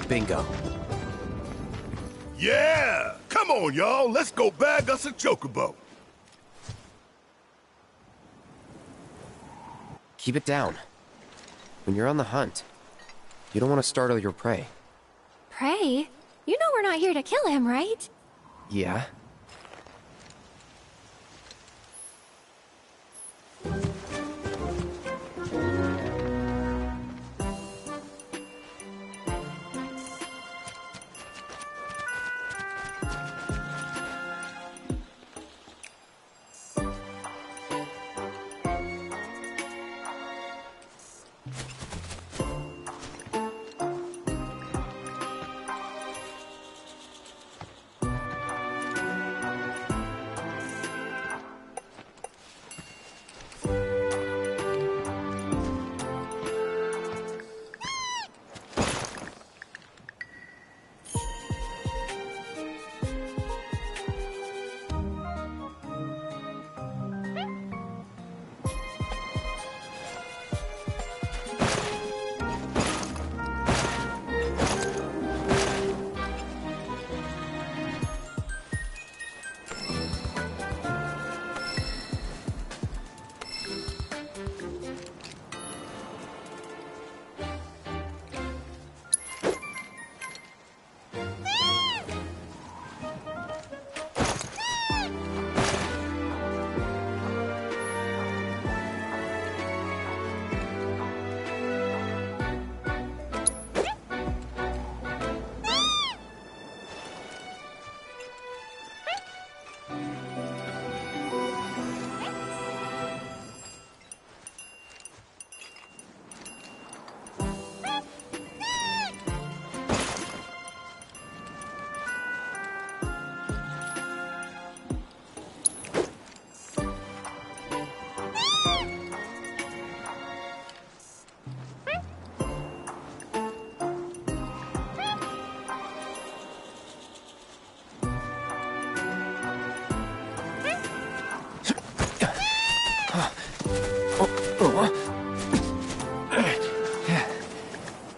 Bingo. Yeah! Come on, y'all. Let's go bag us a chocobo. Keep it down. When you're on the hunt, you don't want to startle your prey. Prey? You know we're not here to kill him, right? Yeah?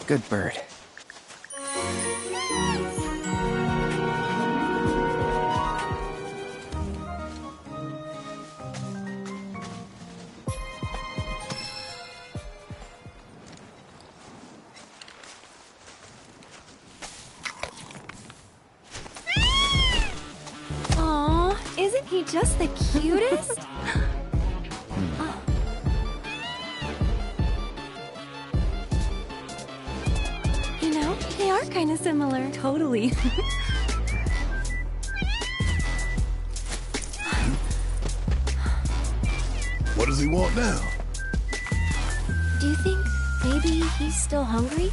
Good bird. Aw, isn't he just the cutest? You know, they are kind of similar. Totally. What does he want now? Do you think maybe he's still hungry?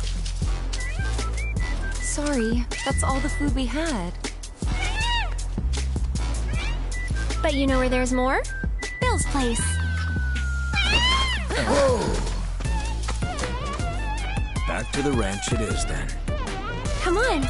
Sorry, that's all the food we had. But you know where there's more? Bill's place. Back to the ranch it is then. Come on.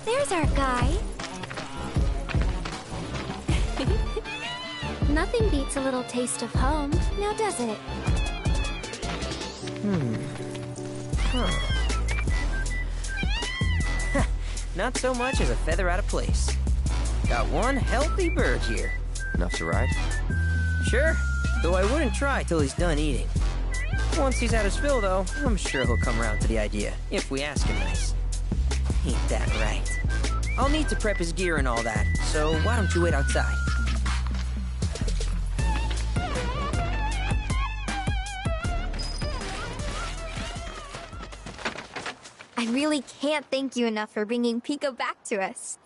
There's our guy. Nothing beats a little taste of home, now does it? Not so much as a feather out of place. Got one healthy bird here. Enough to ride? Sure, though I wouldn't try till he's done eating. Once he's had his fill, though, I'm sure he'll come around to the idea, if we ask him nice. Ain't that right? I'll need to prep his gear and all that, so why don't you wait outside? I really can't thank you enough for bringing Pico back to us.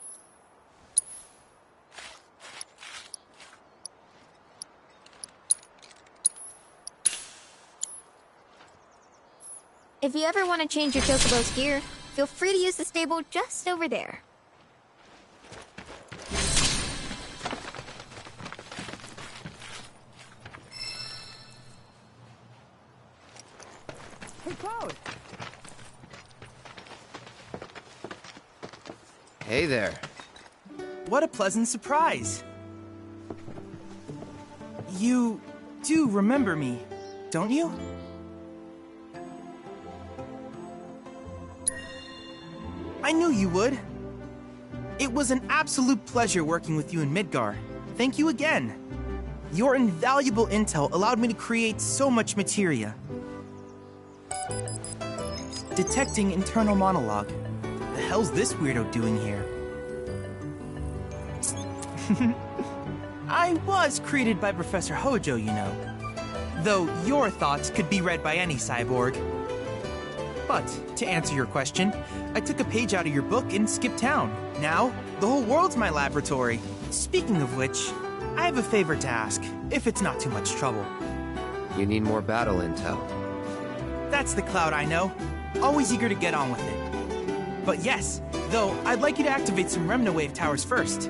If you ever want to change your Chocobo's gear, feel free to use the stable just over there. Hey, Cloud! Hey there. What a pleasant surprise. You do remember me, don't you? I knew you would. It was an absolute pleasure working with you in Midgar. Thank you again. Your invaluable intel allowed me to create so much materia. Detecting internal monologue. The hell's this weirdo doing here? I was created by Professor Hojo, you know. Though your thoughts could be read by any cyborg. But, to answer your question, I took a page out of your book and skipped town. Now, the whole world's my laboratory. Speaking of which, I have a favor to ask, if it's not too much trouble. You need more battle intel. That's the Cloud I know. Always eager to get on with it. But yes, though, I'd like you to activate some Remna Wave towers first.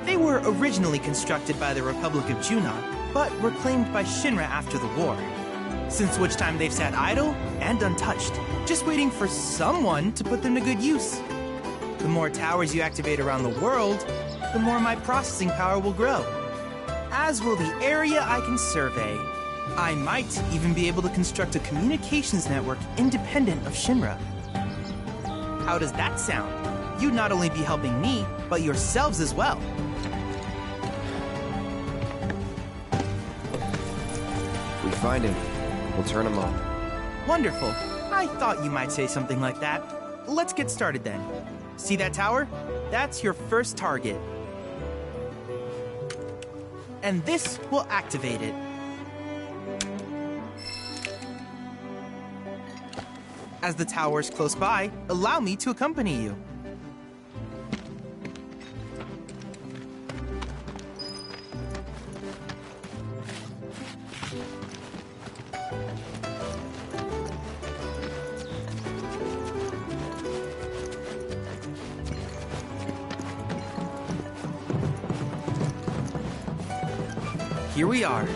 They were originally constructed by the Republic of Junon, but were claimed by Shinra after the war. Since which time they've sat idle and untouched, just waiting for someone to put them to good use. The more towers you activate around the world, the more my processing power will grow. As will the area I can survey. I might even be able to construct a communications network independent of Shinra. How does that sound? You'd not only be helping me, but yourselves as well. If we find him, we'll turn him on. Wonderful. I thought you might say something like that. Let's get started then. See that tower? That's your first target. And this will activate it. As the tower's close by, allow me to accompany you. Here we are.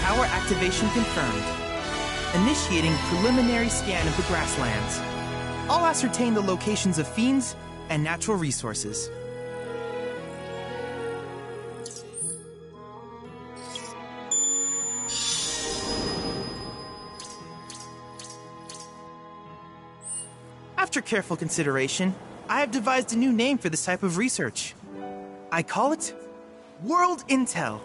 Tower activation confirmed. Initiating preliminary scan of the grasslands. I'll ascertain the locations of fiends and natural resources. After careful consideration, I have devised a new name for this type of research. I call it World Intel.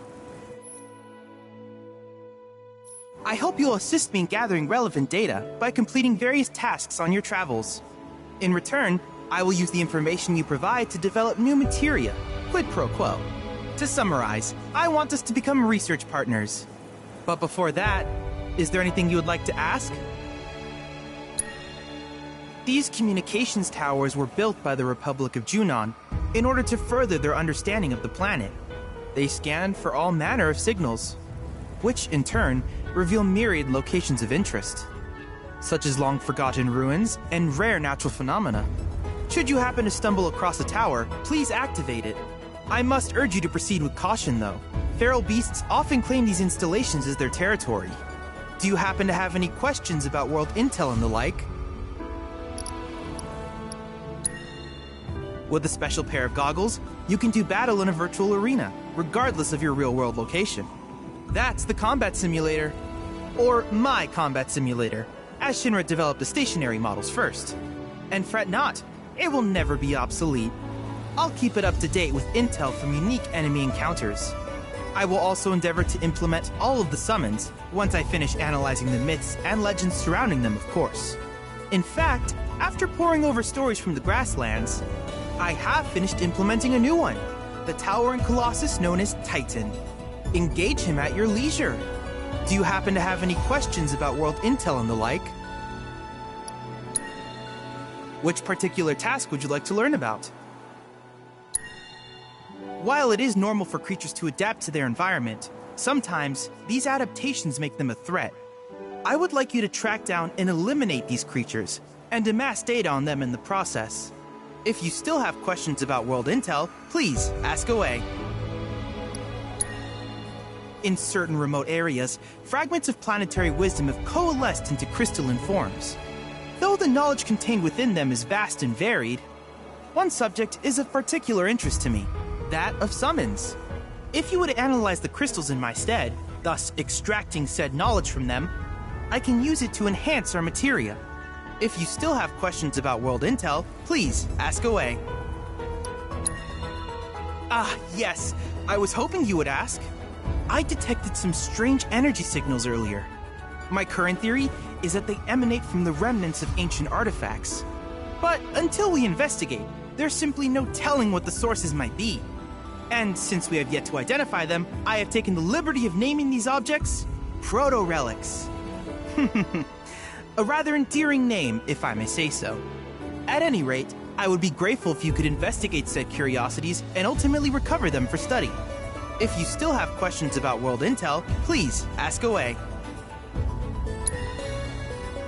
I hope you'll assist me in gathering relevant data by completing various tasks on your travels. In return, I will use the information you provide to develop new materia, quid pro quo. To summarize, I want us to become research partners. But before that, is there anything you would like to ask? These communications towers were built by the Republic of Junon in order to further their understanding of the planet. They scan for all manner of signals, which, in turn, reveal myriad locations of interest, such as long-forgotten ruins and rare natural phenomena. Should you happen to stumble across a tower, please activate it. I must urge you to proceed with caution, though. Feral beasts often claim these installations as their territory. Do you happen to have any questions about world intel and the like? With a special pair of goggles, you can do battle in a virtual arena, regardless of your real-world location. That's the combat simulator. Or my combat simulator, as Shinra developed the stationary models first. And fret not, it will never be obsolete. I'll keep it up to date with intel from unique enemy encounters. I will also endeavor to implement all of the summons once I finish analyzing the myths and legends surrounding them, of course. In fact, after poring over stories from the grasslands, I have finished implementing a new one, the towering colossus known as Titan. Engage him at your leisure. Do you happen to have any questions about world intel and the like? Which particular task would you like to learn about? While it is normal for creatures to adapt to their environment, sometimes these adaptations make them a threat. I would like you to track down and eliminate these creatures, and amass data on them in the process. If you still have questions about world intel, please ask away. In certain remote areas, fragments of planetary wisdom have coalesced into crystalline forms. Though the knowledge contained within them is vast and varied, one subject is of particular interest to me, that of summons. If you would analyze the crystals in my stead, thus extracting said knowledge from them, I can use it to enhance our materia. If you still have questions about world intel, please ask away. Ah, yes, I was hoping you would ask. I detected some strange energy signals earlier. My current theory is that they emanate from the remnants of ancient artifacts. But until we investigate, there's simply no telling what the sources might be. And since we have yet to identify them, I have taken the liberty of naming these objects proto-relics. A rather endearing name, if I may say so. At any rate, I would be grateful if you could investigate said curiosities and ultimately recover them for study. If you still have questions about world intel, please ask away.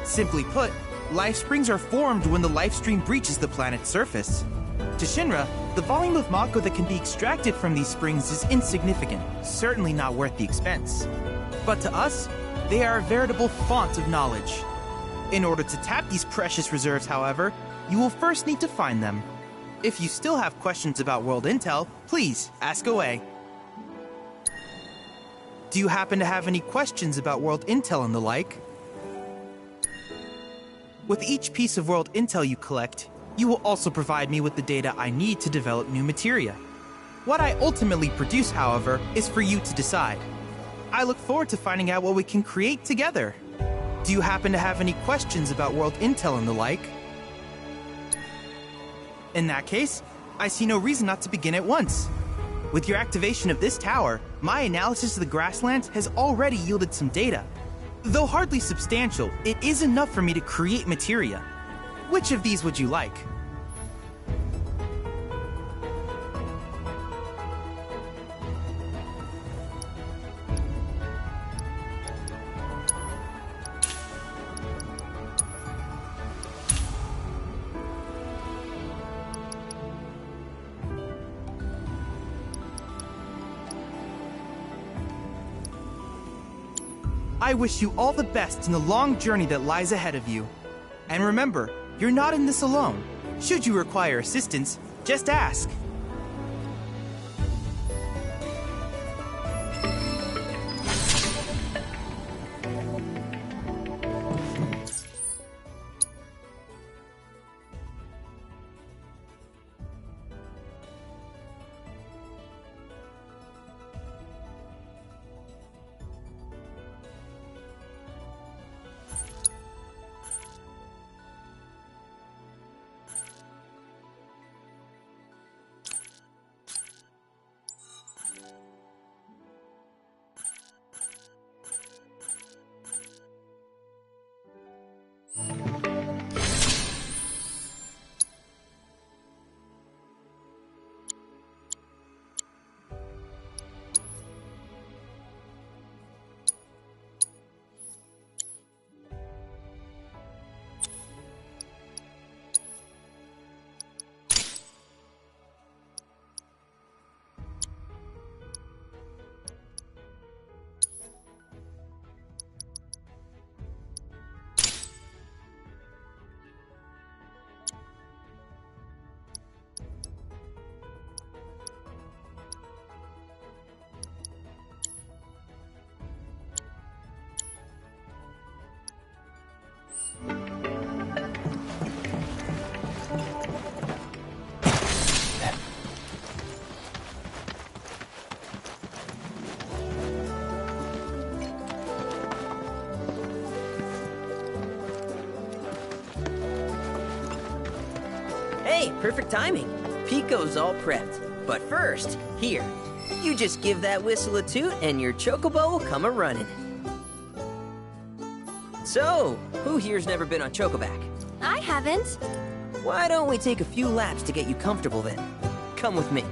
Simply put, life springs are formed when the life stream breaches the planet's surface. To Shinra, the volume of Mako that can be extracted from these springs is insignificant, certainly not worth the expense. But to us, they are a veritable font of knowledge. In order to tap these precious reserves, however, you will first need to find them. If you still have questions about world intel, please ask away. Do you happen to have any questions about world intel and the like? With each piece of world intel you collect, you will also provide me with the data I need to develop new materia. What I ultimately produce, however, is for you to decide. I look forward to finding out what we can create together. Do you happen to have any questions about world intel and the like? In that case, I see no reason not to begin at once. With your activation of this tower, my analysis of the grasslands has already yielded some data. Though hardly substantial, it is enough for me to create materia. Which of these would you like? I wish you all the best in the long journey that lies ahead of you. And remember, you're not in this alone. Should you require assistance, just ask. Hey, perfect timing. Pico's all prepped. But first, here, you just give that whistle a toot and your chocobo will come a-running. So, who here's never been on Chocoback? I haven't. Why don't we take a few laps to get you comfortable then? Come with me.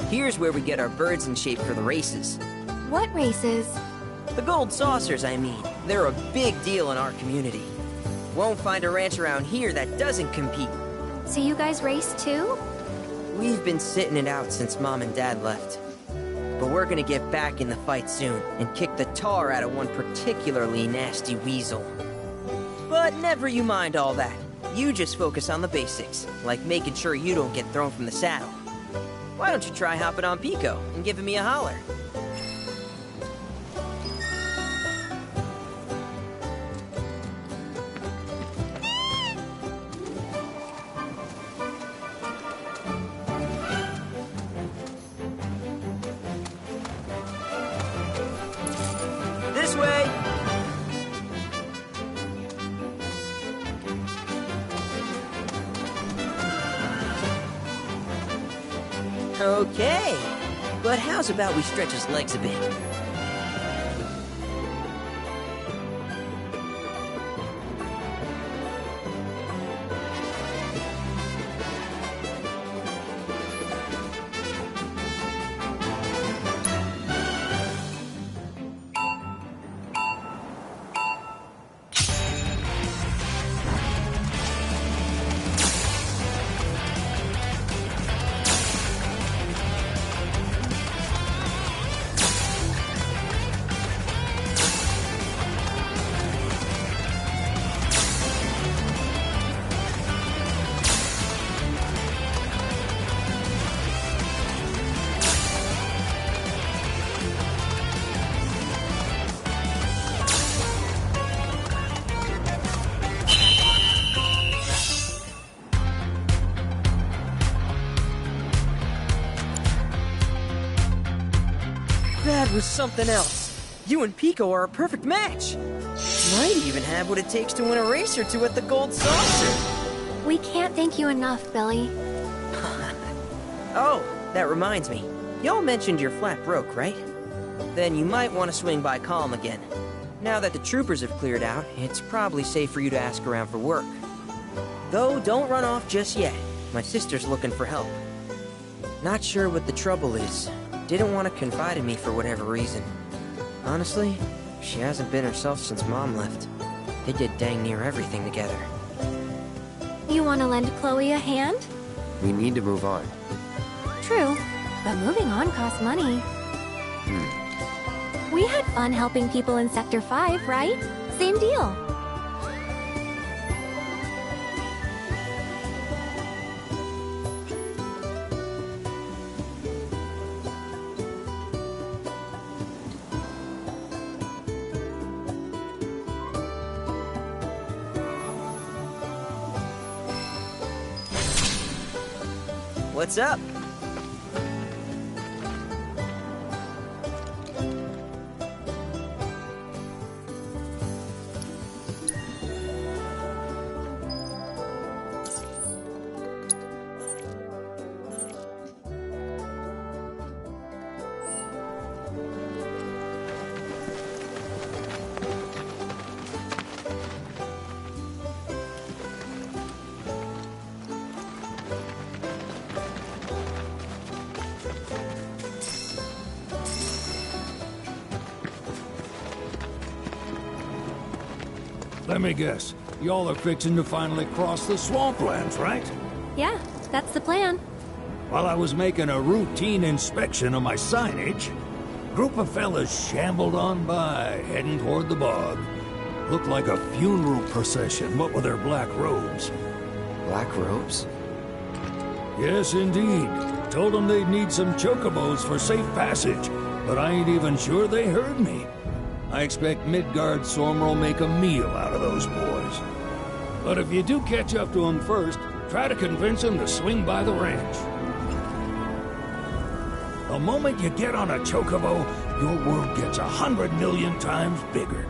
Here's where we get our birds in shape for the races. What races? The gold saucers, I mean. They're a big deal in our community. Won't find a ranch around here that doesn't compete. So you guys race too? We've been sitting it out since Mom and Dad left. But we're gonna get back in the fight soon and kick the tar out of one particularly nasty weasel. But never you mind all that. You just focus on the basics, like making sure you don't get thrown from the saddle. Why don't you try hopping on Pico and giving me a holler? This way! Okay, but how's about we stretch his legs a bit? That was something else. You and Pico are a perfect match. Might even have what it takes to win a race or two at the Gold Saucer. We can't thank you enough, Billy. Oh, that reminds me. Y'all mentioned your flat broke, right? Then you might want to swing by Calm again. Now that the troopers have cleared out, it's probably safe for you to ask around for work. Though, don't run off just yet. My sister's looking for help. Not sure what the trouble is. Didn't want to confide in me for whatever reason. Honestly, she hasn't been herself since Mom left. They did dang near everything together. You want to lend Chloe a hand? We need to move on. True, but moving on costs money. We had fun helping people in Sector 5, right? Same deal. What's up? Let me guess. Y'all are fixing to finally cross the swamplands, right? Yeah, that's the plan. While I was making a routine inspection of my signage, a group of fellas shambled on by, heading toward the bog. Looked like a funeral procession, what with their black robes. Black robes? Yes, indeed. Told them they'd need some chocobos for safe passage, but I ain't even sure they heard me. I expect Midgard Sormer will make a meal out of those boys. But if you do catch up to them first, try to convince them to swing by the ranch. The moment you get on a chocobo, your world gets 100 million times bigger.